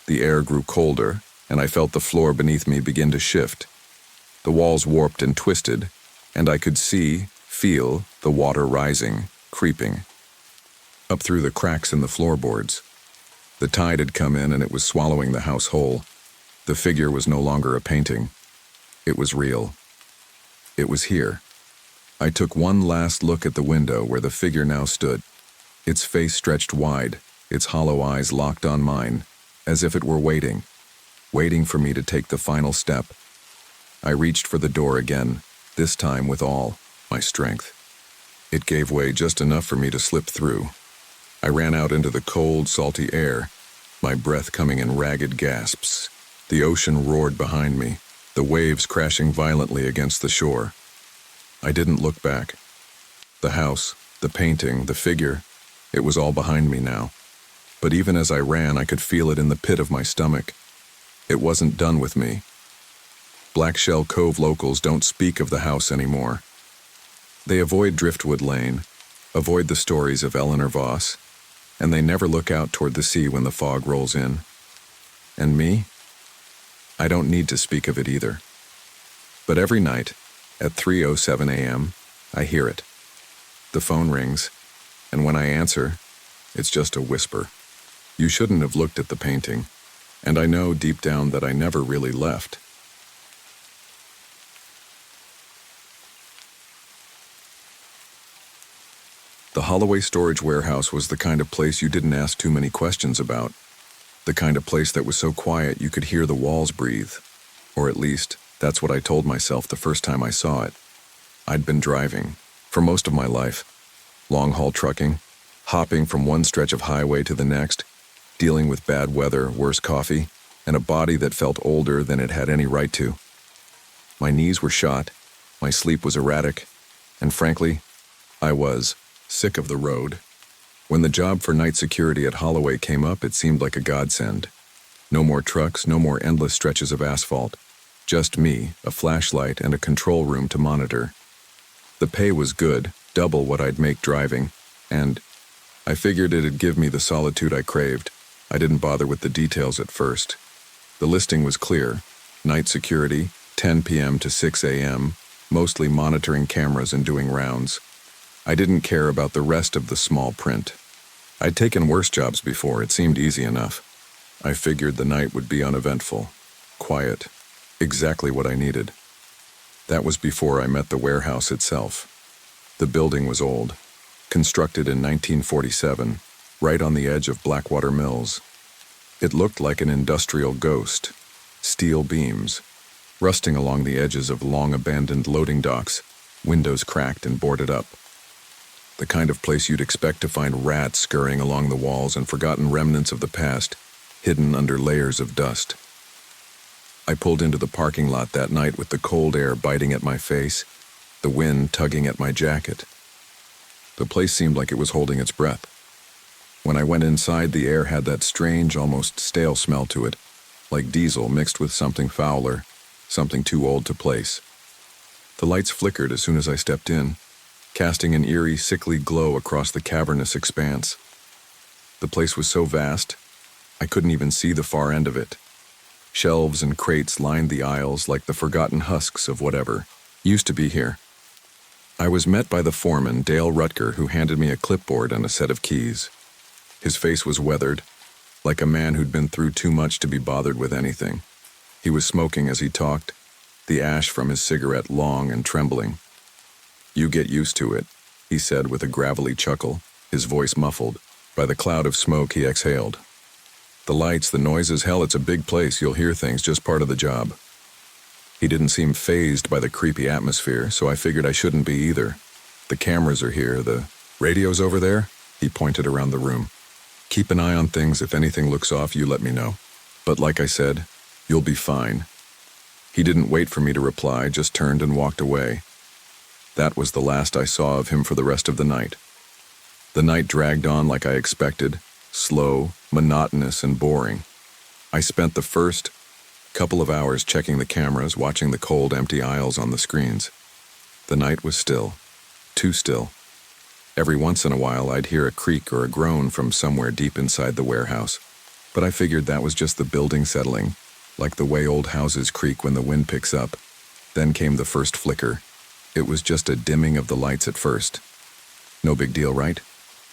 The air grew colder, and I felt the floor beneath me begin to shift. The walls warped and twisted, and I could feel the water rising, creeping, up through the cracks in the floorboards. The tide had come in and it was swallowing the house whole. The figure was no longer a painting. It was real. It was here. I took one last look at the window where the figure now stood. Its face stretched wide, its hollow eyes locked on mine, as if it were waiting for me to take the final step. I reached for the door again, this time with all my strength. It gave way just enough for me to slip through. I ran out into the cold, salty air, my breath coming in ragged gasps. The ocean roared behind me, the waves crashing violently against the shore. I didn't look back. The house, the painting, the figure, it was all behind me now. But even as I ran, I could feel it in the pit of my stomach. It wasn't done with me. Black Shell Cove locals don't speak of the house anymore. They avoid Driftwood Lane, avoid the stories of Eleanor Voss, and they never look out toward the sea when the fog rolls in. And me? I don't need to speak of it either. But every night, at 3:07 a.m., I hear it. The phone rings, And when I answer, it's just a whisper. You shouldn't have looked at the painting. And I know deep down that I never really left. The Holloway storage warehouse was the kind of place you didn't ask too many questions about. The kind of place that was so quiet you could hear the walls breathe. Or at least, that's what I told myself the first time I saw it. I'd been driving, for most of my life. Long-haul trucking, hopping from one stretch of highway to the next, dealing with bad weather, worse coffee, and a body that felt older than it had any right to. My knees were shot, my sleep was erratic, and frankly, I was sick of the road. When the job for night security at Holloway came up, it seemed like a godsend. No more trucks, no more endless stretches of asphalt. Just me, a flashlight, and a control room to monitor. The pay was good, double what I'd make driving, and I figured it'd give me the solitude I craved. I didn't bother with the details at first. The listing was clear. Night security, 10 p.m. to 6 a.m., mostly monitoring cameras and doing rounds. I didn't care about the rest of the small print. I'd taken worse jobs before, it seemed easy enough. I figured the night would be uneventful, quiet, exactly what I needed. That was before I met the warehouse itself. The building was old, constructed in 1947, right on the edge of Blackwater Mills. It looked like an industrial ghost. Steel beams, rusting along the edges of long-abandoned loading docks, windows cracked and boarded up. The kind of place you'd expect to find rats scurrying along the walls and forgotten remnants of the past, hidden under layers of dust. I pulled into the parking lot that night with the cold air biting at my face, the wind tugging at my jacket. The place seemed like it was holding its breath. When I went inside, the air had that strange, almost stale smell to it, like diesel mixed with something fouler, something too old to place. The lights flickered as soon as I stepped in, casting an eerie, sickly glow across the cavernous expanse. The place was so vast, I couldn't even see the far end of it. Shelves and crates lined the aisles like the forgotten husks of whatever used to be here. I was met by the foreman, Dale Rutger, who handed me a clipboard and a set of keys. His face was weathered, like a man who'd been through too much to be bothered with anything. He was smoking as he talked, the ash from his cigarette long and trembling. "You get used to it," he said with a gravelly chuckle, his voice muffled by the cloud of smoke he exhaled. "The lights, the noises, hell, it's a big place. You'll hear things, just part of the job." He didn't seem fazed by the creepy atmosphere, so I figured I shouldn't be either. "The cameras are here, the radio's over there," he pointed around the room. "Keep an eye on things. If anything looks off, you let me know. But like I said, you'll be fine." He didn't wait for me to reply, just turned and walked away. That was the last I saw of him for the rest of the night. The night dragged on like I expected, slow, monotonous, and boring. I spent the first couple of hours checking the cameras, watching the cold, empty aisles on the screens. The night was still, too still. Every once in a while, I'd hear a creak or a groan from somewhere deep inside the warehouse, but I figured that was just the building settling, like the way old houses creak when the wind picks up. Then came the first flicker. It was just a dimming of the lights at first. No big deal, right?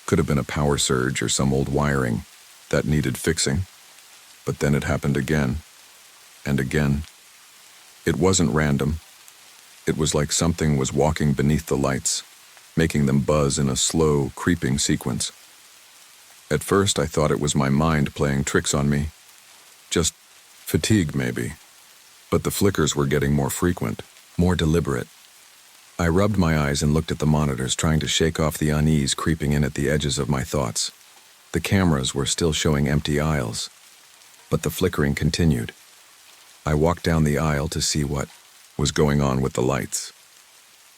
Could have been a power surge or some old wiring that needed fixing. But then it happened again, and again. It wasn't random. It was like something was walking beneath the lights, making them buzz in a slow, creeping sequence. At first, I thought it was my mind playing tricks on me. Just fatigue, maybe. But the flickers were getting more frequent, more deliberate. I rubbed my eyes and looked at the monitors, trying to shake off the unease creeping in at the edges of my thoughts. The cameras were still showing empty aisles, but the flickering continued. I walked down the aisle to see what was going on with the lights.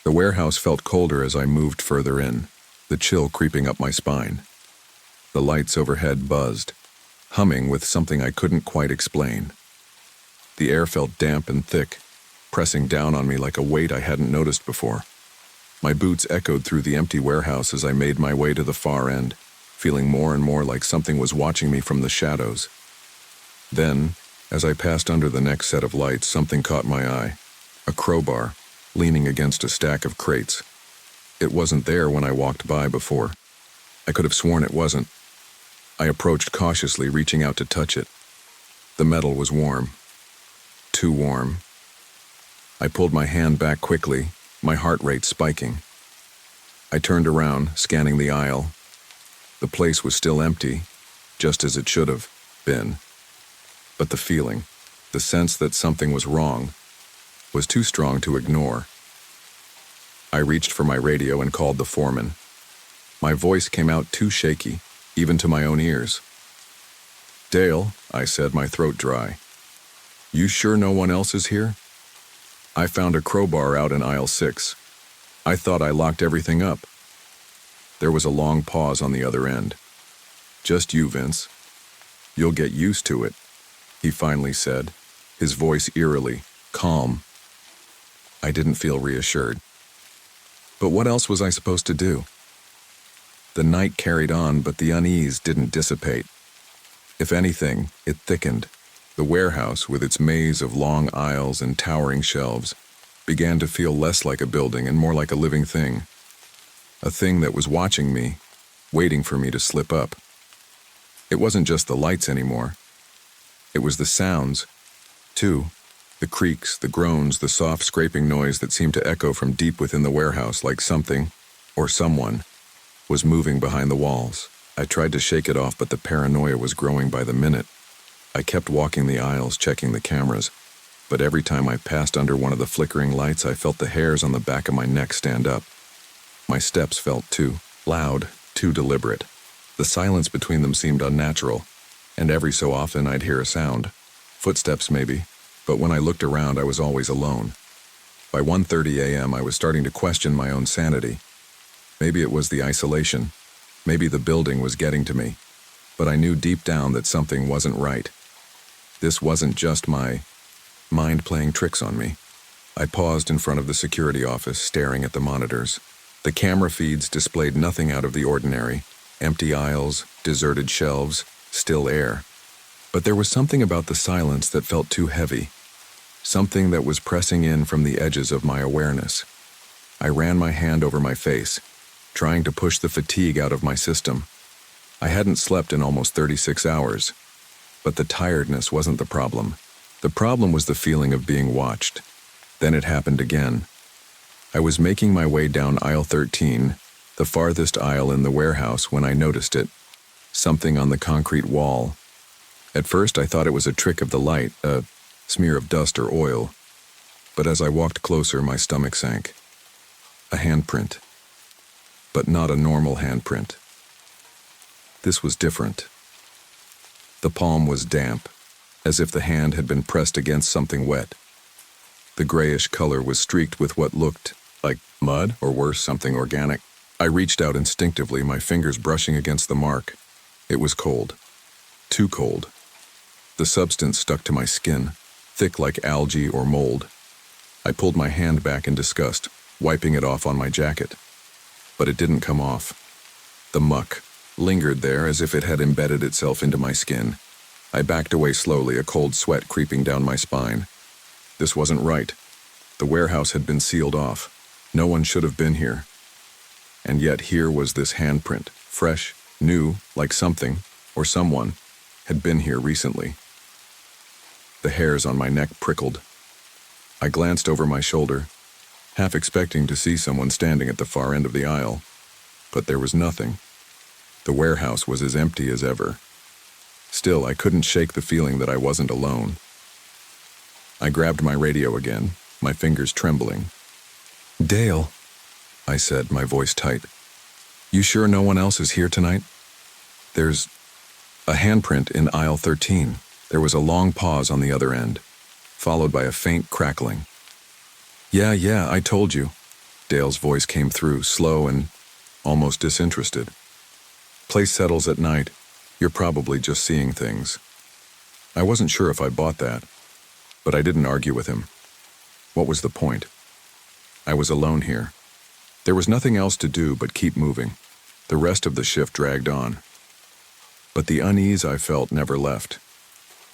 The warehouse felt colder as I moved further in, the chill creeping up my spine. The lights overhead buzzed, humming with something I couldn't quite explain. The air felt damp and thick, pressing down on me like a weight I hadn't noticed before. My boots echoed through the empty warehouse as I made my way to the far end, feeling more and more like something was watching me from the shadows. Then, as I passed under the next set of lights, something caught my eye. A crowbar, leaning against a stack of crates. It wasn't there when I walked by before. I could have sworn it wasn't. I approached cautiously, reaching out to touch it. The metal was warm. Too warm. I pulled my hand back quickly, my heart rate spiking. I turned around, scanning the aisle. The place was still empty, just as it should have been. But the feeling, the sense that something was wrong, was too strong to ignore. I reached for my radio and called the foreman. My voice came out too shaky, even to my own ears. "Dale," I said, my throat dry. "You sure no one else is here? I found a crowbar out in aisle 6. I thought I locked everything up." There was a long pause on the other end. "Just you, Vince. You'll get used to it," he finally said, his voice eerily calm. I didn't feel reassured. But what else was I supposed to do? The night carried on, but the unease didn't dissipate. If anything, it thickened. The warehouse, with its maze of long aisles and towering shelves, began to feel less like a building and more like a living thing. A thing that was watching me, waiting for me to slip up. It wasn't just the lights anymore. It was the sounds, too. The creaks, the groans, the soft scraping noise that seemed to echo from deep within the warehouse, like something, or someone, was moving behind the walls. I tried to shake it off, but the paranoia was growing by the minute. I kept walking the aisles, checking the cameras, but every time I passed under one of the flickering lights, I felt the hairs on the back of my neck stand up. My steps felt too loud, too deliberate. The silence between them seemed unnatural, and every so often I'd hear a sound. Footsteps maybe, but when I looked around I was always alone. By 1:30 a.m. I was starting to question my own sanity. Maybe it was the isolation. Maybe the building was getting to me. But I knew deep down that something wasn't right. This wasn't just my mind playing tricks on me. I paused in front of the security office, staring at the monitors. The camera feeds displayed nothing out of the ordinary. Empty aisles, deserted shelves, still air. But there was something about the silence that felt too heavy. Something that was pressing in from the edges of my awareness. I ran my hand over my face, trying to push the fatigue out of my system. I hadn't slept in almost 36 hours. But the tiredness wasn't the problem. The problem was the feeling of being watched. Then it happened again. I was making my way down aisle 13, the farthest aisle in the warehouse, when I noticed it. Something on the concrete wall. At first I thought it was a trick of the light, a smear of dust or oil. But as I walked closer, my stomach sank. A handprint. But not a normal handprint. This was different. The palm was damp, as if the hand had been pressed against something wet. The grayish color was streaked with what looked like mud, or worse, something organic. I reached out instinctively, my fingers brushing against the mark. It was cold. Too cold. The substance stuck to my skin, thick like algae or mold. I pulled my hand back in disgust, wiping it off on my jacket. But it didn't come off. The muck lingered there as if it had embedded itself into my skin. I backed away slowly, a cold sweat creeping down my spine. This wasn't right. The warehouse had been sealed off. No one should have been here. And yet here was this handprint, fresh, new, like something, or someone, had been here recently. The hairs on my neck prickled. I glanced over my shoulder, half expecting to see someone standing at the far end of the aisle. But there was nothing. The warehouse was as empty as ever. Still, I couldn't shake the feeling that I wasn't alone. I grabbed my radio again, my fingers trembling. "Dale," I said, my voice tight. "You sure no one else is here tonight? There's a handprint in aisle 13. There was a long pause on the other end, followed by a faint crackling. Yeah, I told you." Dale's voice came through, slow and almost disinterested. "Place settles at night. You're probably just seeing things." I wasn't sure if I bought that, but I didn't argue with him. What was the point? I was alone here. There was nothing else to do but keep moving. The rest of the shift dragged on. But the unease I felt never left.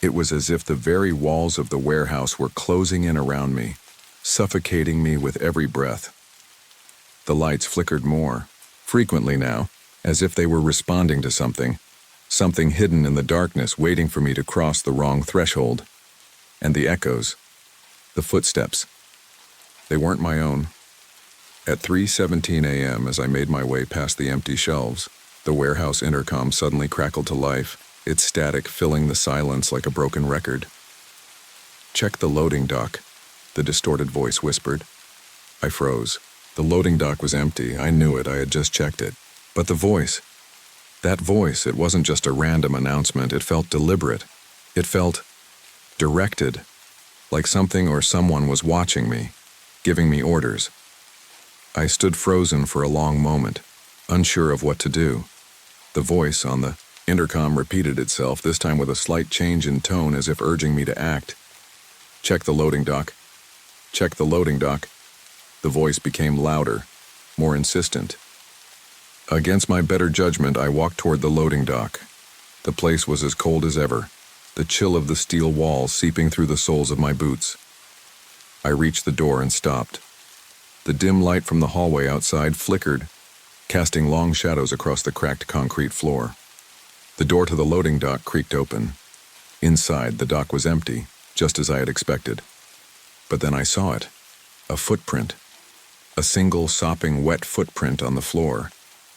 It was as if the very walls of the warehouse were closing in around me, suffocating me with every breath. The lights flickered more, frequently now, as if they were responding to something hidden in the darkness waiting for me to cross the wrong threshold. And the echoes, the footsteps, they weren't my own. At 3:17 a.m., as I made my way past the empty shelves, the warehouse intercom suddenly crackled to life, its static filling the silence like a broken record. "Check the loading dock," the distorted voice whispered. I froze. The loading dock was empty. I knew it. I had just checked it. But the voice, that voice, it wasn't just a random announcement. It felt deliberate. It felt directed, like something or someone was watching me, giving me orders. I stood frozen for a long moment, unsure of what to do. The voice on the intercom repeated itself, this time with a slight change in tone as if urging me to act. "Check the loading dock. Check the loading dock." The voice became louder, more insistent. Against my better judgment, I walked toward the loading dock. The place was as cold as ever, the chill of the steel walls seeping through the soles of my boots. I reached the door and stopped. The dim light from the hallway outside flickered, casting long shadows across the cracked concrete floor. The door to the loading dock creaked open. Inside, the dock was empty, just as I had expected. But then I saw it. A footprint. A single, sopping, wet footprint on the floor,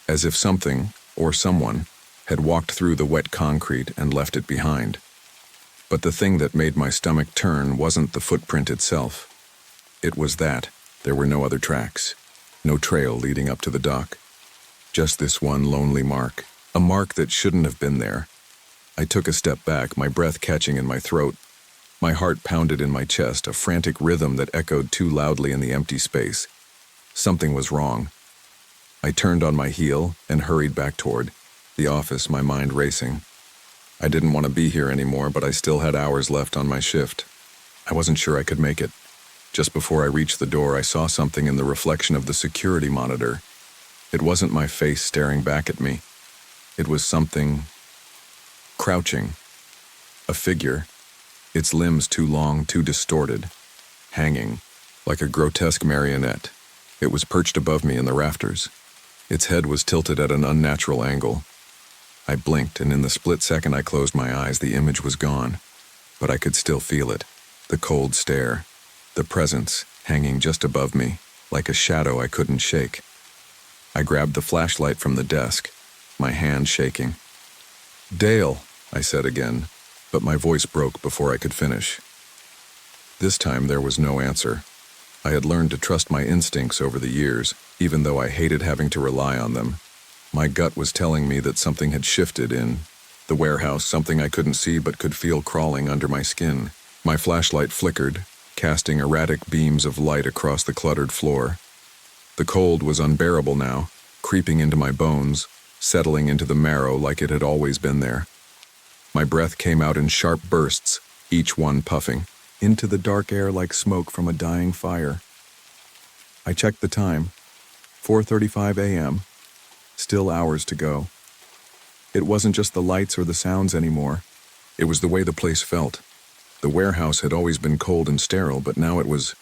as if something, or someone, had walked through the wet concrete and left it behind. But the thing that made my stomach turn wasn't the footprint itself. It was that there were no other tracks, no trail leading up to the dock. Just this one lonely mark, a mark that shouldn't have been there. I took a step back, my breath catching in my throat. My heart pounded in my chest, a frantic rhythm that echoed too loudly in the empty space. Something was wrong. I turned on my heel and hurried back toward the office, my mind racing. I didn't want to be here anymore, but I still had hours left on my shift. I wasn't sure I could make it. Just before I reached the door, I saw something in the reflection of the security monitor. It wasn't my face staring back at me. It was something crouching. A figure, its limbs too long, too distorted, hanging like a grotesque marionette. It was perched above me in the rafters. Its head was tilted at an unnatural angle. I blinked, and in the split second I closed my eyes, the image was gone. But I could still feel it, the cold stare, the presence hanging just above me, like a shadow I couldn't shake. I grabbed the flashlight from the desk, my hand shaking. "Dale," I said again, but my voice broke before I could finish. This time there was no answer. I had learned to trust my instincts over the years, even though I hated having to rely on them. My gut was telling me that something had shifted in the warehouse, something I couldn't see but could feel crawling under my skin. My flashlight flickered, casting erratic beams of light across the cluttered floor. The cold was unbearable now, creeping into my bones, settling into the marrow like it had always been there. My breath came out in sharp bursts, each one puffing into the dark air like smoke from a dying fire. I checked the time. 4:35 a.m. Still hours to go. It wasn't just the lights or the sounds anymore. It was the way the place felt. The warehouse had always been cold and sterile, but now it was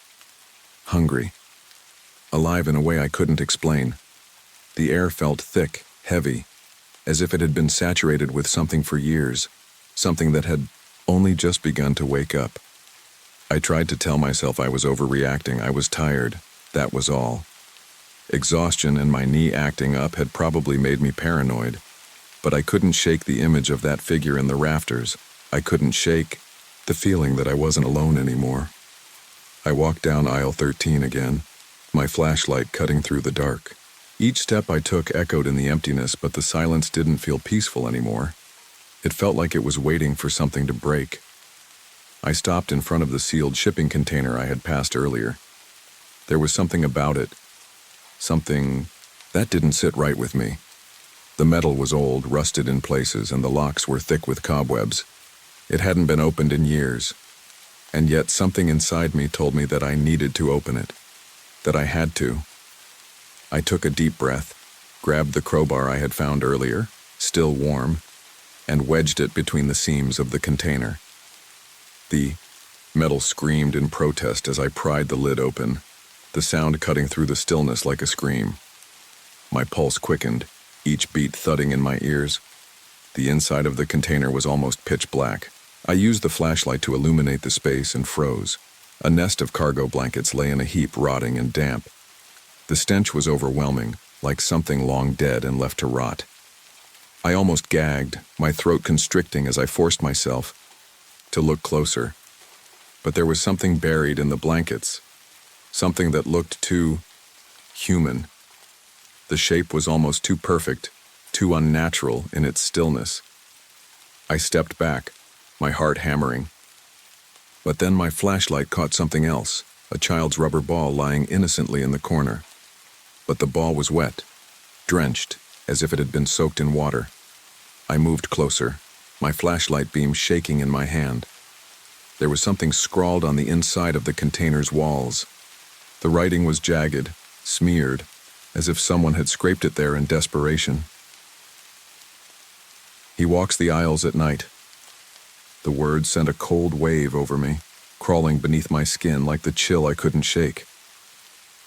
hungry. Alive in a way I couldn't explain. The air felt thick, heavy, as if it had been saturated with something for years, something that had only just begun to wake up. I tried to tell myself I was overreacting. I was tired. That was all. Exhaustion and my knee acting up had probably made me paranoid, but I couldn't shake the image of that figure in the rafters. I couldn't shake the feeling that I wasn't alone anymore. I walked down aisle 13 again, my flashlight cutting through the dark. Each step I took echoed in the emptiness, but the silence didn't feel peaceful anymore. It felt like it was waiting for something to break. I stopped in front of the sealed shipping container I had passed earlier. There was something about it. Something that didn't sit right with me. The metal was old, rusted in places, and the locks were thick with cobwebs. It hadn't been opened in years. And yet something inside me told me that I needed to open it. That I had to. I took a deep breath, grabbed the crowbar I had found earlier, still warm, and wedged it between the seams of the container. The metal screamed in protest as I pried the lid open, the sound cutting through the stillness like a scream. My pulse quickened, each beat thudding in my ears. The inside of the container was almost pitch black. I used the flashlight to illuminate the space and froze. A nest of cargo blankets lay in a heap, rotting and damp. The stench was overwhelming, like something long dead and left to rot. I almost gagged, my throat constricting as I forced myself to look closer. But there was something buried in the blankets, something that looked too human. The shape was almost too perfect, too unnatural in its stillness. I stepped back, my heart hammering. But then my flashlight caught something else, a child's rubber ball lying innocently in the corner. But the ball was wet, drenched, as if it had been soaked in water. I moved closer, my flashlight beam shaking in my hand. There was something scrawled on the inside of the container's walls. The writing was jagged, smeared, as if someone had scraped it there in desperation. He walks the aisles at night. The words sent a cold wave over me, crawling beneath my skin like the chill I couldn't shake.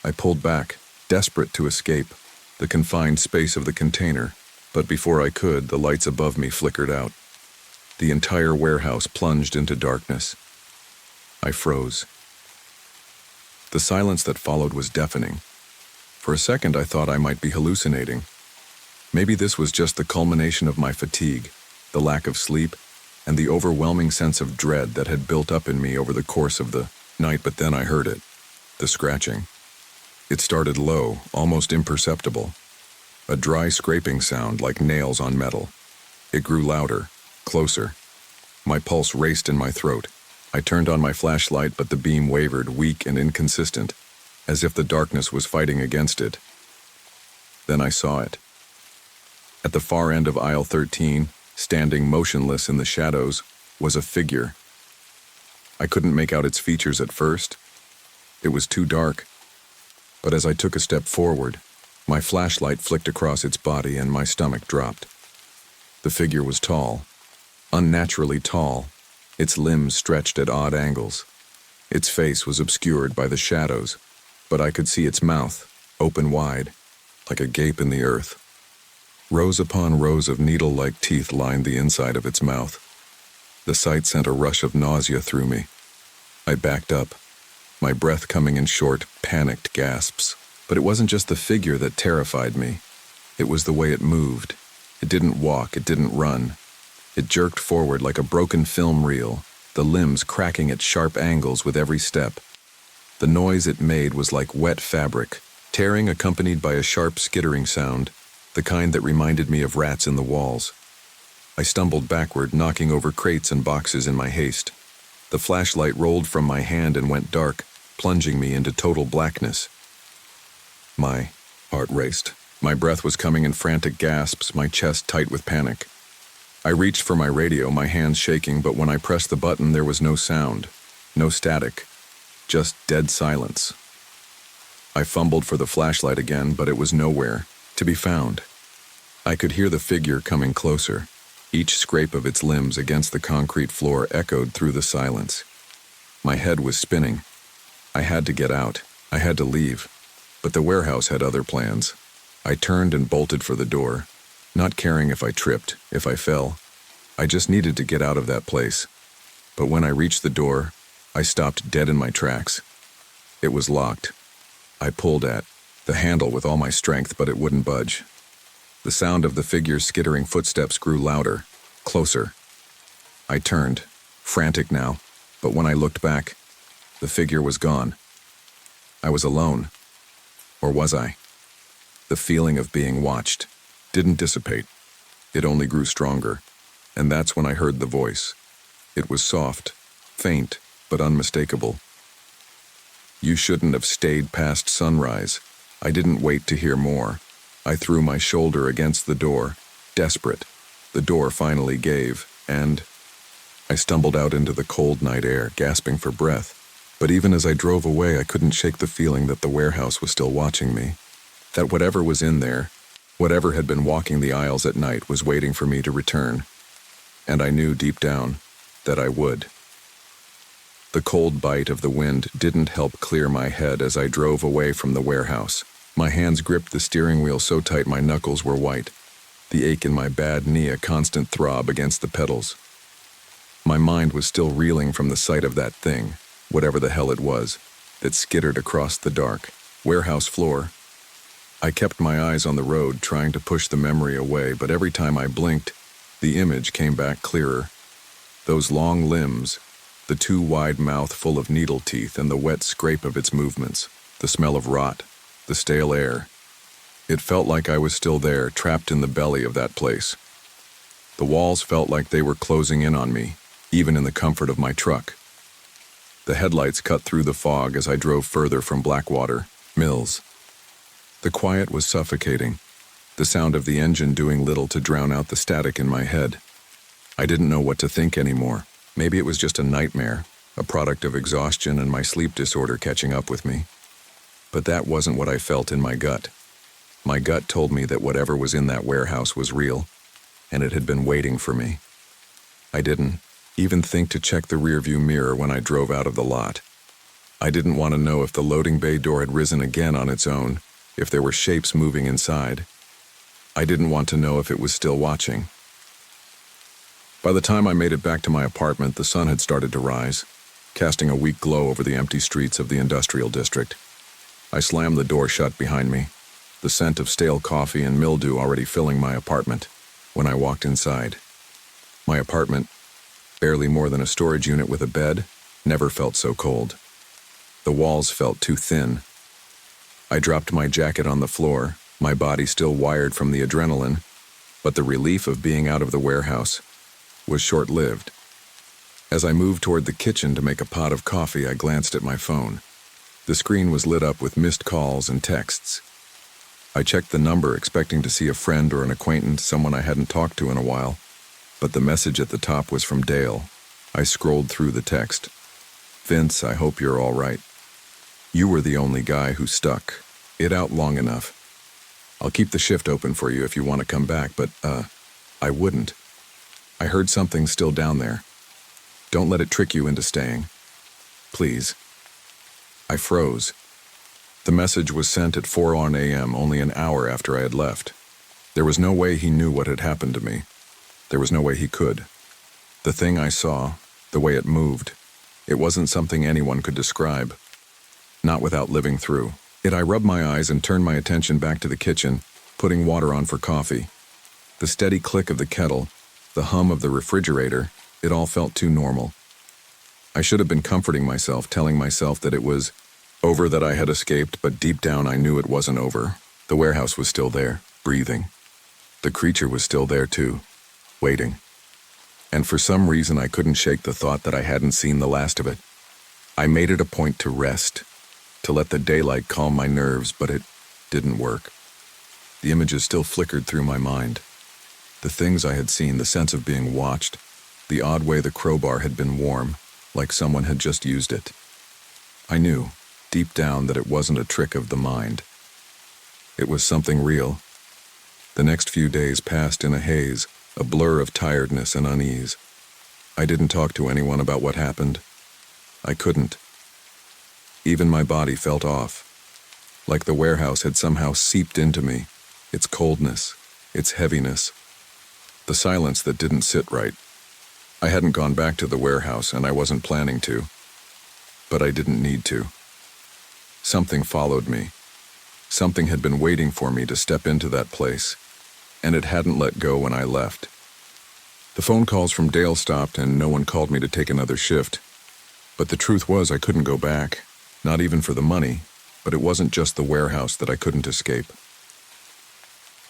I pulled back, desperate to escape the confined space of the container, but before I could, the lights above me flickered out. The entire warehouse plunged into darkness. I froze. The silence that followed was deafening. For a second, I thought I might be hallucinating. Maybe this was just the culmination of my fatigue, the lack of sleep, and the overwhelming sense of dread that had built up in me over the course of the night. But then I heard it, the scratching. It started low, almost imperceptible. A dry scraping sound like nails on metal. It grew louder, closer. My pulse raced in my throat. I turned on my flashlight, but the beam wavered, weak and inconsistent, as if the darkness was fighting against it. Then I saw it. At the far end of aisle 13, standing motionless in the shadows, was a figure. I couldn't make out its features at first. It was too dark. But as I took a step forward, my flashlight flicked across its body and my stomach dropped. The figure was tall, unnaturally tall, its limbs stretched at odd angles. Its face was obscured by the shadows, but I could see its mouth, open wide, like a gape in the earth. Rows upon rows of needle-like teeth lined the inside of its mouth. The sight sent a rush of nausea through me. I backed up, my breath coming in short, panicked gasps. But it wasn't just the figure that terrified me. It was the way it moved. It didn't walk, it didn't run. It jerked forward like a broken film reel, the limbs cracking at sharp angles with every step. The noise it made was like wet fabric, tearing accompanied by a sharp skittering sound, the kind that reminded me of rats in the walls. I stumbled backward, knocking over crates and boxes in my haste. The flashlight rolled from my hand and went dark, plunging me into total blackness. My heart raced. My breath was coming in frantic gasps, my chest tight with panic. I reached for my radio, my hands shaking, but when I pressed the button, there was no sound, no static, just dead silence. I fumbled for the flashlight again, but it was nowhere to be found. I could hear the figure coming closer. Each scrape of its limbs against the concrete floor echoed through the silence. My head was spinning. I had to get out. I had to leave. But the warehouse had other plans. I turned and bolted for the door, not caring if I tripped, if I fell. I just needed to get out of that place. But when I reached the door, I stopped dead in my tracks. It was locked. I pulled at the handle with all my strength, but it wouldn't budge. The sound of the figure's skittering footsteps grew louder, closer. I turned, frantic now, but when I looked back, the figure was gone. I was alone. Or was I? The feeling of being watched didn't dissipate. It only grew stronger. And that's when I heard the voice. It was soft, faint, but unmistakable. You shouldn't have stayed past sunrise. I didn't wait to hear more. I threw my shoulder against the door, desperate. The door finally gave, and I stumbled out into the cold night air, gasping for breath. But even as I drove away, I couldn't shake the feeling that the warehouse was still watching me. That whatever was in there, whatever had been walking the aisles at night, was waiting for me to return. And I knew deep down that I would. The cold bite of the wind didn't help clear my head as I drove away from the warehouse. My hands gripped the steering wheel so tight my knuckles were white. the ache in my bad knee a constant throb against the pedals. My mind was still reeling from the sight of that thing, whatever the hell it was, that skittered across the dark warehouse floor. I kept my eyes on the road, trying to push the memory away, but every time I blinked, the image came back clearer. Those long limbs, the too wide mouth full of needle teeth, and the wet scrape of its movements, the smell of rot, the stale air. It felt like I was still there, trapped in the belly of that place. The walls felt like they were closing in on me, even in the comfort of my truck. The headlights cut through the fog as I drove further from Blackwater Mills. The quiet was suffocating, the sound of the engine doing little to drown out the static in my head. I didn't know what to think anymore. Maybe it was just a nightmare, a product of exhaustion and my sleep disorder catching up with me. But that wasn't what I felt in my gut. My gut told me that whatever was in that warehouse was real, and it had been waiting for me. I didn't even think to check the rearview mirror when I drove out of the lot. I didn't want to know if the loading bay door had risen again on its own, if there were shapes moving inside. I didn't want to know if it was still watching. By the time I made it back to my apartment, the sun had started to rise, casting a weak glow over the empty streets of the industrial district. I slammed the door shut behind me, the scent of stale coffee and mildew already filling my apartment, when I walked inside. My apartment, barely more than a storage unit with a bed, never felt so cold. The walls felt too thin. I dropped my jacket on the floor, my body still wired from the adrenaline, but the relief of being out of the warehouse was short-lived. As I moved toward the kitchen to make a pot of coffee, I glanced at my phone. The screen was lit up with missed calls and texts. I checked the number, expecting to see a friend or an acquaintance, someone I hadn't talked to in a while, but the message at the top was from Dale. I scrolled through the text. "Vince, I hope you're all right. You were the only guy who stuck it out long enough. I'll keep the shift open for you if you want to come back, but, I wouldn't. I heard something's still down there. Don't let it trick you into staying. Please." I froze. The message was sent at 4 a.m., only an hour after I had left. There was no way he knew what had happened to me. There was no way he could. The thing I saw, the way it moved, it wasn't something anyone could describe. Not without living through it. I rubbed my eyes and turned my attention back to the kitchen, putting water on for coffee. The steady click of the kettle, the hum of the refrigerator, it all felt too normal. I should have been comforting myself, telling myself that it was over, that I had escaped, but deep down I knew it wasn't over. The warehouse was still there, breathing. The creature was still there too, waiting. And for some reason I couldn't shake the thought that I hadn't seen the last of it. I made it a point to rest, to let the daylight calm my nerves, but it didn't work. The images still flickered through my mind. The things I had seen, the sense of being watched, the odd way the crowbar had been warm, like someone had just used it. I knew, deep down, that it wasn't a trick of the mind. It was something real. The next few days passed in a haze, a blur of tiredness and unease. I didn't talk to anyone about what happened. I couldn't. Even my body felt off, like the warehouse had somehow seeped into me, its coldness, its heaviness, the silence that didn't sit right. I hadn't gone back to the warehouse, and I wasn't planning to, but I didn't need to. Something followed me. Something had been waiting for me to step into that place, and it hadn't let go when I left. The phone calls from Dale stopped, and no one called me to take another shift. But the truth was I couldn't go back, not even for the money, but it wasn't just the warehouse that I couldn't escape.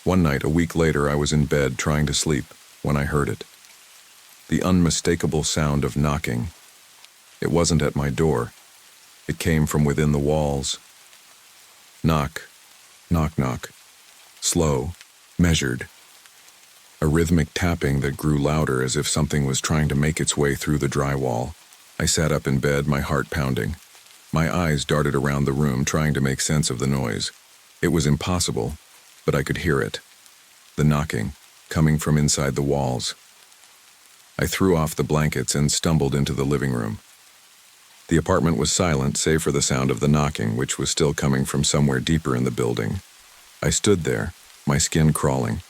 One night, a week later, I was in bed trying to sleep when I heard it. The unmistakable sound of knocking. It wasn't at my door. It came from within the walls. Knock, knock, knock. Slow, measured. A rhythmic tapping that grew louder, as if something was trying to make its way through the drywall. I sat up in bed, my heart pounding. My eyes darted around the room, trying to make sense of the noise. It was impossible, but I could hear it. The knocking, coming from inside the walls. I threw off the blankets and stumbled into the living room. The apartment was silent, save for the sound of the knocking, which was still coming from somewhere deeper in the building. I stood there, my skin crawling,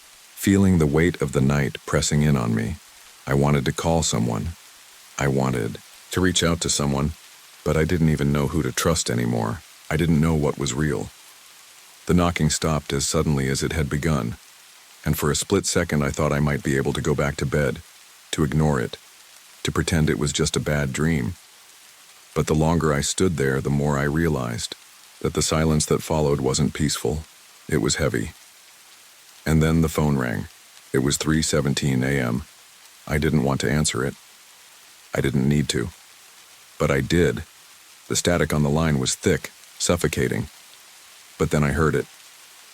feeling the weight of the night pressing in on me. I wanted to call someone. I wanted to reach out to someone, but I didn't even know who to trust anymore. I didn't know what was real. The knocking stopped as suddenly as it had begun, and for a split second I thought I might be able to go back to bed, to ignore it, to pretend it was just a bad dream. But the longer I stood there, the more I realized that the silence that followed wasn't peaceful. It was heavy. And then the phone rang. It was 3:17 a.m. I didn't want to answer it. I didn't need to. But I did. The static on the line was thick, suffocating. But then I heard it.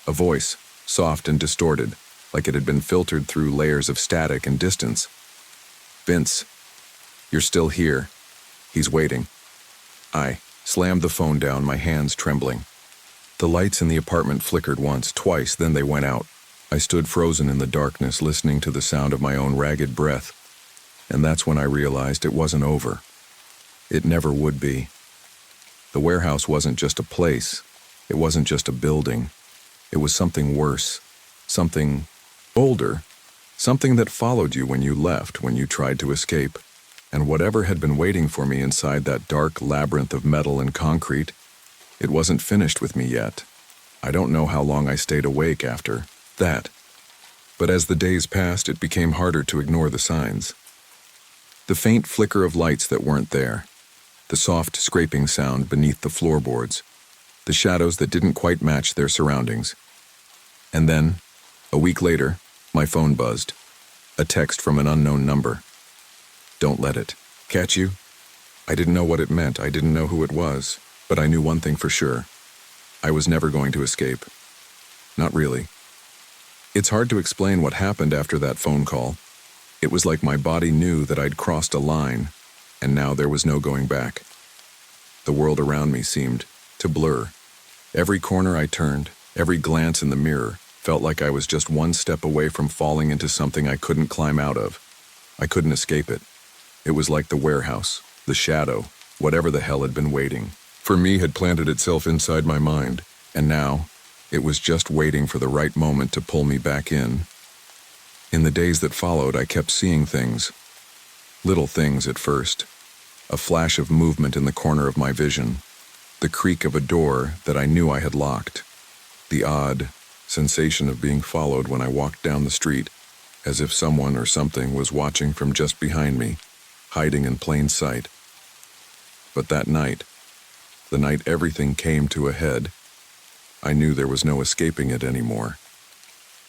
A voice, soft and distorted, like it had been filtered through layers of static and distance. "Vince, you're still here. He's waiting." I slammed the phone down, my hands trembling. The lights in the apartment flickered once, twice, then they went out. I stood frozen in the darkness, listening to the sound of my own ragged breath. And that's when I realized it wasn't over. It never would be. The warehouse wasn't just a place. It wasn't just a building. It was something worse. Something older. Something that followed you when you left, when you tried to escape. And whatever had been waiting for me inside that dark labyrinth of metal and concrete, it wasn't finished with me yet. I don't know how long I stayed awake after that. But as the days passed, it became harder to ignore the signs. The faint flicker of lights that weren't there. The soft scraping sound beneath the floorboards. The shadows that didn't quite match their surroundings. And then, a week later, my phone buzzed. A text from an unknown number. "Don't let it catch you." I didn't know what it meant. I didn't know who it was. But I knew one thing for sure. I was never going to escape. Not really. It's hard to explain what happened after that phone call. It was like my body knew that I'd crossed a line, and now there was no going back. The world around me seemed to blur. Every corner I turned, every glance in the mirror, felt like I was just one step away from falling into something I couldn't climb out of. I couldn't escape it. It was like the warehouse, the shadow, whatever the hell had been waiting for me had planted itself inside my mind, and now it was just waiting for the right moment to pull me back in. In the days that followed, I kept seeing things. Little things at first. A flash of movement in the corner of my vision. The creak of a door that I knew I had locked. The odd sensation of being followed when I walked down the street, as if someone or something was watching from just behind me, hiding in plain sight. But that night, the night everything came to a head, I knew there was no escaping it anymore.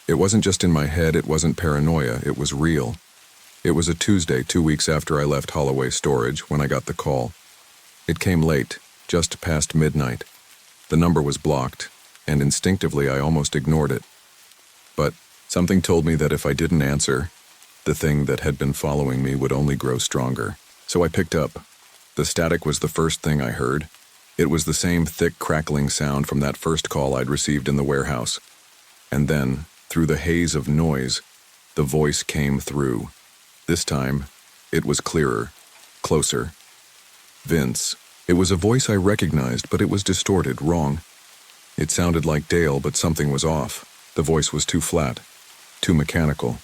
It wasn't just in my head, it wasn't paranoia, it was real. It was a Tuesday, 2 weeks after I left Holloway Storage, when I got the call. It came late, just past midnight. The number was blocked, and instinctively I almost ignored it. But something told me that if I didn't answer, the thing that had been following me would only grow stronger. So I picked up. The static was the first thing I heard. It was the same thick, crackling sound from that first call I'd received in the warehouse. And then, through the haze of noise, the voice came through. This time, it was clearer, closer. Vince. It was a voice I recognized, but it was distorted, wrong. It sounded like Dale, but something was off. The voice was too flat, too mechanical.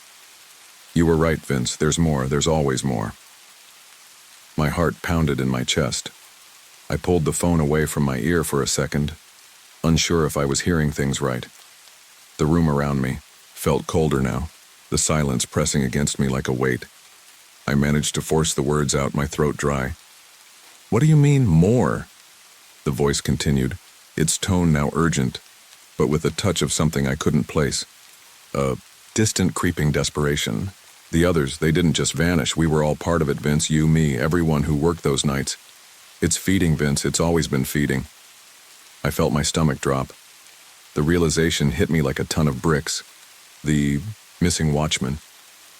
"You were right, Vince. There's more. There's always more." My heart pounded in my chest. I pulled the phone away from my ear for a second, unsure if I was hearing things right. The room around me felt colder now, the silence pressing against me like a weight. I managed to force the words out, my throat dry. "What do you mean, more?" The voice continued, its tone now urgent, but with a touch of something I couldn't place. A distant, creeping desperation. The others, they didn't just vanish. We were all part of it, Vince, you, me, everyone who worked those nights. It's feeding, Vince. It's always been feeding. I felt my stomach drop. The realization hit me like a ton of bricks. The missing watchman.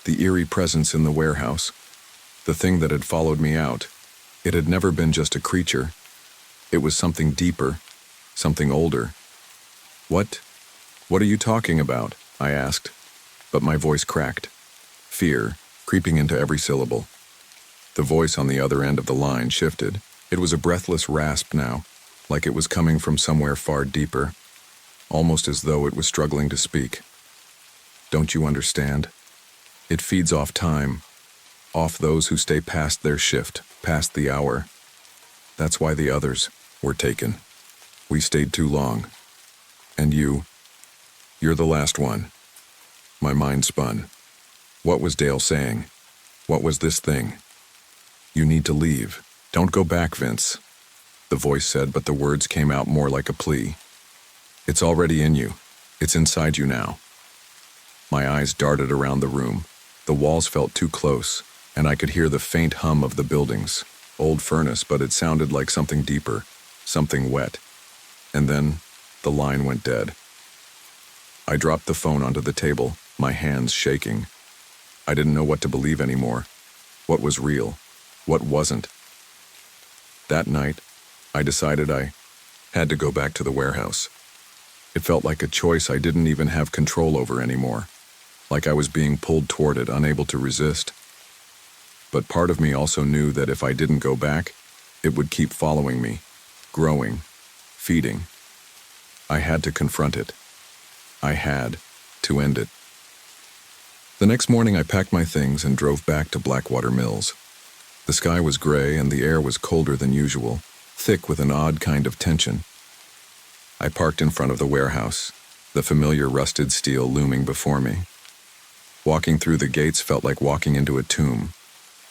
The eerie presence in the warehouse. The thing that had followed me out. It had never been just a creature. It was something deeper. Something older. What are you talking about?" I asked. But my voice cracked. Fear creeping into every syllable. The voice on the other end of the line shifted. It was a breathless rasp now, like it was coming from somewhere far deeper, almost as though it was struggling to speak. Don't you understand? It feeds off time, off those who stay past their shift, past the hour. That's why the others were taken. We stayed too long. And you're the last one. My mind spun. What was Dale saying? What was this thing? You need to leave. Don't go back, Vince. The voice said, but the words came out more like a plea. It's already in you. It's inside you now. My eyes darted around the room. The walls felt too close, and I could hear the faint hum of the buildings. Old furnace, but it sounded like something deeper, something wet. And then, the line went dead. I dropped the phone onto the table, my hands shaking. I didn't know what to believe anymore. What was real? What wasn't? That night, I decided I had to go back to the warehouse. It felt like a choice I didn't even have control over anymore, like I was being pulled toward it, unable to resist. But part of me also knew that if I didn't go back, it would keep following me, growing, feeding. I had to confront it. I had to end it. The next morning I packed my things and drove back to Blackwater Mills. The sky was gray and the air was colder than usual, thick with an odd kind of tension. I parked in front of the warehouse, the familiar rusted steel looming before me. Walking through the gates felt like walking into a tomb.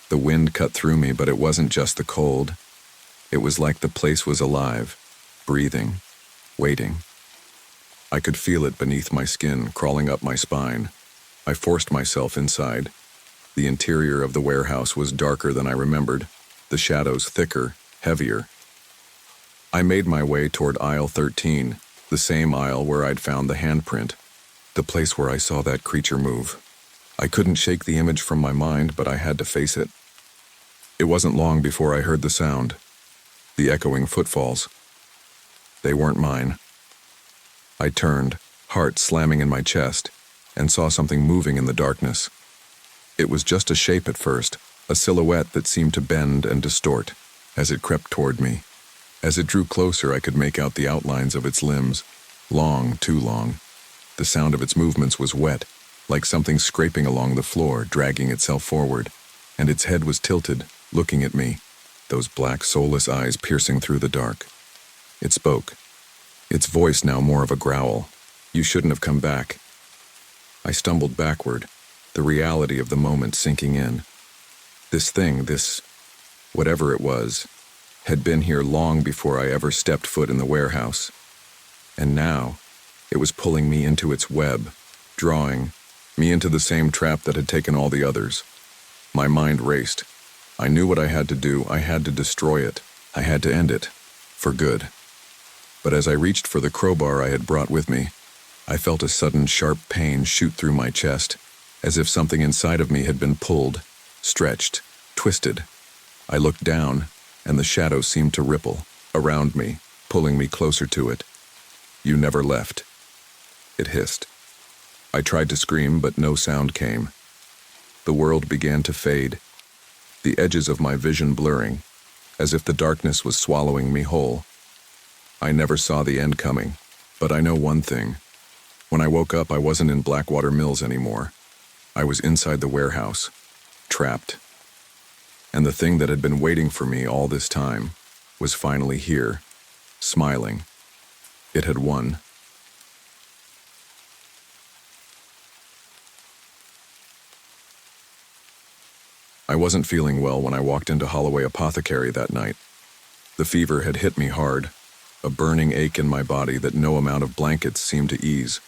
The wind cut through me, but it wasn't just the cold. It was like the place was alive, breathing, waiting. I could feel it beneath my skin, crawling up my spine. I forced myself inside. The interior of the warehouse was darker than I remembered, the shadows thicker, heavier. I made my way toward aisle 13, the same aisle where I'd found the handprint, the place where I saw that creature move. I couldn't shake the image from my mind, but I had to face it. It wasn't long before I heard the sound, the echoing footfalls. They weren't mine. I turned, heart slamming in my chest, and saw something moving in the darkness. It was just a shape at first, a silhouette that seemed to bend and distort as it crept toward me. As it drew closer, I could make out the outlines of its limbs, long, too long. The sound of its movements was wet, like something scraping along the floor, dragging itself forward, and its head was tilted, looking at me, those black, soulless eyes piercing through the dark. It spoke, its voice now more of a growl. You shouldn't have come back. I stumbled backward, the reality of the moment sinking in. This thing, this whatever it was, had been here long before I ever stepped foot in the warehouse. And now, it was pulling me into its web, drawing me into the same trap that had taken all the others. My mind raced. I knew what I had to do. I had to destroy it. I had to end it, for good. But as I reached for the crowbar I had brought with me, I felt a sudden sharp pain shoot through my chest, as if something inside of me had been pulled, stretched, twisted. I looked down, and the shadows seemed to ripple around me, pulling me closer to it. You never left. It hissed. I tried to scream, but no sound came. The world began to fade, the edges of my vision blurring, as if the darkness was swallowing me whole. I never saw the end coming, but I know one thing. When I woke up, I wasn't in Blackwater Mills anymore. I was inside the warehouse, trapped. And the thing that had been waiting for me all this time was finally here, smiling. It had won. I wasn't feeling well when I walked into Holloway Apothecary that night. The fever had hit me hard, a burning ache in my body that no amount of blankets seemed to ease.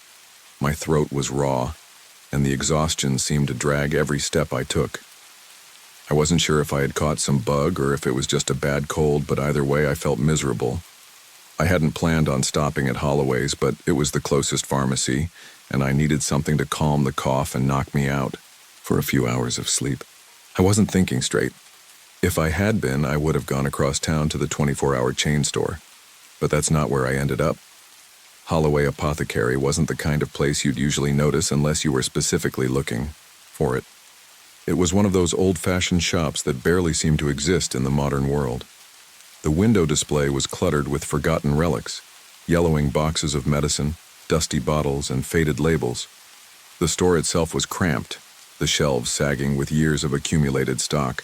My throat was raw, and the exhaustion seemed to drag every step I took. I wasn't sure if I had caught some bug or if it was just a bad cold, but either way I felt miserable. I hadn't planned on stopping at Holloway's, but it was the closest pharmacy, and I needed something to calm the cough and knock me out for a few hours of sleep. I wasn't thinking straight. If I had been, I would have gone across town to the 24-hour chain store. But that's not where I ended up. Holloway Apothecary wasn't the kind of place you'd usually notice unless you were specifically looking for it. It was one of those old-fashioned shops that barely seem to exist in the modern world. The window display was cluttered with forgotten relics, yellowing boxes of medicine, dusty bottles, and faded labels. The store itself was cramped, the shelves sagging with years of accumulated stock.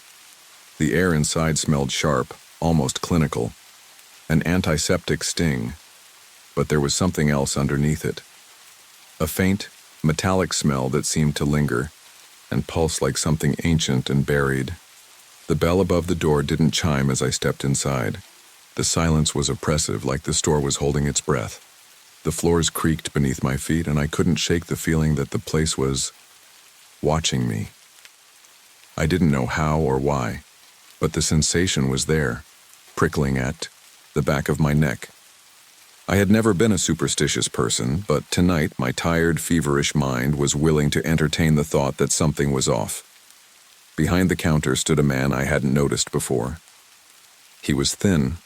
The air inside smelled sharp, almost clinical, an antiseptic sting, but there was something else underneath it. A faint, metallic smell that seemed to linger and pulse like something ancient and buried. The bell above the door didn't chime as I stepped inside. The silence was oppressive, like the store was holding its breath. The floors creaked beneath my feet, and I couldn't shake the feeling that the place was watching me. I didn't know how or why, but the sensation was there, prickling at the back of my neck. I had never been a superstitious person, but tonight my tired, feverish mind was willing to entertain the thought that something was off. Behind the counter stood a man I hadn't noticed before. He was thin,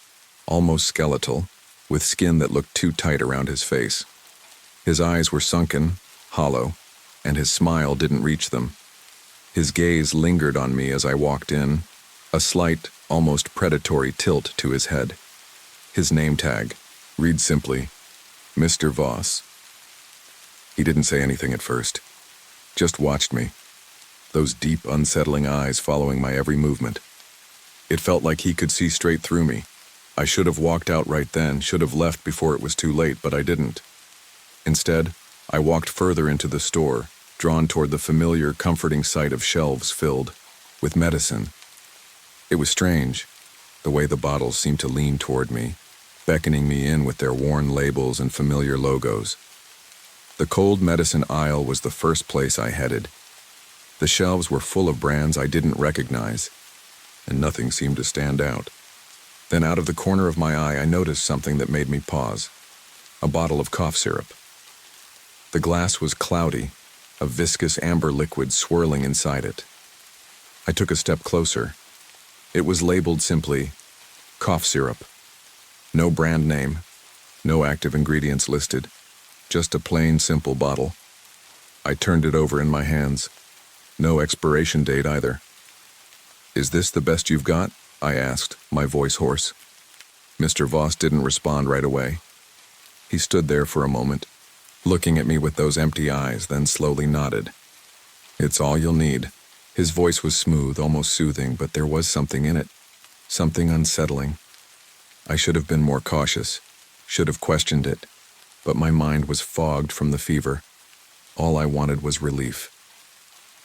almost skeletal, with skin that looked too tight around his face. His eyes were sunken, hollow, and his smile didn't reach them. His gaze lingered on me as I walked in, a slight, almost predatory tilt to his head. His name tag read simply, Mr. Voss. He didn't say anything at first, just watched me, those deep, unsettling eyes following my every movement. It felt like he could see straight through me. I should have walked out right then, should have left before it was too late, but I didn't. Instead, I walked further into the store, drawn toward the familiar, comforting sight of shelves filled with medicine. It was strange, the way the bottles seemed to lean toward me, beckoning me in with their worn labels and familiar logos. The cold medicine aisle was the first place I headed. The shelves were full of brands I didn't recognize, and nothing seemed to stand out. Then out of the corner of my eye, I noticed something that made me pause. A bottle of cough syrup. The glass was cloudy, a viscous amber liquid swirling inside it. I took a step closer. It was labeled simply, cough syrup. No brand name, no active ingredients listed, just a plain, simple bottle. I turned it over in my hands. No expiration date either. "Is this the best you've got?" I asked, my voice hoarse. Mr. Voss didn't respond right away. He stood there for a moment, looking at me with those empty eyes, then slowly nodded. "It's all you'll need." His voice was smooth, almost soothing, but there was something in it, something unsettling. I should have been more cautious, should have questioned it, but my mind was fogged from the fever. All I wanted was relief.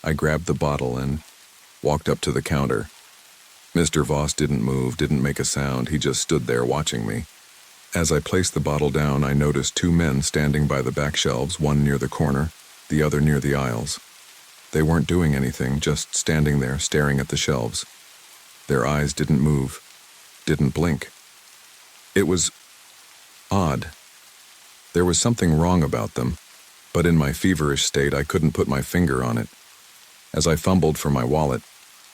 I grabbed the bottle and walked up to the counter. Mr. Voss didn't move, didn't make a sound. He just stood there watching me. As I placed the bottle down, I noticed two men standing by the back shelves, one near the corner, the other near the aisles. They weren't doing anything, just standing there, staring at the shelves. Their eyes didn't move, didn't blink. It was odd. There was something wrong about them, but in my feverish state, I couldn't put my finger on it. As I fumbled for my wallet,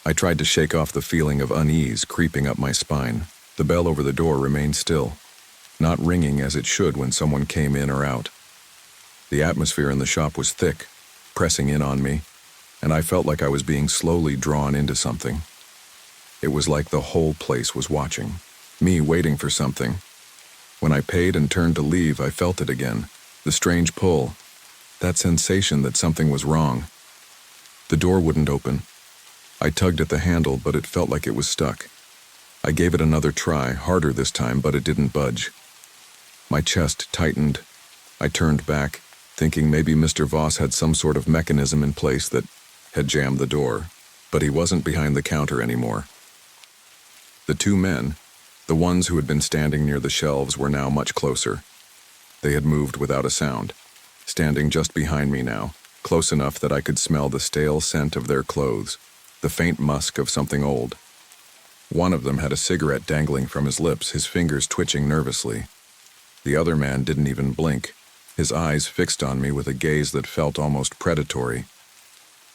I tried to shake off the feeling of unease creeping up my spine. The bell over the door remained still, not ringing as it should when someone came in or out. The atmosphere in the shop was thick, pressing in on me, and I felt like I was being slowly drawn into something. It was like the whole place was watching, me waiting for something. When I paid and turned to leave, I felt it again, the strange pull, that sensation that something was wrong. The door wouldn't open. I tugged at the handle, but it felt like it was stuck. I gave it another try, harder this time, but it didn't budge. My chest tightened. I turned back, thinking maybe Mr. Voss had some sort of mechanism in place that had jammed the door, but he wasn't behind the counter anymore. The two men, the ones who had been standing near the shelves, were now much closer. They had moved without a sound, standing just behind me now, close enough that I could smell the stale scent of their clothes, the faint musk of something old. One of them had a cigarette dangling from his lips, his fingers twitching nervously. The other man didn't even blink, his eyes fixed on me with a gaze that felt almost predatory.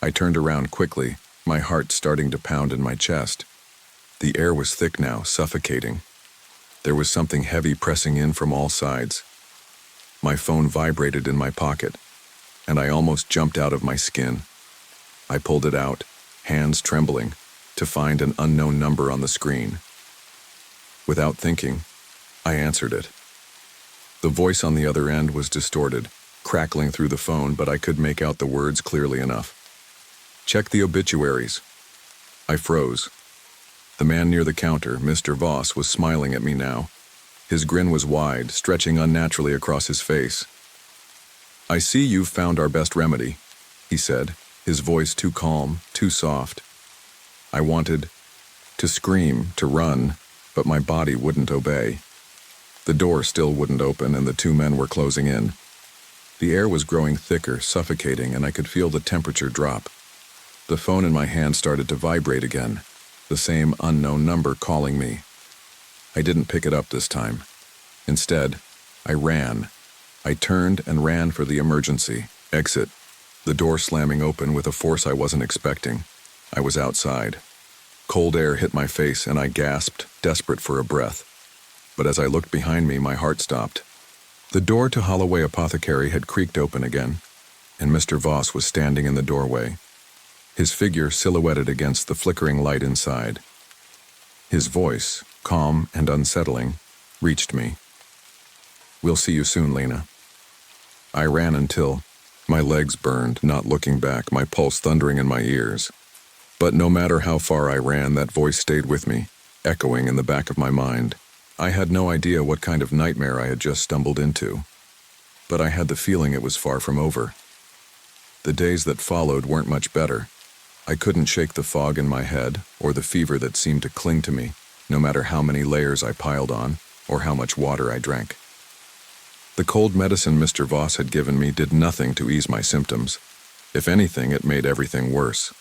I turned around quickly, my heart starting to pound in my chest. The air was thick now, suffocating. There was something heavy pressing in from all sides. My phone vibrated in my pocket, and I almost jumped out of my skin. I pulled it out, hands trembling, to find an unknown number on the screen. Without thinking, I answered it. The voice on the other end was distorted, crackling through the phone, but I could make out the words clearly enough. "Check the obituaries." I froze. The man near the counter, Mr. Voss, was smiling at me now. His grin was wide, stretching unnaturally across his face. "I see you've found our best remedy," he said, his voice too calm, too soft. I wanted to scream, to run, but my body wouldn't obey. The door still wouldn't open, and the two men were closing in. The air was growing thicker, suffocating, and I could feel the temperature drop. The phone in my hand started to vibrate again, the same unknown number calling me. I didn't pick it up this time. Instead, I ran. I turned and ran for the emergency exit, the door slamming open with a force I wasn't expecting. I was outside. Cold air hit my face, and I gasped, desperate for a breath. But as I looked behind me, my heart stopped. The door to Holloway Apothecary had creaked open again, and Mr. Voss was standing in the doorway, his figure silhouetted against the flickering light inside. His voice, calm and unsettling, reached me. "We'll see you soon, Lena." I ran until my legs burned, not looking back, my pulse thundering in my ears. But no matter how far I ran, that voice stayed with me, echoing in the back of my mind. I had no idea what kind of nightmare I had just stumbled into, but I had the feeling it was far from over. The days that followed weren't much better. I couldn't shake the fog in my head or the fever that seemed to cling to me, no matter how many layers I piled on or how much water I drank. The cold medicine Mr. Voss had given me did nothing to ease my symptoms. If anything, it made everything worse.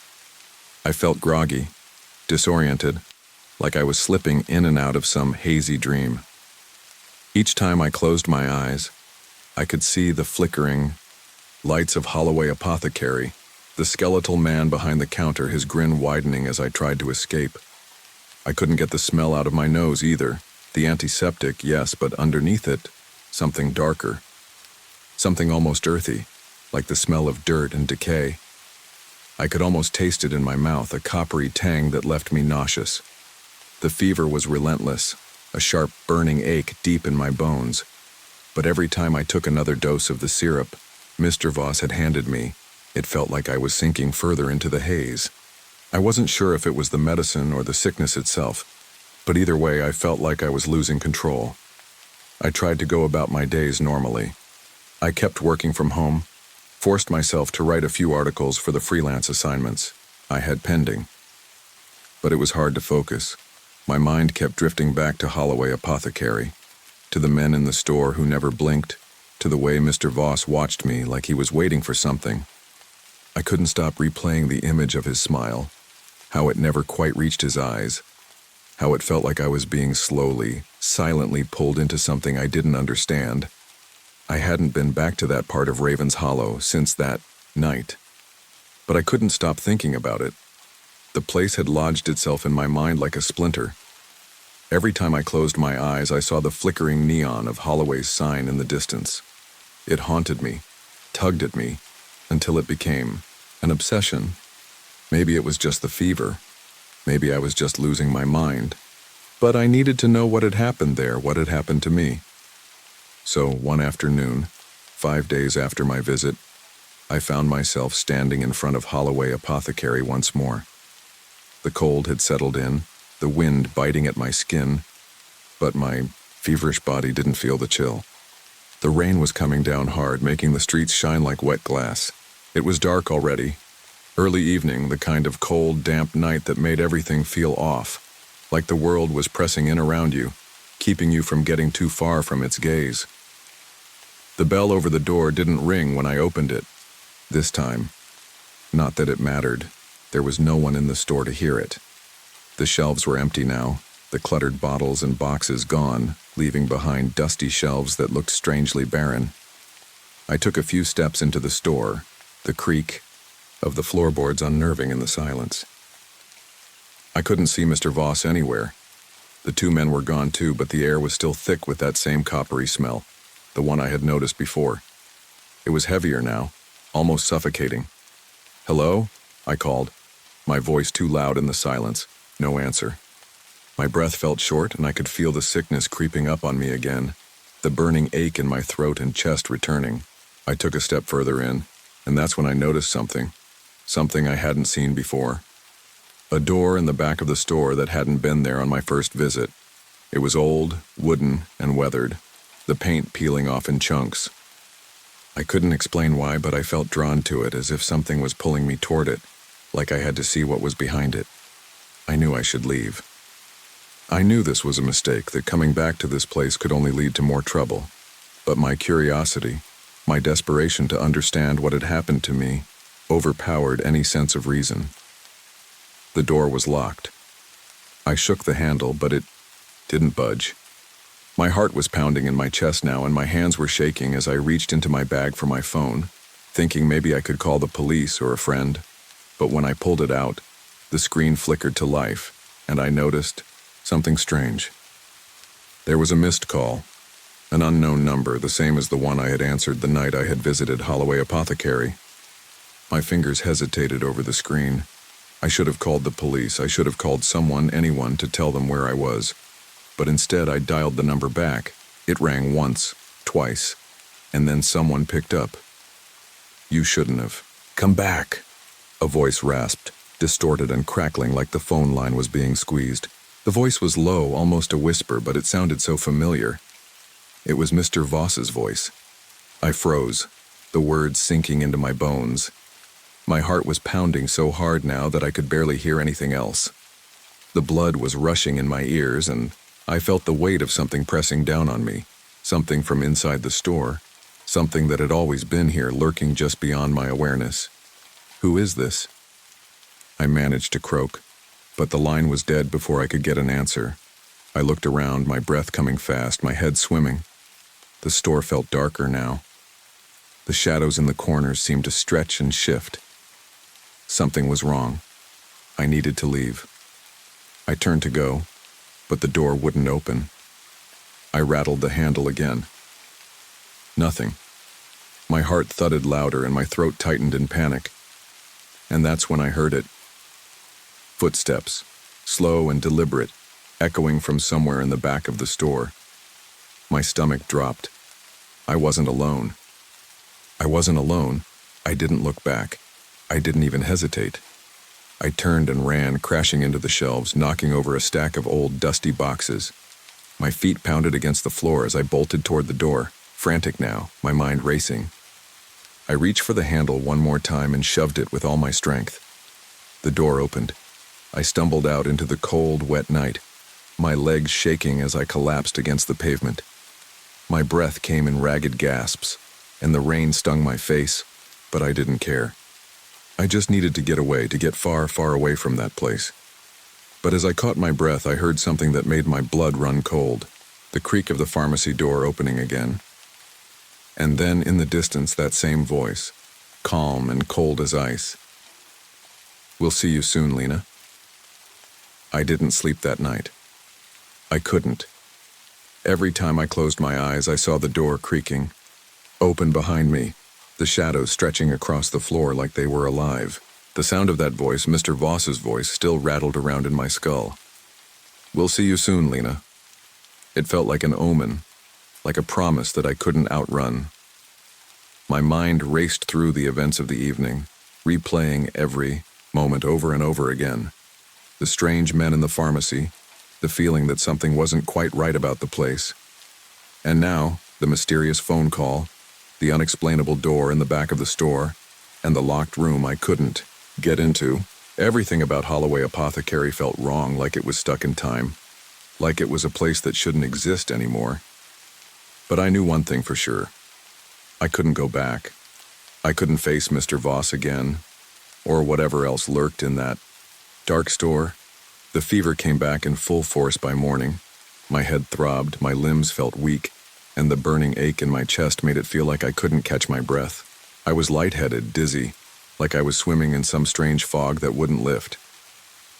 I felt groggy, disoriented, like I was slipping in and out of some hazy dream. Each time I closed my eyes, I could see the flickering lights of Holloway Apothecary, the skeletal man behind the counter, his grin widening as I tried to escape. I couldn't get the smell out of my nose either. The antiseptic, yes, but underneath it, something darker. Something almost earthy, like the smell of dirt and decay. I could almost taste it in my mouth, a coppery tang that left me nauseous. The fever was relentless, a sharp burning ache deep in my bones. But every time I took another dose of the syrup Mr. Voss had handed me, it felt like I was sinking further into the haze. I wasn't sure if it was the medicine or the sickness itself, but either way I felt like I was losing control. I tried to go about my days normally. I kept working from home, forced myself to write a few articles for the freelance assignments I had pending. But it was hard to focus. My mind kept drifting back to Holloway Apothecary, to the men in the store who never blinked, to the way Mr. Voss watched me like he was waiting for something. I couldn't stop replaying the image of his smile, how it never quite reached his eyes, how it felt like I was being slowly, silently pulled into something I didn't understand. I hadn't been back to that part of Raven's Hollow since that night, but I couldn't stop thinking about it. The place had lodged itself in my mind like a splinter. Every time I closed my eyes, I saw the flickering neon of Holloway's sign in the distance. It haunted me, tugged at me, until it became an obsession. Maybe it was just the fever. Maybe I was just losing my mind. But I needed to know what had happened there, what had happened to me. So one afternoon, 5 days after my visit, I found myself standing in front of Holloway Apothecary once more. The cold had settled in, the wind biting at my skin, but my feverish body didn't feel the chill. The rain was coming down hard, making the streets shine like wet glass. It was dark already. Early evening, the kind of cold, damp night that made everything feel off, like the world was pressing in around you, keeping you from getting too far from its gaze. The bell over the door didn't ring when I opened it. This time. Not that it mattered. There was no one in the store to hear it. The shelves were empty now, the cluttered bottles and boxes gone, leaving behind dusty shelves that looked strangely barren. I took a few steps into the store, the creak of the floorboards unnerving in the silence. I couldn't see Mr. Voss anywhere. The two men were gone too, but the air was still thick with that same coppery smell, the one I had noticed before. It was heavier now, almost suffocating. "Hello?" I called, my voice too loud in the silence. No answer. My breath felt short, and I could feel the sickness creeping up on me again, the burning ache in my throat and chest returning. I took a step further in, and that's when I noticed something I hadn't seen before. A door in the back of the store that hadn't been there on my first visit. It was old, wooden, and weathered, the paint peeling off in chunks. I couldn't explain why, but I felt drawn to it as if something was pulling me toward it, like I had to see what was behind it. I knew I should leave. I knew this was a mistake, that coming back to this place could only lead to more trouble. But my curiosity, my desperation to understand what had happened to me, overpowered any sense of reason. The door was locked. I shook the handle, but it didn't budge. My heart was pounding in my chest now, and my hands were shaking as I reached into my bag for my phone, thinking maybe I could call the police or a friend. But when I pulled it out, the screen flickered to life, and I noticed something strange. There was a missed call, an unknown number, the same as the one I had answered the night I had visited Holloway Apothecary. My fingers hesitated over the screen. I should have called the police. I should have called someone, anyone, to tell them where I was. But instead, I dialed the number back. It rang once, twice, and then someone picked up. "You shouldn't have. Come back," a voice rasped, distorted and crackling like the phone line was being squeezed. The voice was low, almost a whisper, but it sounded so familiar. It was Mr. Voss's voice. I froze, the words sinking into my bones. My heart was pounding so hard now that I could barely hear anything else. The blood was rushing in my ears, and I felt the weight of something pressing down on me, something from inside the store, something that had always been here, lurking just beyond my awareness. "Who is this?" I managed to croak, but the line was dead before I could get an answer. I looked around, my breath coming fast, my head swimming. The store felt darker now. The shadows in the corners seemed to stretch and shift. Something was wrong. I needed to leave. I turned to go, but the door wouldn't open. I rattled the handle again. Nothing. My heart thudded louder and my throat tightened in panic. And that's when I heard it. Footsteps, slow and deliberate, echoing from somewhere in the back of the store. My stomach dropped. I wasn't alone. I wasn't alone. I didn't look back. I didn't even hesitate. I turned and ran, crashing into the shelves, knocking over a stack of old, dusty boxes. My feet pounded against the floor as I bolted toward the door, frantic now, my mind racing. I reached for the handle one more time and shoved it with all my strength. The door opened. I stumbled out into the cold, wet night, my legs shaking as I collapsed against the pavement. My breath came in ragged gasps, and the rain stung my face, but I didn't care. I just needed to get away, to get far, far away from that place. But as I caught my breath, I heard something that made my blood run cold, the creak of the pharmacy door opening again. And then in the distance, that same voice, calm and cold as ice. "We'll see you soon, Lena." I didn't sleep that night. I couldn't. Every time I closed my eyes, I saw the door creaking, open behind me, the shadows stretching across the floor like they were alive. The sound of that voice, Mr. Voss's voice, still rattled around in my skull. "We'll see you soon, Lena." It felt like an omen, like a promise that I couldn't outrun. My mind raced through the events of the evening, replaying every moment over and over again. The strange men in the pharmacy, the feeling that something wasn't quite right about the place. And now, the mysterious phone call, the unexplainable door in the back of the store, and the locked room I couldn't get into. Everything about Holloway Apothecary felt wrong, like it was stuck in time, like it was a place that shouldn't exist anymore. But I knew one thing for sure. I couldn't go back. I couldn't face Mr. Voss again, or whatever else lurked in that dark store. The fever came back in full force by morning. My head throbbed, my limbs felt weak, and the burning ache in my chest made it feel like I couldn't catch my breath. I was lightheaded, dizzy, like I was swimming in some strange fog that wouldn't lift.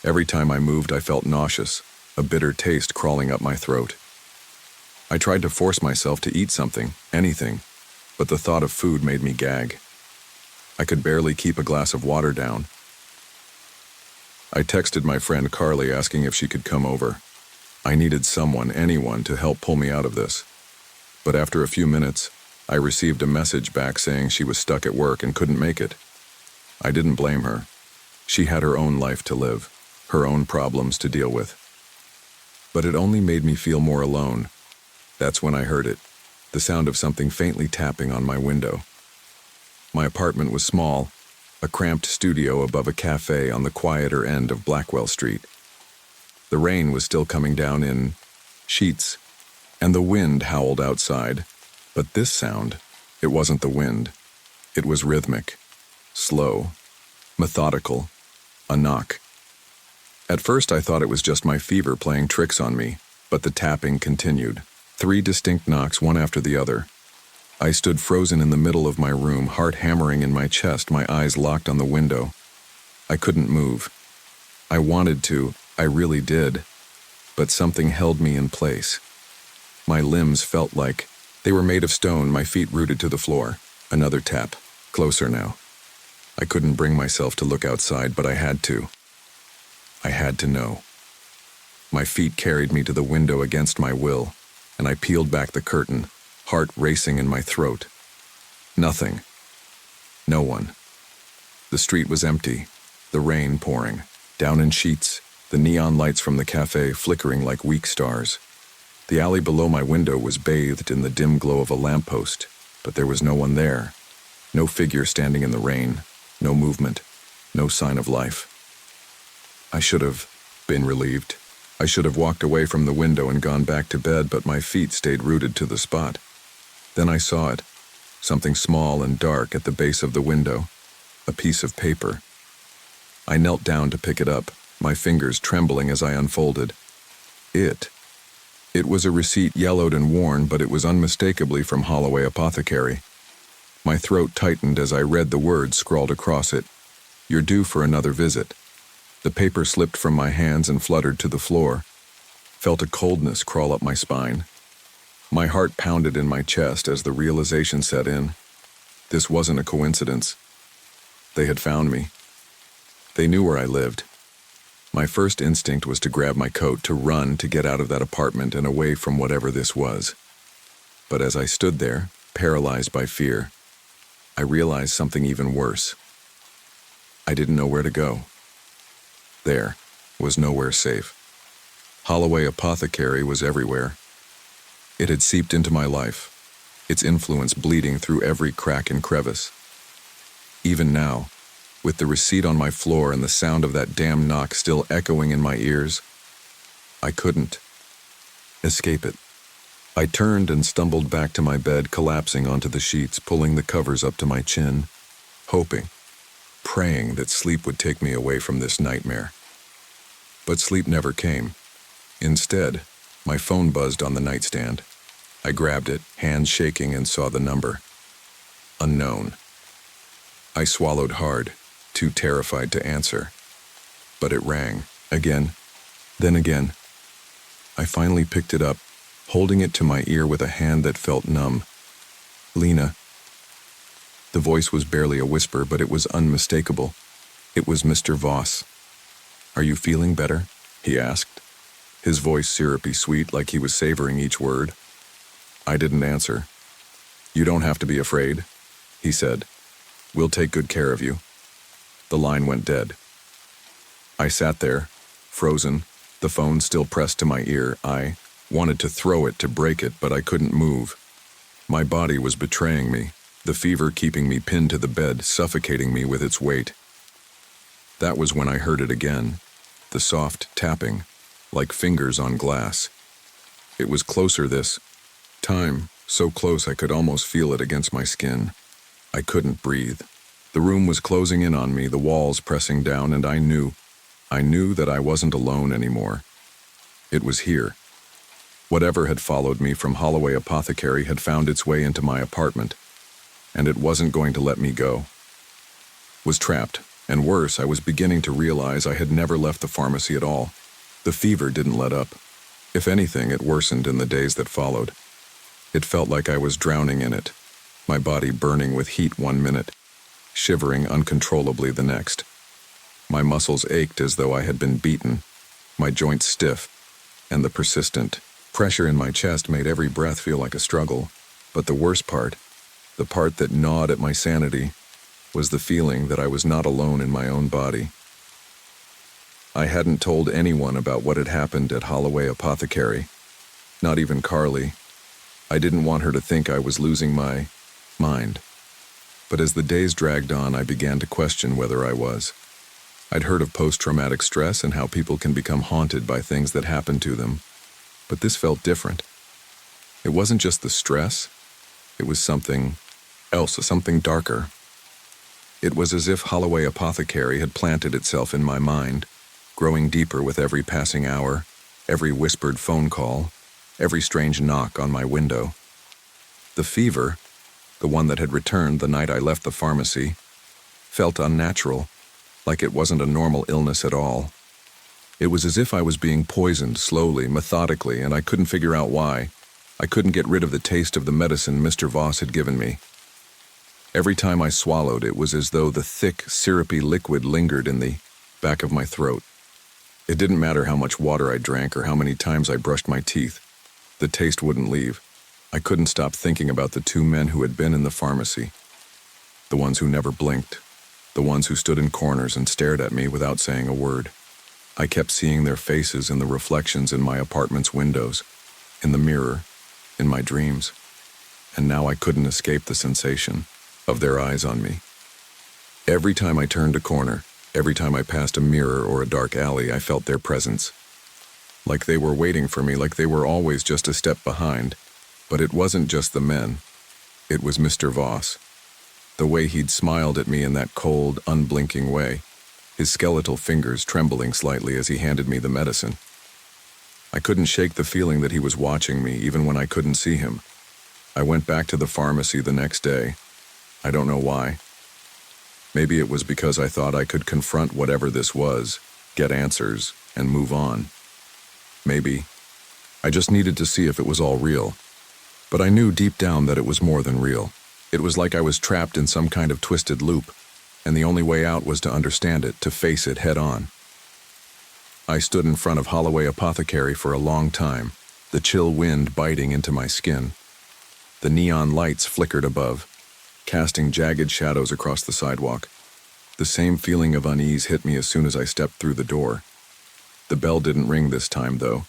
Every time I moved, I felt nauseous, a bitter taste crawling up my throat. I tried to force myself to eat something, anything, but the thought of food made me gag. I could barely keep a glass of water down. I texted my friend Carly asking if she could come over. I needed someone, anyone, to help pull me out of this. But after a few minutes, I received a message back saying she was stuck at work and couldn't make it. I didn't blame her. She had her own life to live, her own problems to deal with. But it only made me feel more alone. That's when I heard it, the sound of something faintly tapping on my window. My apartment was small, a cramped studio above a cafe on the quieter end of Blackwell Street. The rain was still coming down in sheets, and the wind howled outside. But this sound, it wasn't the wind. It was rhythmic, slow, methodical, a knock. At first I thought it was just my fever playing tricks on me, but the tapping continued. 3 distinct knocks, one after the other. I stood frozen in the middle of my room, heart hammering in my chest, my eyes locked on the window. I couldn't move. I wanted to, I really did, but something held me in place. My limbs felt like they were made of stone, my feet rooted to the floor. Another tap, closer now. I couldn't bring myself to look outside, but I had to. I had to know. My feet carried me to the window against my will, and I peeled back the curtain, heart racing in my throat. Nothing. No one. The street was empty, the rain pouring, down in sheets, the neon lights from the cafe flickering like weak stars. The alley below my window was bathed in the dim glow of a lamppost, but there was no one there. No figure standing in the rain, no movement, no sign of life. I should have been relieved. I should have walked away from the window and gone back to bed, but my feet stayed rooted to the spot. Then I saw it, something small and dark at the base of the window, a piece of paper. I knelt down to pick it up, my fingers trembling as I unfolded. It was a receipt, yellowed and worn, but it was unmistakably from Holloway Apothecary. My throat tightened as I read the words scrawled across it. "You're due for another visit." The paper slipped from my hands and fluttered to the floor. Felt a coldness crawl up my spine. My heart pounded in my chest as the realization set in. This wasn't a coincidence. They had found me. They knew where I lived. My first instinct was to grab my coat, to run, to get out of that apartment and away from whatever this was. But as I stood there, paralyzed by fear, I realized something even worse. I didn't know where to go. There was nowhere safe. Holloway Apothecary was everywhere. It had seeped into my life, its influence bleeding through every crack and crevice. Even now, with the receipt on my floor and the sound of that damn knock still echoing in my ears, I couldn't escape it. I turned and stumbled back to my bed, collapsing onto the sheets, pulling the covers up to my chin, hoping, praying that sleep would take me away from this nightmare. But sleep never came. Instead, my phone buzzed on the nightstand. I grabbed it, hands shaking, and saw the number. Unknown. I swallowed hard, too terrified to answer. But it rang, again, then again. I finally picked it up, holding it to my ear with a hand that felt numb. "Lena." The voice was barely a whisper, but it was unmistakable. It was Mr. Voss. "Are you feeling better?" he asked, his voice syrupy sweet, like he was savoring each word. I didn't answer. "You don't have to be afraid," he said. "We'll take good care of you." The line went dead. I sat there, frozen, the phone still pressed to my ear. I wanted to throw it, to break it, but I couldn't move. My body was betraying me, the fever keeping me pinned to the bed, suffocating me with its weight. That was when I heard it again, the soft tapping, like fingers on glass. It was closer this time, so close I could almost feel it against my skin. I couldn't breathe. The room was closing in on me, the walls pressing down, and I knew that I wasn't alone anymore. It was here. Whatever had followed me from Holloway Apothecary had found its way into my apartment, and it wasn't going to let me go. Was trapped, and worse, I was beginning to realize I had never left the pharmacy at all. The fever didn't let up. If anything, it worsened in the days that followed. It felt like I was drowning in it, my body burning with heat one minute, shivering uncontrollably the next. My muscles ached as though I had been beaten, my joints stiff, and the persistent pressure in my chest made every breath feel like a struggle. But the worst part, The part that gnawed at my sanity was the feeling that I was not alone in my own body. I hadn't told anyone about what had happened at Holloway Apothecary, not even Carly. I didn't want her to think I was losing my mind. But as the days dragged on, I began to question whether I was. I'd heard of post-traumatic stress and how people can become haunted by things that happen to them. But this felt different. It wasn't just the stress. It was something else, something darker. It was as if Holloway Apothecary had planted itself in my mind, growing deeper with every passing hour, every whispered phone call, every strange knock on my window. The fever, the one that had returned the night I left the pharmacy, felt unnatural, like it wasn't a normal illness at all. It was as if I was being poisoned slowly, methodically, and I couldn't figure out why. I couldn't get rid of the taste of the medicine Mr. Voss had given me. Every time I swallowed, it was as though the thick, syrupy liquid lingered in the back of my throat. It didn't matter how much water I drank or how many times I brushed my teeth. The taste wouldn't leave. I couldn't stop thinking about the two men who had been in the pharmacy. The ones who never blinked. The ones who stood in corners and stared at me without saying a word. I kept seeing their faces in the reflections in my apartment's windows, in the mirror, in my dreams. And now I couldn't escape the sensation of their eyes on me. Every time I turned a corner, every time I passed a mirror or a dark alley, I felt their presence. Like they were waiting for me, like they were always just a step behind. But it wasn't just the men. It was Mr. Voss. The way he'd smiled at me in that cold, unblinking way, his skeletal fingers trembling slightly as he handed me the medicine. I couldn't shake the feeling that he was watching me, even when I couldn't see him. I went back to the pharmacy the next day. I don't know why. Maybe it was because I thought I could confront whatever this was, get answers, and move on. Maybe. I just needed to see if it was all real. But I knew deep down that it was more than real. It was like I was trapped in some kind of twisted loop, and the only way out was to understand it, to face it head on. I stood in front of Holloway Apothecary for a long time, the chill wind biting into my skin. The neon lights flickered above, casting jagged shadows across the sidewalk. The same feeling of unease hit me as soon as I stepped through the door. The bell didn't ring this time, though.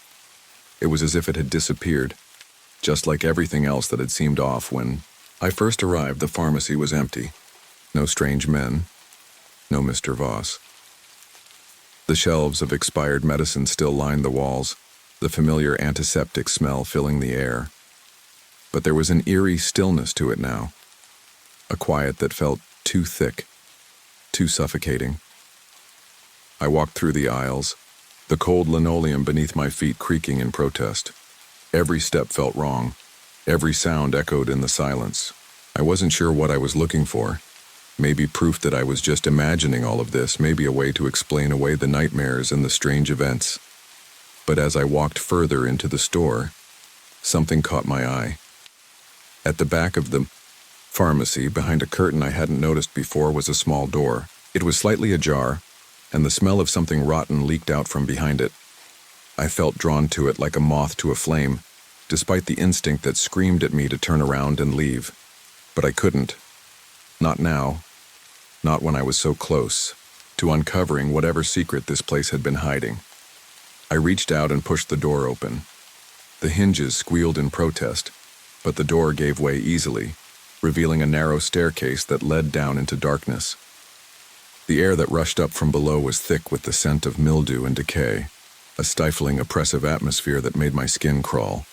It was as if it had disappeared, just like everything else that had seemed off when I first arrived. The pharmacy was empty. No strange men, no Mr. Voss. The shelves of expired medicine still lined the walls, the familiar antiseptic smell filling the air. But there was an eerie stillness to it now, a quiet that felt too thick, too suffocating. I walked through the aisles, the cold linoleum beneath my feet creaking in protest. Every step felt wrong. Every sound echoed in the silence. I wasn't sure what I was looking for. Maybe proof that I was just imagining all of this, maybe a way to explain away the nightmares and the strange events. But as I walked further into the store, something caught my eye. At the back of the pharmacy, behind a curtain I hadn't noticed before, was a small door. It was slightly ajar, and the smell of something rotten leaked out from behind it. I felt drawn to it like a moth to a flame, despite the instinct that screamed at me to turn around and leave. But I couldn't. Not now. Not when I was so close to uncovering whatever secret this place had been hiding. I reached out and pushed the door open. The hinges squealed in protest, but the door gave way easily, revealing a narrow staircase that led down into darkness. The air that rushed up from below was thick with the scent of mildew and decay, a stifling, oppressive atmosphere that made my skin crawl.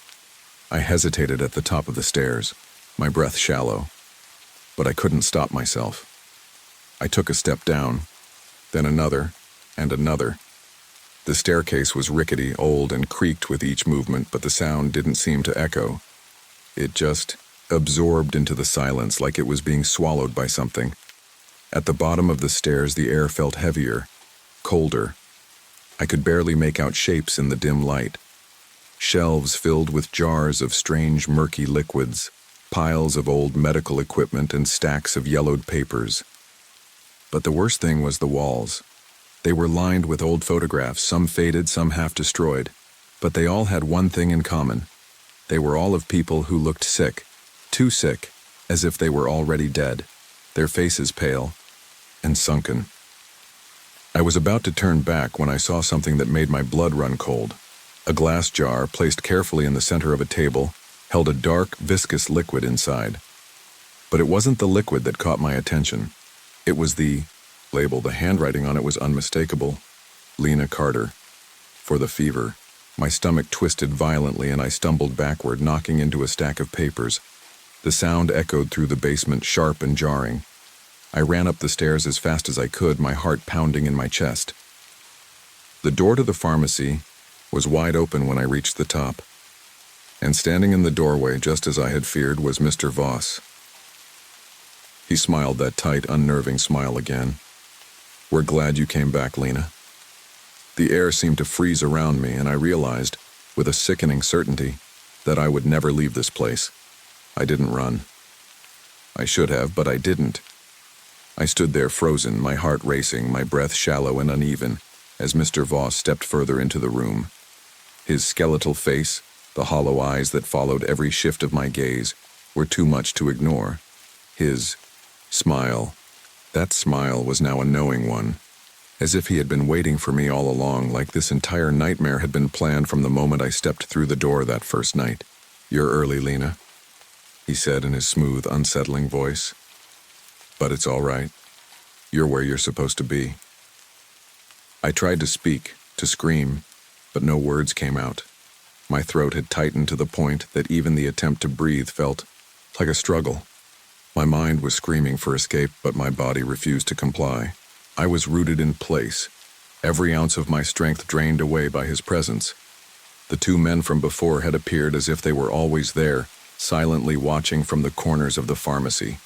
I hesitated at the top of the stairs, my breath shallow, but I couldn't stop myself. I took a step down, then another, and another. The staircase was rickety, old, and creaked with each movement, but the sound didn't seem to echo. It just absorbed into the silence like it was being swallowed by something. At the bottom of the stairs, the air felt heavier, colder. I could barely make out shapes in the dim light. Shelves filled with jars of strange, murky liquids, piles of old medical equipment, and stacks of yellowed papers. But the worst thing was the walls. They were lined with old photographs, some faded, some half destroyed. But they all had one thing in common. They were all of people who looked sick, too sick, as if they were already dead, their faces pale and sunken. I was about to turn back when I saw something that made my blood run cold. A glass jar, placed carefully in the center of a table, held a dark, viscous liquid inside. But it wasn't the liquid that caught my attention. It was the label. The handwriting on it was unmistakable. Lena Carter. For the fever. My stomach twisted violently and I stumbled backward, knocking into a stack of papers. The sound echoed through the basement, sharp and jarring. I ran up the stairs as fast as I could, my heart pounding in my chest. The door to the pharmacy was wide open when I reached the top. And standing in the doorway, just as I had feared, was Mr. Voss. He smiled that tight, unnerving smile again. "We're glad you came back, Lena." The air seemed to freeze around me, and I realized, with a sickening certainty, that I would never leave this place. I didn't run. I should have, but I didn't. I stood there frozen, my heart racing, my breath shallow and uneven, as Mr. Voss stepped further into the room. His skeletal face, the hollow eyes that followed every shift of my gaze, were too much to ignore. His smile, that smile was now a knowing one, as if he had been waiting for me all along, like this entire nightmare had been planned from the moment I stepped through the door that first night. "You're early, Lena," he said in his smooth, unsettling voice. "But it's all right. You're where you're supposed to be." I tried to speak, to scream, but no words came out. My throat had tightened to the point that even the attempt to breathe felt like a struggle. My mind was screaming for escape, but my body refused to comply. I was rooted in place, every ounce of my strength drained away by his presence. The two men from before had appeared as if they were always there, silently watching from the corners of the pharmacy.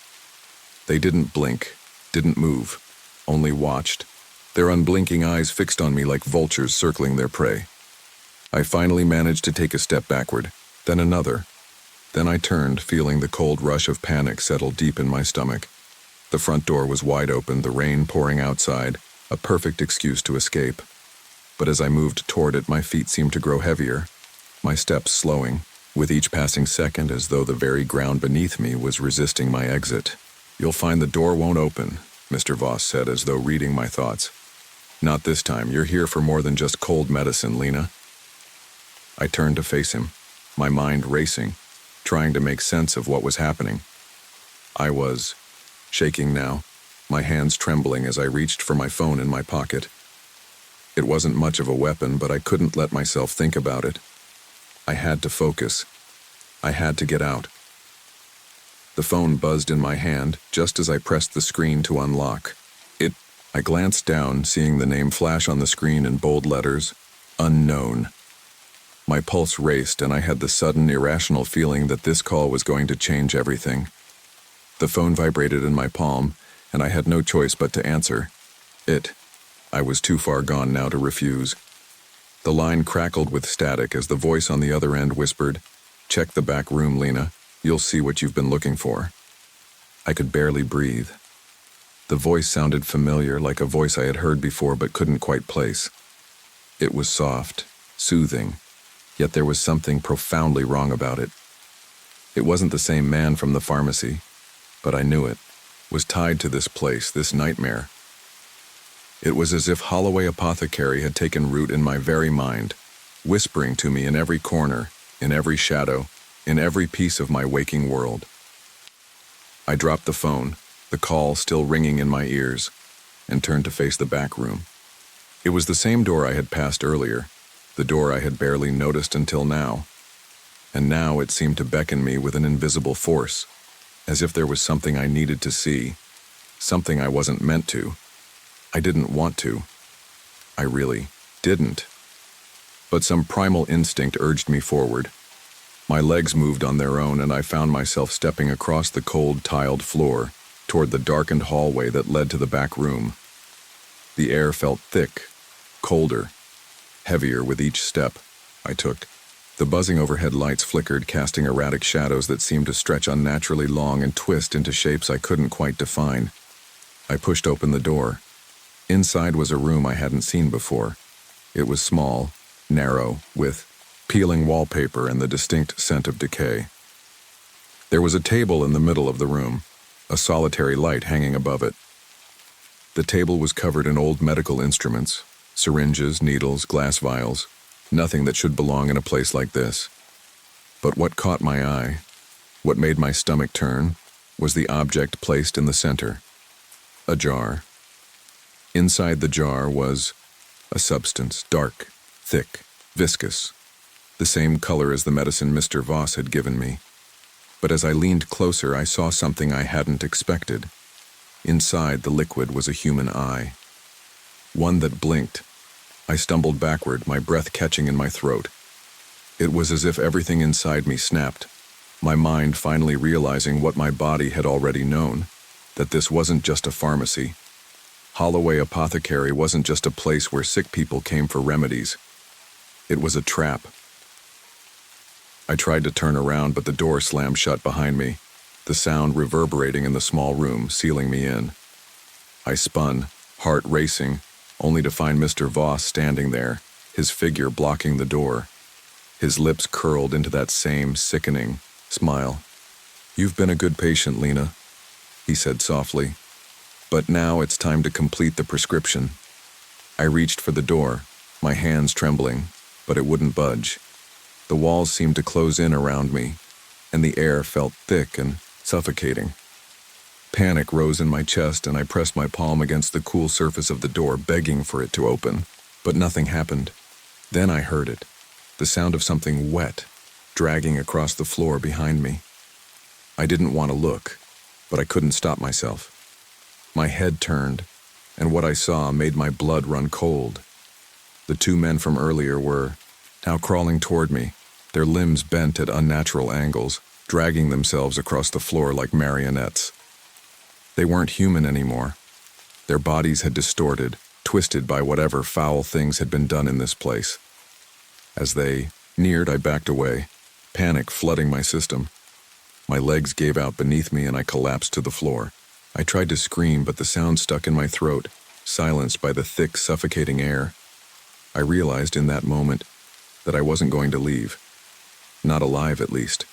They didn't blink, didn't move, only watched, their unblinking eyes fixed on me like vultures circling their prey. I finally managed to take a step backward, then another. Then I turned, feeling the cold rush of panic settle deep in my stomach. The front door was wide open, the rain pouring outside, a perfect excuse to escape. But as I moved toward it, my feet seemed to grow heavier, my steps slowing, with each passing second as though the very ground beneath me was resisting my exit. "You'll find the door won't open," Mr. Voss said, as though reading my thoughts. "Not this time. You're here for more than just cold medicine, Lena." I turned to face him, my mind racing, trying to make sense of what was happening. I was shaking now, my hands trembling as I reached for my phone in my pocket. It wasn't much of a weapon, but I couldn't let myself think about it. I had to focus. I had to get out. The phone buzzed in my hand just as I pressed the screen to unlock. I glanced down, seeing the name flash on the screen in bold letters, "Unknown." My pulse raced, and I had the sudden, irrational feeling that this call was going to change everything. The phone vibrated in my palm, and I had no choice but to answer. I was too far gone now to refuse. The line crackled with static as the voice on the other end whispered, "Check the back room, Lena. You'll see what you've been looking for." I could barely breathe. The voice sounded familiar, like a voice I had heard before but couldn't quite place. It was soft, soothing, yet there was something profoundly wrong about it. It wasn't the same man from the pharmacy, but I knew it, was tied to this place, this nightmare. It was as if Holloway Apothecary had taken root in my very mind, whispering to me in every corner, in every shadow, in every piece of my waking world. I dropped the phone, the call still ringing in my ears, and turned to face the back room. It was the same door I had passed earlier, the door I had barely noticed until now. And now it seemed to beckon me with an invisible force, as if there was something I needed to see, something I wasn't meant to. I didn't want to. I really didn't. But some primal instinct urged me forward. My legs moved on their own, and I found myself stepping across the cold, tiled floor toward the darkened hallway that led to the back room. The air felt thick, colder, heavier with each step I took. The buzzing overhead lights flickered, casting erratic shadows that seemed to stretch unnaturally long and twist into shapes I couldn't quite define. I pushed open the door. Inside was a room I hadn't seen before. It was small, narrow, with peeling wallpaper and the distinct scent of decay. There was a table in the middle of the room, a solitary light hanging above it. The table was covered in old medical instruments, syringes, needles, glass vials, nothing that should belong in a place like this. But what caught my eye, what made my stomach turn, was the object placed in the center, a jar. Inside the jar was a substance, dark, thick, viscous, the same color as the medicine Mr. Voss had given me. But as I leaned closer, I saw something I hadn't expected. Inside the liquid was a human eye. One that blinked. I stumbled backward, my breath catching in my throat. It was as if everything inside me snapped, my mind finally realizing what my body had already known, that this wasn't just a pharmacy. Holloway Apothecary wasn't just a place where sick people came for remedies. It was a trap. I tried to turn around, but the door slammed shut behind me, the sound reverberating in the small room, sealing me in. I spun, heart racing, only to find Mr. Voss standing there, his figure blocking the door. His lips curled into that same sickening smile. "You've been a good patient, Lena," he said softly. "But now it's time to complete the prescription." I reached for the door, my hands trembling, but it wouldn't budge. The walls seemed to close in around me, and the air felt thick and suffocating. Panic rose in my chest, and I pressed my palm against the cool surface of the door, begging for it to open. But nothing happened. Then I heard it, the sound of something wet, dragging across the floor behind me. I didn't want to look, but I couldn't stop myself. My head turned, and what I saw made my blood run cold. The two men from earlier were now crawling toward me, their limbs bent at unnatural angles, dragging themselves across the floor like marionettes. They weren't human anymore. Their bodies had distorted, twisted by whatever foul things had been done in this place. As they neared, I backed away, panic flooding my system. My legs gave out beneath me and I collapsed to the floor. I tried to scream, but the sound stuck in my throat, silenced by the thick, suffocating air. I realized in that moment that I wasn't going to leave. Not alive, at least.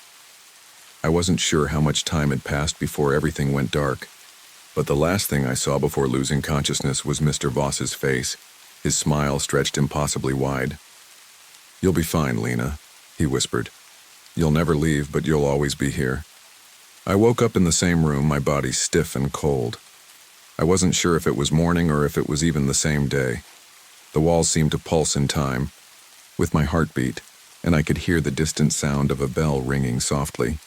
I wasn't sure how much time had passed before everything went dark, but the last thing I saw before losing consciousness was Mr. Voss's face, his smile stretched impossibly wide. "You'll be fine, Lena," he whispered. "You'll never leave, but you'll always be here." I woke up in the same room, my body stiff and cold. I wasn't sure if it was morning or if it was even the same day. The walls seemed to pulse in time, with my heartbeat, and I could hear the distant sound of a bell ringing softly.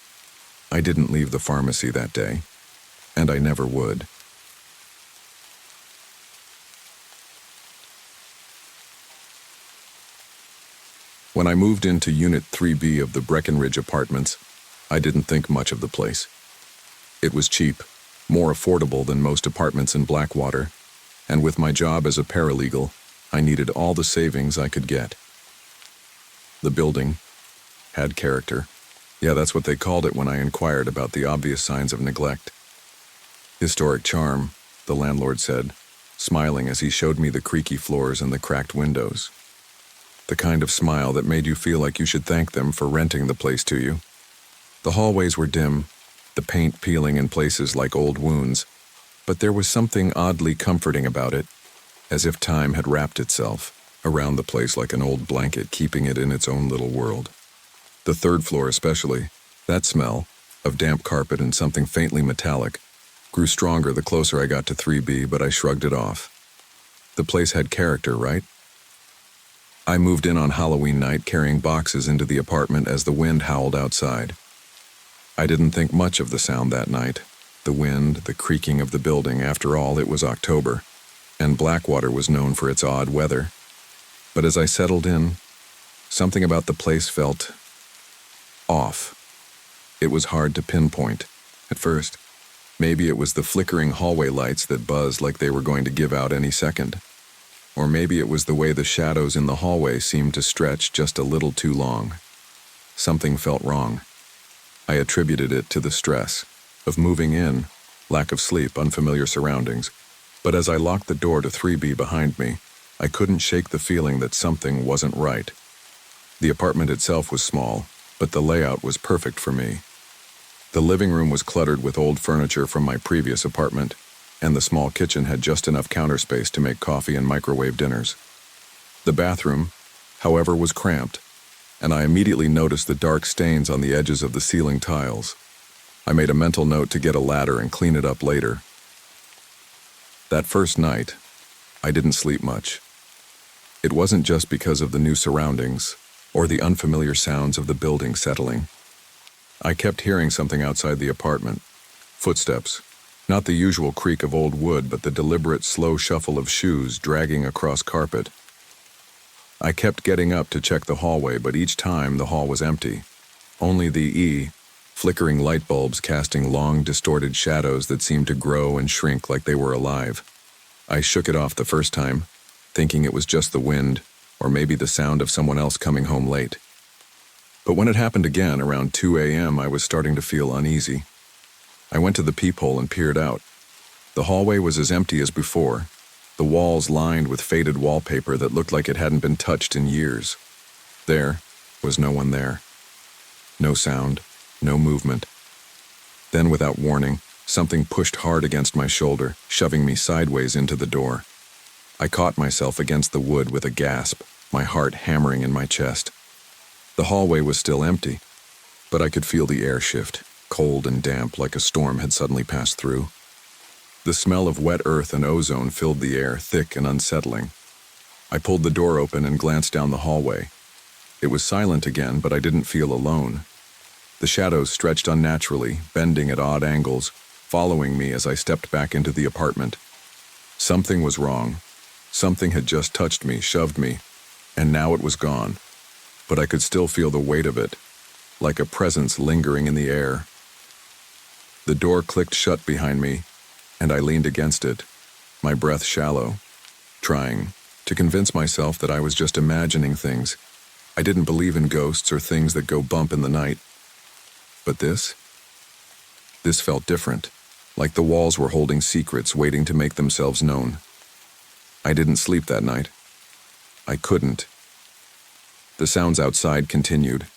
I didn't leave the pharmacy that day, and I never would. When I moved into Unit 3B of the Breckenridge Apartments, I didn't think much of the place. It was cheap, more affordable than most apartments in Blackwater, and with my job as a paralegal, I needed all the savings I could get. The building had character. Yeah, that's what they called it when I inquired about the obvious signs of neglect. "Historic charm," the landlord said, smiling as he showed me the creaky floors and the cracked windows. The kind of smile that made you feel like you should thank them for renting the place to you. The hallways were dim, the paint peeling in places like old wounds, but there was something oddly comforting about it, as if time had wrapped itself around the place like an old blanket, keeping it in its own little world. The third floor especially, that smell of damp carpet and something faintly metallic grew stronger the closer I got to 3B, but I shrugged it off. The place had character, right? I moved in on Halloween night, carrying boxes into the apartment as the wind howled outside. I didn't think much of the sound that night. The wind, the creaking of the building. After all, it was October, and Blackwater was known for its odd weather. But as I settled in, something about the place felt off. It was hard to pinpoint at first. Maybe it was the flickering hallway lights that buzzed like they were going to give out any second. Or maybe it was the way the shadows in the hallway seemed to stretch just a little too long. Something felt wrong. I attributed it to the stress of moving in, lack of sleep, unfamiliar surroundings. But as I locked the door to 3B behind me, I couldn't shake the feeling that something wasn't right. The apartment itself was small, but the layout was perfect for me. The living room was cluttered with old furniture from my previous apartment, and the small kitchen had just enough counter space to make coffee and microwave dinners. The bathroom, however, was cramped, and I immediately noticed the dark stains on the edges of the ceiling tiles. I made a mental note to get a ladder and clean it up later. That first night, I didn't sleep much. It wasn't just because of the new surroundings or the unfamiliar sounds of the building settling. I kept hearing something outside the apartment. Footsteps. Not the usual creak of old wood, but the deliberate, slow shuffle of shoes dragging across carpet. I kept getting up to check the hallway, but each time the hall was empty. Only the flickering light bulbs casting long, distorted shadows that seemed to grow and shrink like they were alive. I shook it off the first time, thinking it was just the wind, or maybe the sound of someone else coming home late. But when it happened again, around 2 a.m., I was starting to feel uneasy. I went to the peephole and peered out. The hallway was as empty as before, the walls lined with faded wallpaper that looked like it hadn't been touched in years. There was no one there. No sound, no movement. Then, without warning, something pushed hard against my shoulder, shoving me sideways into the door. I caught myself against the wood with a gasp, my heart hammering in my chest. The hallway was still empty, but I could feel the air shift, cold and damp like a storm had suddenly passed through. The smell of wet earth and ozone filled the air, thick and unsettling. I pulled the door open and glanced down the hallway. It was silent again, but I didn't feel alone. The shadows stretched unnaturally, bending at odd angles, following me as I stepped back into the apartment. Something was wrong. Something had just touched me, shoved me, and now it was gone. But I could still feel the weight of it, like a presence lingering in the air. The door clicked shut behind me, and I leaned against it, my breath shallow, trying to convince myself that I was just imagining things. I didn't believe in ghosts or things that go bump in the night. But this felt different, like the walls were holding secrets waiting to make themselves known. I didn't sleep that night. I couldn't. The sounds outside continued.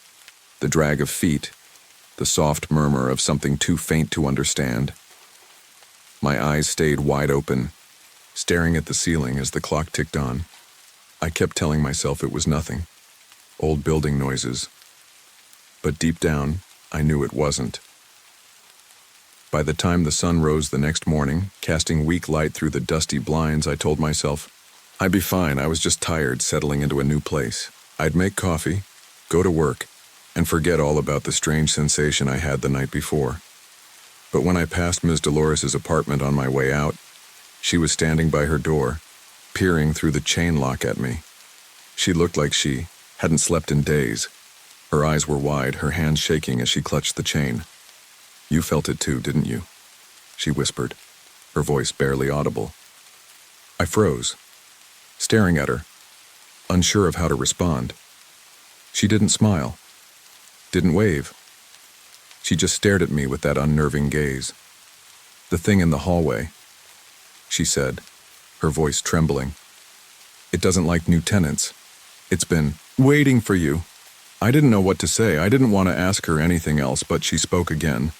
The drag of feet, the soft murmur of something too faint to understand. My eyes stayed wide open, staring at the ceiling as the clock ticked on. I kept telling myself it was nothing. Old building noises. But deep down, I knew it wasn't. By the time the sun rose the next morning, casting weak light through the dusty blinds, I told myself, I'd be fine. I was just tired settling into a new place. I'd make coffee, go to work, and forget all about the strange sensation I had the night before. But when I passed Ms. Dolores's apartment on my way out, she was standing by her door, peering through the chain lock at me. She looked like she hadn't slept in days. Her eyes were wide, her hands shaking as she clutched the chain. "You felt it too, didn't you?" she whispered, her voice barely audible. I froze, staring at her, unsure of how to respond. She didn't smile, didn't wave. She just stared at me with that unnerving gaze. "The thing in the hallway," she said, her voice trembling. "It doesn't like new tenants. It's been waiting for you." I didn't know what to say. I didn't want to ask her anything else, but she spoke again,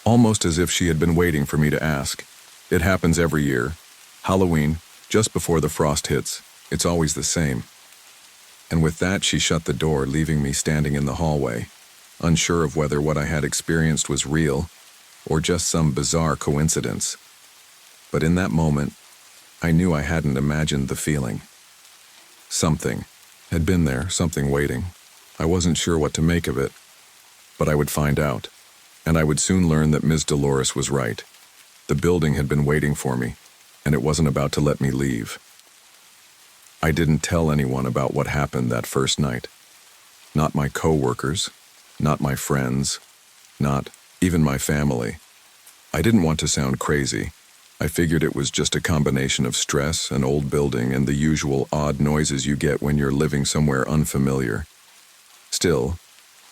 almost as if she had been waiting for me to ask. "It happens every year. Halloween, just before the frost hits. It's always the same." And with that, she shut the door, leaving me standing in the hallway, unsure of whether what I had experienced was real or just some bizarre coincidence. But in that moment, I knew I hadn't imagined the feeling. Something had been there, something waiting. I wasn't sure what to make of it, but I would find out, and I would soon learn that Ms. Dolores was right. The building had been waiting for me, and it wasn't about to let me leave. I didn't tell anyone about what happened that first night. Not my co-workers, not my friends, not even my family. I didn't want to sound crazy. I figured it was just a combination of stress, an old building, and the usual odd noises you get when you're living somewhere unfamiliar. Still,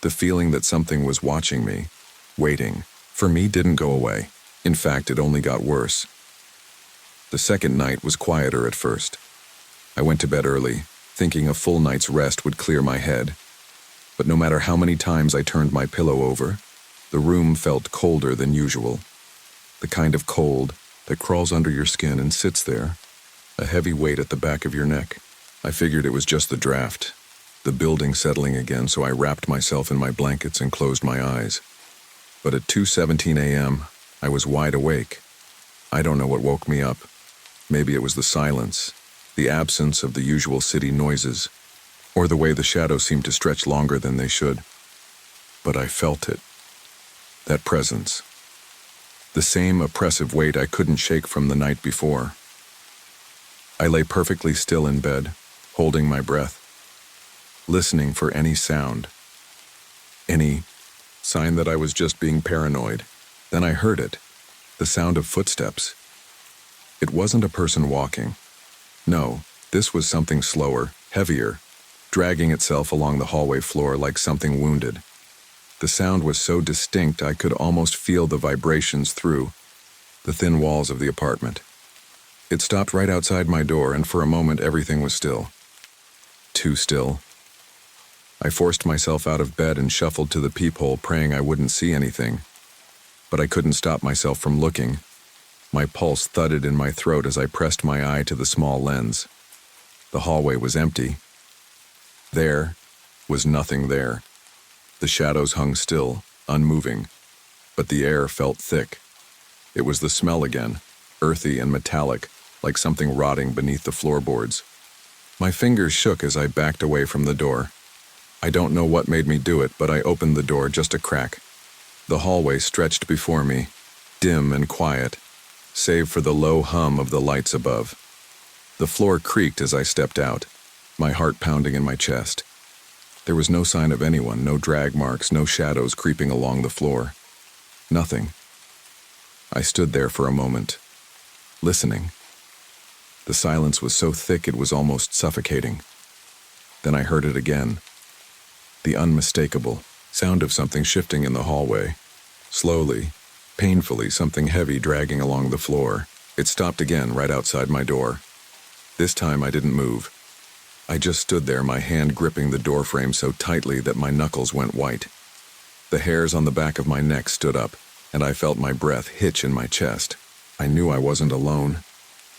the feeling that something was watching me, waiting, for me didn't go away. In fact, it only got worse. The second night was quieter at first. I went to bed early, thinking a full night's rest would clear my head. But no matter how many times I turned my pillow over, The room felt colder than usual, the kind of cold that crawls under your skin and sits there, a heavy weight at the back of your neck. I figured it was just the draft, the building settling again, so I wrapped myself in my blankets and closed my eyes. But at 2:17 a.m., I was wide awake. I don't know what woke me up. Maybe it was the silence, the absence of the usual city noises, or the way the shadows seemed to stretch longer than they should. But I felt it. That presence. The same oppressive weight I couldn't shake from the night before. I lay perfectly still in bed, holding my breath, listening for any sound, any sign that I was just being paranoid. Then I heard it, the sound of footsteps. It wasn't a person walking. No, this was something slower, heavier, dragging itself along the hallway floor like something wounded. The sound was so distinct I could almost feel the vibrations through the thin walls of the apartment. It stopped right outside my door, and for a moment everything was still. Too still. I forced myself out of bed and shuffled to the peephole, praying I wouldn't see anything. But I couldn't stop myself from looking. My pulse thudded in my throat as I pressed my eye to the small lens. The hallway was empty. There was nothing there. The shadows hung still, unmoving, but the air felt thick. It was the smell again, earthy and metallic, like something rotting beneath the floorboards. My fingers shook as I backed away from the door. I don't know what made me do it, but I opened the door just a crack. The hallway stretched before me, dim and quiet, save for the low hum of the lights above. The floor creaked as I stepped out, my heart pounding in my chest. There was no sign of anyone, no drag marks, no shadows creeping along the floor. Nothing. I stood there for a moment, listening. The silence was so thick it was almost suffocating. Then I heard it again. The unmistakable sound of something shifting in the hallway. Slowly, painfully, something heavy dragging along the floor. It stopped again right outside my door. This time I didn't move. I just stood there, my hand gripping the doorframe so tightly that my knuckles went white. The hairs on the back of my neck stood up, and I felt my breath hitch in my chest. I knew I wasn't alone,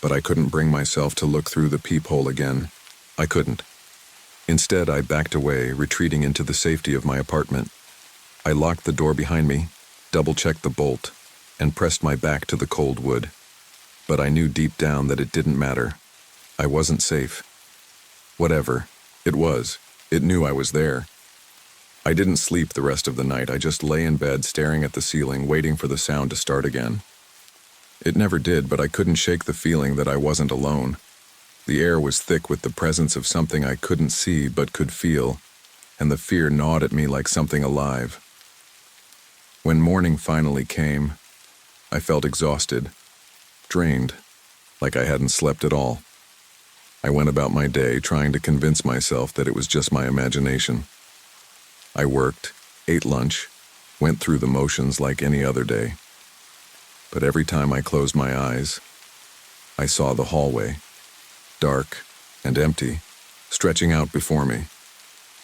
but I couldn't bring myself to look through the peephole again. I couldn't. Instead, I backed away, retreating into the safety of my apartment. I locked the door behind me, double-checked the bolt, and pressed my back to the cold wood. But I knew deep down that it didn't matter. I wasn't safe. Whatever it was, it knew I was there. I didn't sleep the rest of the night. I just lay in bed staring at the ceiling, waiting for the sound to start again. It never did, but I couldn't shake the feeling that I wasn't alone. The air was thick with the presence of something I couldn't see but could feel, and the fear gnawed at me like something alive. When morning finally came, I felt exhausted, drained, like I hadn't slept at all. I went about my day trying to convince myself that it was just my imagination. I worked, ate lunch, went through the motions like any other day. But every time I closed my eyes, I saw the hallway, dark and empty, stretching out before me.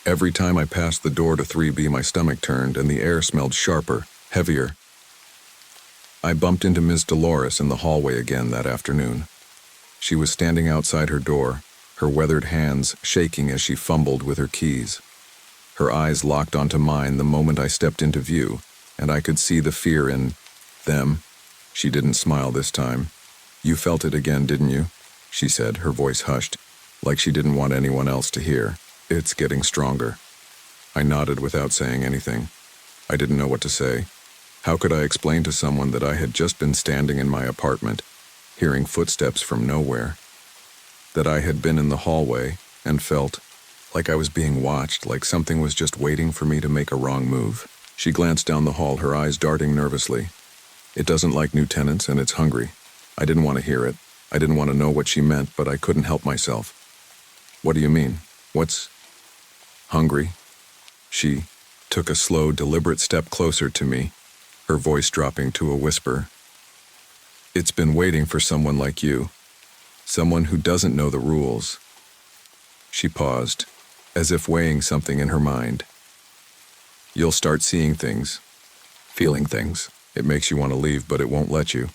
Every time I passed the door to 3B, my stomach turned and the air smelled sharper, heavier. I bumped into Ms. Dolores in the hallway again that afternoon. She was standing outside her door, her weathered hands shaking as she fumbled with her keys. Her eyes locked onto mine the moment I stepped into view, and I could see the fear in them. She didn't smile this time. "You felt it again, didn't you?" she said, her voice hushed, like she didn't want anyone else to hear. "It's getting stronger." I nodded without saying anything. I didn't know what to say. How could I explain to someone that I had just been standing in my apartment, hearing footsteps from nowhere? That I had been in the hallway and felt like I was being watched, like something was just waiting for me to make a wrong move. She glanced down the hall, her eyes darting nervously. "It doesn't like new tenants and it's hungry." I didn't want to hear it. I didn't want to know what she meant, but I couldn't help myself. "What do you mean? What's hungry?" She took a slow, deliberate step closer to me, her voice dropping to a whisper. "It's been waiting for someone like you, someone who doesn't know the rules." She paused, as if weighing something in her mind. "You'll start seeing things, Feeling things. It makes you want to leave, but it won't let you.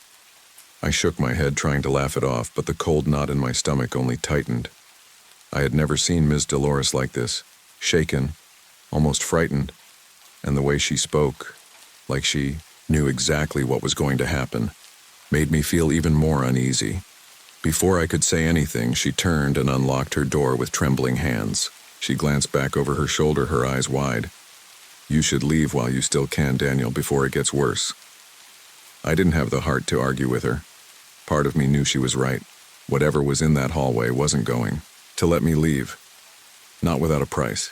I shook my head, trying to laugh it off, but the cold knot in my stomach only tightened. I had never seen Ms. Dolores like this, shaken, almost frightened, and the way she spoke, like she knew exactly what was going to happen, made me feel even more uneasy. Before I could say anything, she turned and unlocked her door with trembling hands. She glanced back over her shoulder, her eyes wide. "You should leave while you still can, Daniel, before it gets worse." I didn't have the heart to argue with her. Part of me knew she was right. Whatever was in that hallway wasn't going to let me leave. Not without a price.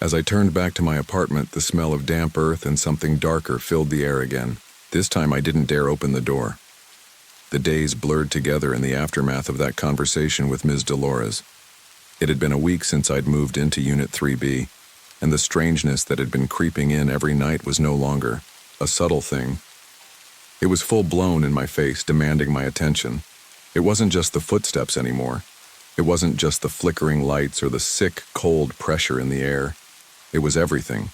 As I turned back to my apartment, the smell of damp earth and something darker filled the air again. This time I didn't dare open the door. The days blurred together in the aftermath of that conversation with Ms. Dolores. It had been a week since I'd moved into Unit 3B, and the strangeness that had been creeping in every night was no longer a subtle thing. It was full-blown in my face, demanding my attention. It wasn't just the footsteps anymore. It wasn't just the flickering lights or the sick, cold pressure in the air. It was everything.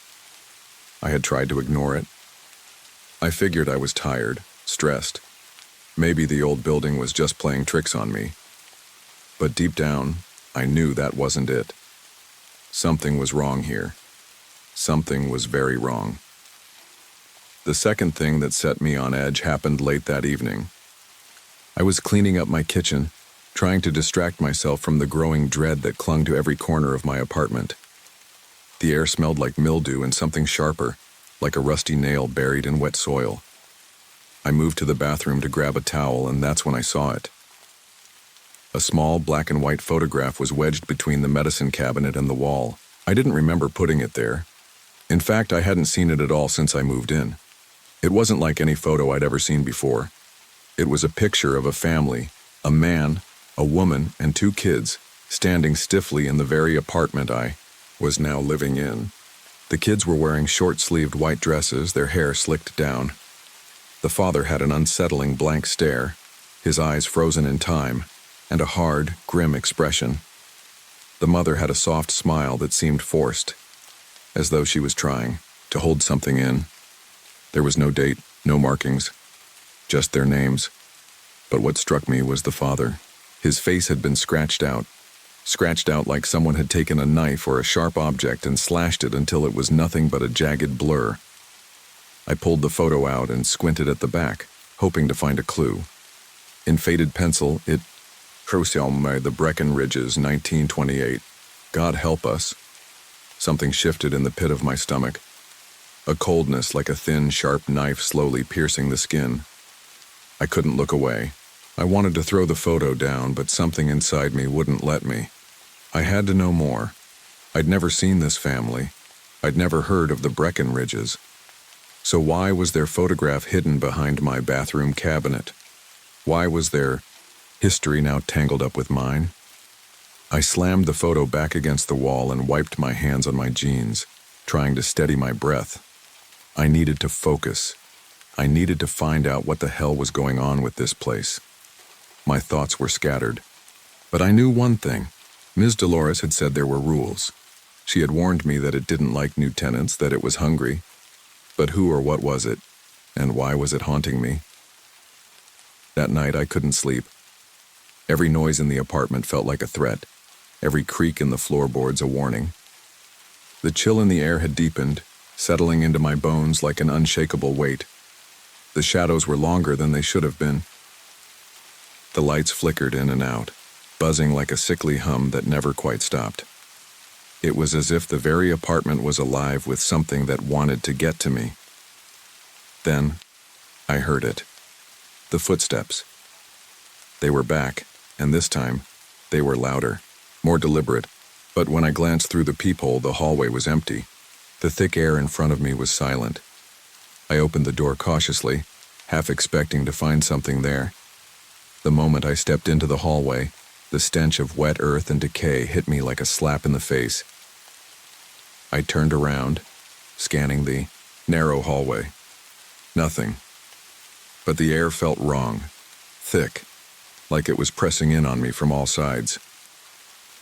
I had tried to ignore it. I figured I was tired, stressed. Maybe the old building was just playing tricks on me. But deep down, I knew that wasn't it. Something was wrong here. Something was very wrong. The second thing that set me on edge happened late that evening. I was cleaning up my kitchen, trying to distract myself from the growing dread that clung to every corner of my apartment. The air smelled like mildew and something sharper, like a rusty nail buried in wet soil. I moved to the bathroom to grab a towel, and that's when I saw it. A small black and white photograph was wedged between the medicine cabinet and the wall. I didn't remember putting it there. In fact, I hadn't seen it at all since I moved in. It wasn't like any photo I'd ever seen before. It was a picture of a family, a man, a woman, and 2 kids, standing stiffly in the very apartment I was now living in. The kids were wearing short-sleeved white dresses, their hair slicked down. The father had an unsettling blank stare, his eyes frozen in time, and a hard, grim expression. The mother had a soft smile that seemed forced, as though she was trying to hold something in. There was no date, no markings, just their names. But what struck me was the father. His face had been scratched out like someone had taken a knife or a sharp object and slashed it until it was nothing but a jagged blur. I pulled the photo out and squinted at the back, hoping to find a clue. In faded pencil, it Crucialme, the Breckenridges, 1928. God help us. Something shifted in the pit of my stomach. A coldness like a thin, sharp knife slowly piercing the skin. I couldn't look away. I wanted to throw the photo down, but something inside me wouldn't let me. I had to know more. I'd never seen this family. I'd never heard of the Breckenridges. So why was their photograph hidden behind my bathroom cabinet? Why was their history now tangled up with mine? I slammed the photo back against the wall and wiped my hands on my jeans, trying to steady my breath. I needed to focus. I needed to find out what the hell was going on with this place. My thoughts were scattered. But I knew one thing. Ms. Dolores had said there were rules. She had warned me that it didn't like new tenants, that it was hungry. But who or what was it? And why was it haunting me? That night I couldn't sleep. Every noise in the apartment felt like a threat. Every creak in the floorboards a warning. The chill in the air had deepened, settling into my bones like an unshakable weight. The shadows were longer than they should have been. The lights flickered in and out, buzzing like a sickly hum that never quite stopped. It was as if the very apartment was alive with something that wanted to get to me. Then, I heard it. The footsteps. They were back, and this time, they were louder, more deliberate. But when I glanced through the peephole, the hallway was empty. The thick air in front of me was silent. I opened the door cautiously, half expecting to find something there. The moment I stepped into the hallway, the stench of wet earth and decay hit me like a slap in the face. I turned around, scanning the narrow hallway. Nothing. But the air felt wrong, thick, like it was pressing in on me from all sides.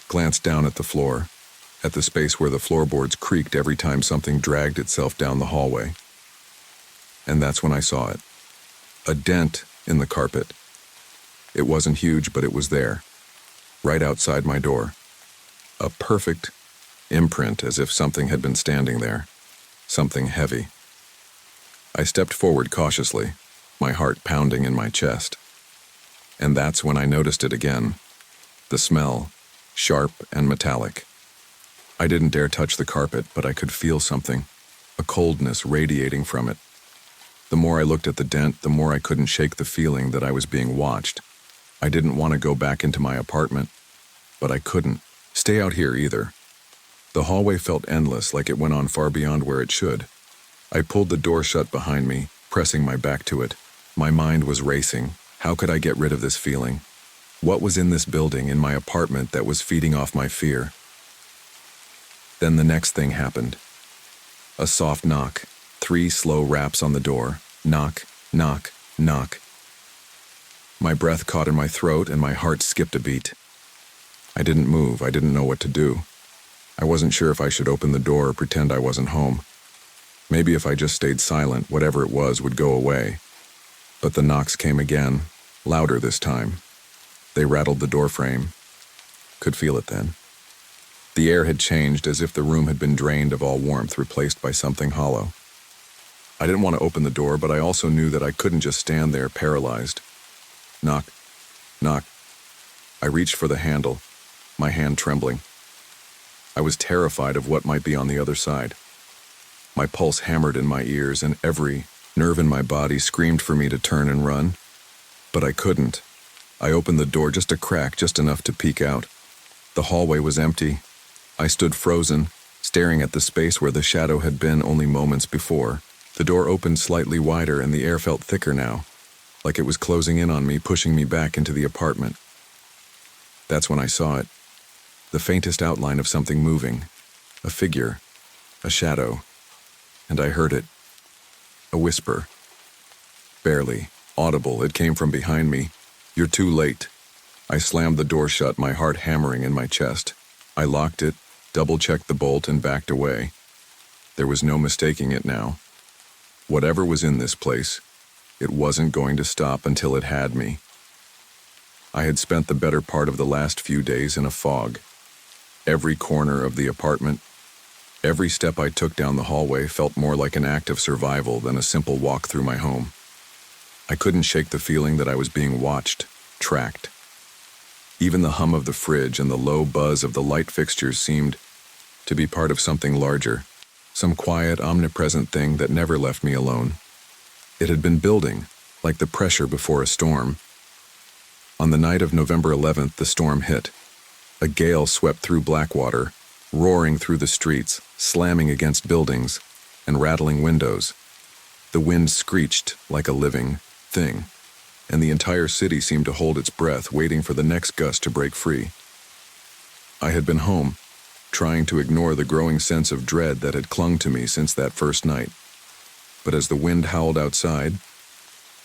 Glanced down at the floor. at the space where the floorboards creaked every time something dragged itself down the hallway. And that's when I saw it. A dent in the carpet. It wasn't huge, but it was there, right outside my door. A perfect imprint, as if something had been standing there, something heavy. I stepped forward cautiously, my heart pounding in my chest. And that's when I noticed it again. The smell, sharp and metallic. I didn't dare touch the carpet, but I could feel something, a coldness radiating from it. The more I looked at the dent, the more I couldn't shake the feeling that I was being watched. I didn't want to go back into my apartment, but I couldn't stay out here either. The hallway felt endless, like it went on far beyond where it should. I pulled the door shut behind me, pressing my back to it. My mind was racing. How could I get rid of this feeling? What was in this building, in my apartment, that was feeding off my fear? Then the next thing happened. A soft knock, 3 slow raps on the door. Knock, knock, knock. My breath caught in my throat and my heart skipped a beat. I didn't move. I didn't know what to do. I wasn't sure if I should open the door or pretend I wasn't home. Maybe if I just stayed silent, whatever it was would go away. But the knocks came again, louder this time. They rattled the door frame. Could feel it then. The air had changed, as if the room had been drained of all warmth, replaced by something hollow. I didn't want to open the door, but I also knew that I couldn't just stand there paralyzed. Knock, knock. I reached for the handle, my hand trembling. I was terrified of what might be on the other side. My pulse hammered in my ears, and every nerve in my body screamed for me to turn and run. But I couldn't. I opened the door just a crack, just enough to peek out. The hallway was empty. I stood frozen, staring at the space where the shadow had been only moments before. The door opened slightly wider, and the air felt thicker now, like it was closing in on me, pushing me back into the apartment. That's when I saw it. The faintest outline of something moving. A figure. A shadow. And I heard it. A whisper. Barely audible, it came from behind me. "You're too late." I slammed the door shut, my heart hammering in my chest. I locked it, double-checked the bolt, and backed away. There was no mistaking it now. Whatever was in this place, it wasn't going to stop until it had me. I had spent the better part of the last few days in a fog. Every corner of the apartment, every step I took down the hallway felt more like an act of survival than a simple walk through my home. I couldn't shake the feeling that I was being watched, tracked. Even the hum of the fridge and the low buzz of the light fixtures seemed to be part of something larger, some quiet, omnipresent thing that never left me alone. It had been building, like the pressure before a storm. On the night of November 11th, the storm hit. A gale swept through Blackwater, roaring through the streets, slamming against buildings, and rattling windows. The wind screeched like a living thing, and the entire city seemed to hold its breath, waiting for the next gust to break free. I had been home, trying to ignore the growing sense of dread that had clung to me since that first night. But as the wind howled outside,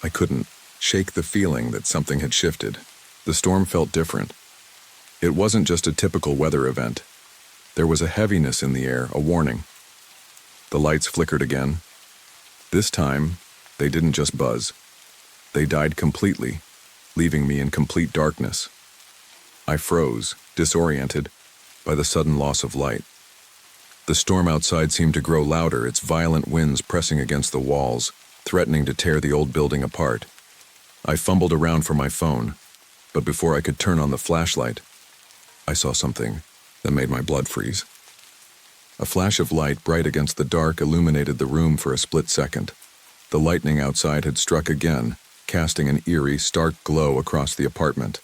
I couldn't shake the feeling that something had shifted. The storm felt different. It wasn't just a typical weather event. There was a heaviness in the air, a warning. The lights flickered again. This time, they didn't just buzz. They died completely, leaving me in complete darkness. I froze, disoriented by the sudden loss of light. The storm outside seemed to grow louder, its violent winds pressing against the walls, threatening to tear the old building apart. I fumbled around for my phone, but before I could turn on the flashlight, I saw something that made my blood freeze. A flash of light, bright against the dark, illuminated the room for a split second. The lightning outside had struck again, casting an eerie, stark glow across the apartment.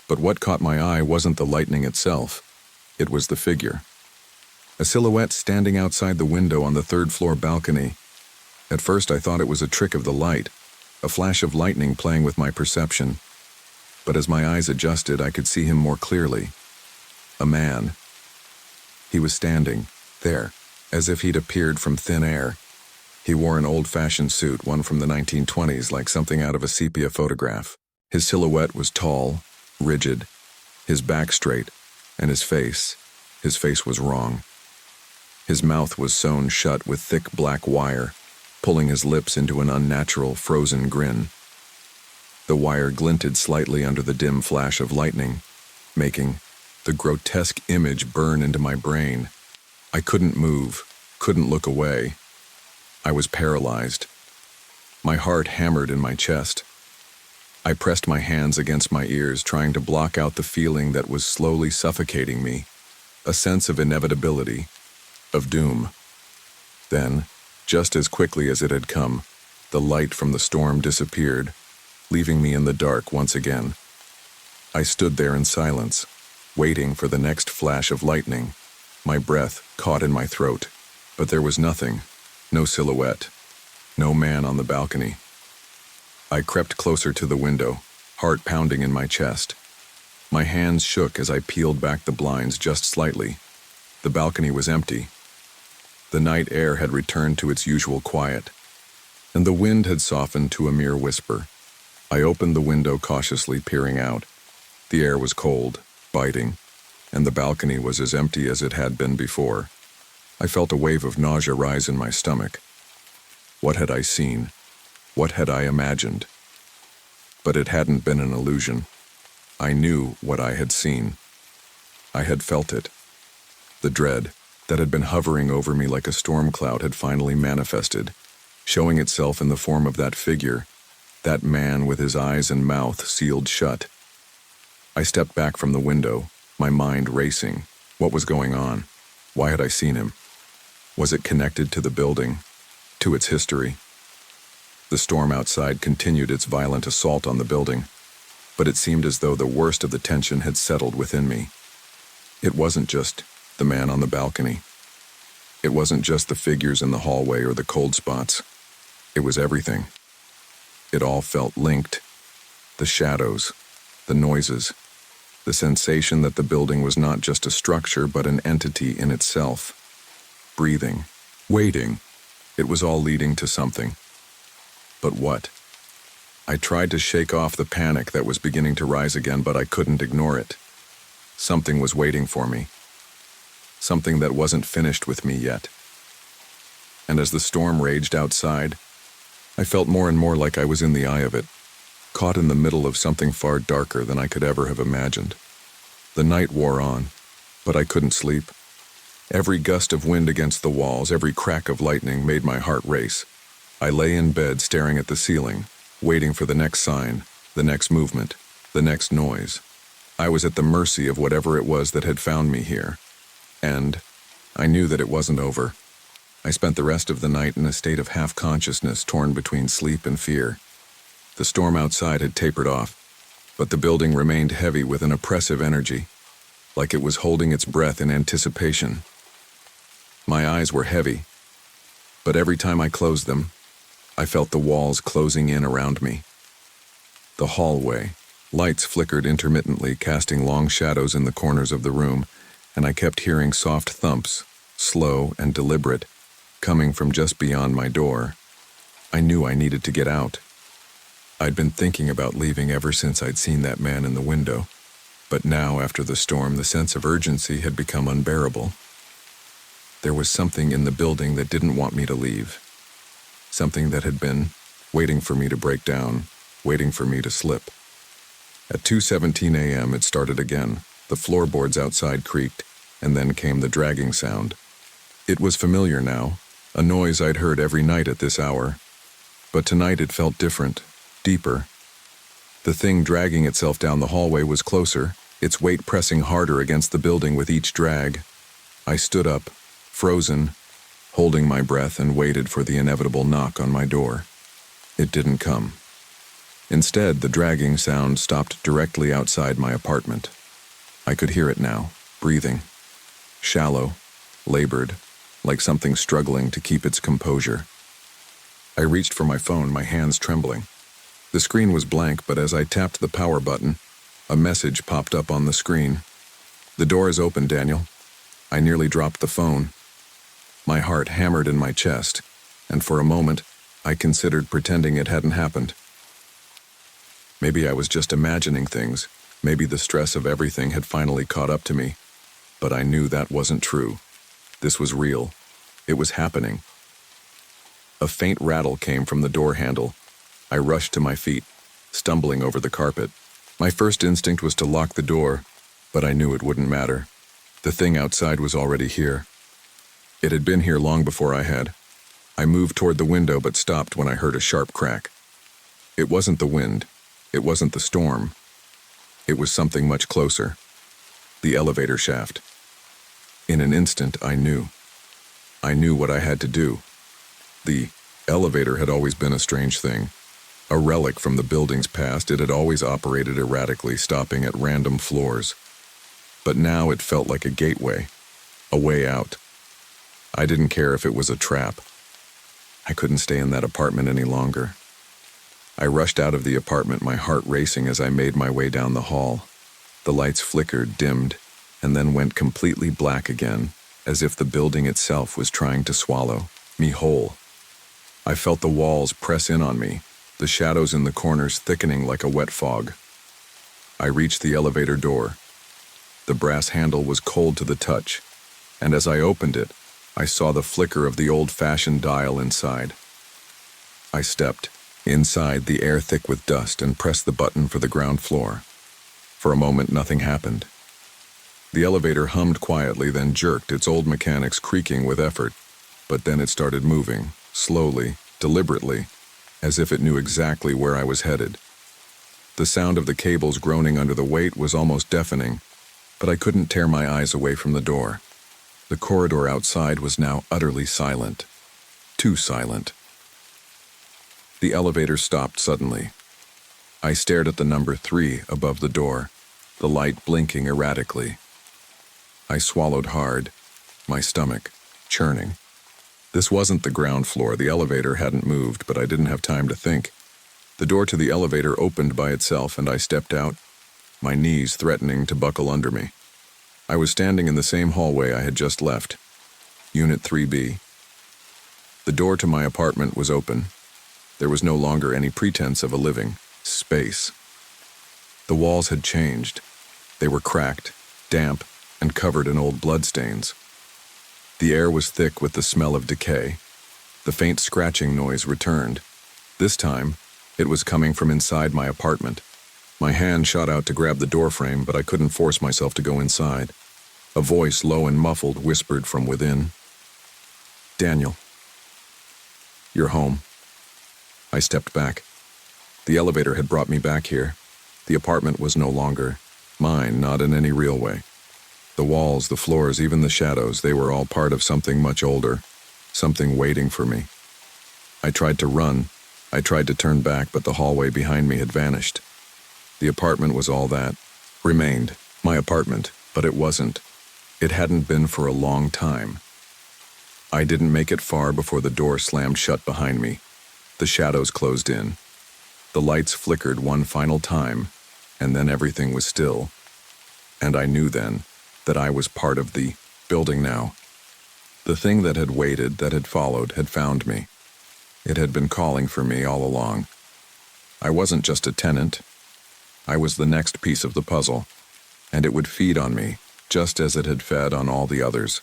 But what caught my eye wasn't the lightning itself. It was the figure. A silhouette standing outside the window on the third-floor balcony. At first I thought it was a trick of the light, a flash of lightning playing with my perception. But as my eyes adjusted, I could see him more clearly. A man. He was standing there, as if he'd appeared from thin air. He wore an old-fashioned suit, one from the 1920s, like something out of a sepia photograph. His silhouette was tall, rigid, his back straight, and his face, His face was wrong. His mouth was sewn shut with thick black wire, pulling his lips into an unnatural, frozen grin. The wire glinted slightly under the dim flash of lightning, making the grotesque image burn into my brain. I couldn't move, couldn't look away. I was paralyzed. My heart hammered in my chest. I pressed my hands against my ears, trying to block out the feeling that was slowly suffocating me, a sense of inevitability, of doom. Then, just as quickly as it had come, the light from the storm disappeared, leaving me in the dark once again. I stood there in silence, waiting for the next flash of lightning, my breath caught in my throat. But there was nothing, no silhouette, no man on the balcony. I crept closer to the window, heart pounding in my chest. My hands shook as I peeled back the blinds just slightly. The balcony was empty. The night air had returned to its usual quiet, and the wind had softened to a mere whisper. I opened the window cautiously, peering out. The air was cold, biting, and the balcony was as empty as it had been before. I felt a wave of nausea rise in my stomach. What had I seen? What had I imagined? But it hadn't been an illusion. I knew what I had seen. I had felt it. The dread that had been hovering over me like a storm cloud had finally manifested, showing itself in the form of that figure, that man with his eyes and mouth sealed shut. I stepped back from the window, my mind racing. What was going on? Why had I seen him? Was it connected to the building, to its history? The storm outside continued its violent assault on the building, but it seemed as though the worst of the tension had settled within me. It wasn't just the man on the balcony. It wasn't just the figures in the hallway or the cold spots. It was everything. It all felt linked. The shadows, the noises, the sensation that the building was not just a structure but an entity in itself. Breathing, waiting. It was all leading to something. But what? I tried to shake off the panic that was beginning to rise again, but I couldn't ignore it. Something was waiting for me. Something that wasn't finished with me yet. And as the storm raged outside, I felt more and more like I was in the eye of it, caught in the middle of something far darker than I could ever have imagined. The night wore on, but I couldn't sleep. Every gust of wind against the walls, every crack of lightning made my heart race. I lay in bed staring at the ceiling, waiting for the next sign, the next movement, the next noise. I was at the mercy of whatever it was that had found me here. And I knew that it wasn't over. I spent the rest of the night in a state of half-consciousness, torn between sleep and fear. The storm outside had tapered off, but the building remained heavy with an oppressive energy, like it was holding its breath in anticipation. My eyes were heavy, but every time I closed them, I felt the walls closing in around me. The hallway. Lights flickered intermittently, casting long shadows in the corners of the room, and I kept hearing soft thumps, slow and deliberate, coming from just beyond my door. I knew I needed to get out. I'd been thinking about leaving ever since I'd seen that man in the window, but now, after the storm, the sense of urgency had become unbearable. There was something in the building that didn't want me to leave. Something that had been waiting for me to break down, waiting for me to slip. At 2:17 a.m. it started again. The floorboards outside creaked, and then came the dragging sound. It was familiar now, a noise I'd heard every night at this hour. But tonight it felt different, deeper. The thing dragging itself down the hallway was closer, its weight pressing harder against the building with each drag. I stood up, frozen, holding my breath, and waited for the inevitable knock on my door. It didn't come. Instead, the dragging sound stopped directly outside my apartment. I could hear it now, breathing. Shallow, labored, like something struggling to keep its composure. I reached for my phone, my hands trembling. The screen was blank, but as I tapped the power button, a message popped up on the screen. "The door is open, Daniel." I nearly dropped the phone. My heart hammered in my chest, and for a moment, I considered pretending it hadn't happened. Maybe I was just imagining things. Maybe the stress of everything had finally caught up to me. But I knew that wasn't true. This was real. It was happening. A faint rattle came from the door handle. I rushed to my feet, stumbling over the carpet. My first instinct was to lock the door, but I knew it wouldn't matter. The thing outside was already here. It had been here long before I had. I moved toward the window but stopped when I heard a sharp crack. It wasn't the wind. It wasn't the storm. It was something much closer. The elevator shaft. In an instant, I knew. I knew what I had to do. The elevator had always been a strange thing. A relic from the building's past, it had always operated erratically, stopping at random floors. But now it felt like a gateway, a way out. I didn't care if it was a trap. I couldn't stay in that apartment any longer. I rushed out of the apartment, my heart racing as I made my way down the hall. The lights flickered, dimmed, and then went completely black again, as if the building itself was trying to swallow me whole. I felt the walls press in on me, the shadows in the corners thickening like a wet fog. I reached the elevator door. The brass handle was cold to the touch, and as I opened it, I saw the flicker of the old-fashioned dial inside. I stepped inside, the air thick with dust, and pressed the button for the ground floor. For a moment, nothing happened. The elevator hummed quietly, then jerked, its old mechanics creaking with effort. But then it started moving, slowly, deliberately, as if it knew exactly where I was headed. The sound of the cables groaning under the weight was almost deafening, but I couldn't tear my eyes away from the door. The corridor outside was now utterly silent. Too silent. The elevator stopped suddenly. I stared at the number 3 above the door, the light blinking erratically. I swallowed hard, my stomach churning. This wasn't the ground floor. The elevator hadn't moved, but I didn't have time to think. The door to the elevator opened by itself, and I stepped out, my knees threatening to buckle under me. I was standing in the same hallway I had just left, Unit 3B. The door to my apartment was open. There was no longer any pretense of a living space. The walls had changed. They were cracked, damp, and covered in old bloodstains. The air was thick with the smell of decay. The faint scratching noise returned. This time, it was coming from inside my apartment. My hand shot out to grab the doorframe, but I couldn't force myself to go inside. A voice, low and muffled, whispered from within. "Daniel, you're home." I stepped back. The elevator had brought me back here. The apartment was no longer mine, not in any real way. The walls, the floors, even the shadows, they were all part of something much older, something waiting for me. I tried to run. I tried to turn back, but the hallway behind me had vanished. The apartment was all that remained. My apartment, but it wasn't. It hadn't been for a long time. I didn't make it far before the door slammed shut behind me. The shadows closed in. The lights flickered one final time, and then everything was still. And I knew then that I was part of the building now. The thing that had waited, that had followed, had found me. It had been calling for me all along. I wasn't just a tenant. I was the next piece of the puzzle, and it would feed on me, just as it had fed on all the others.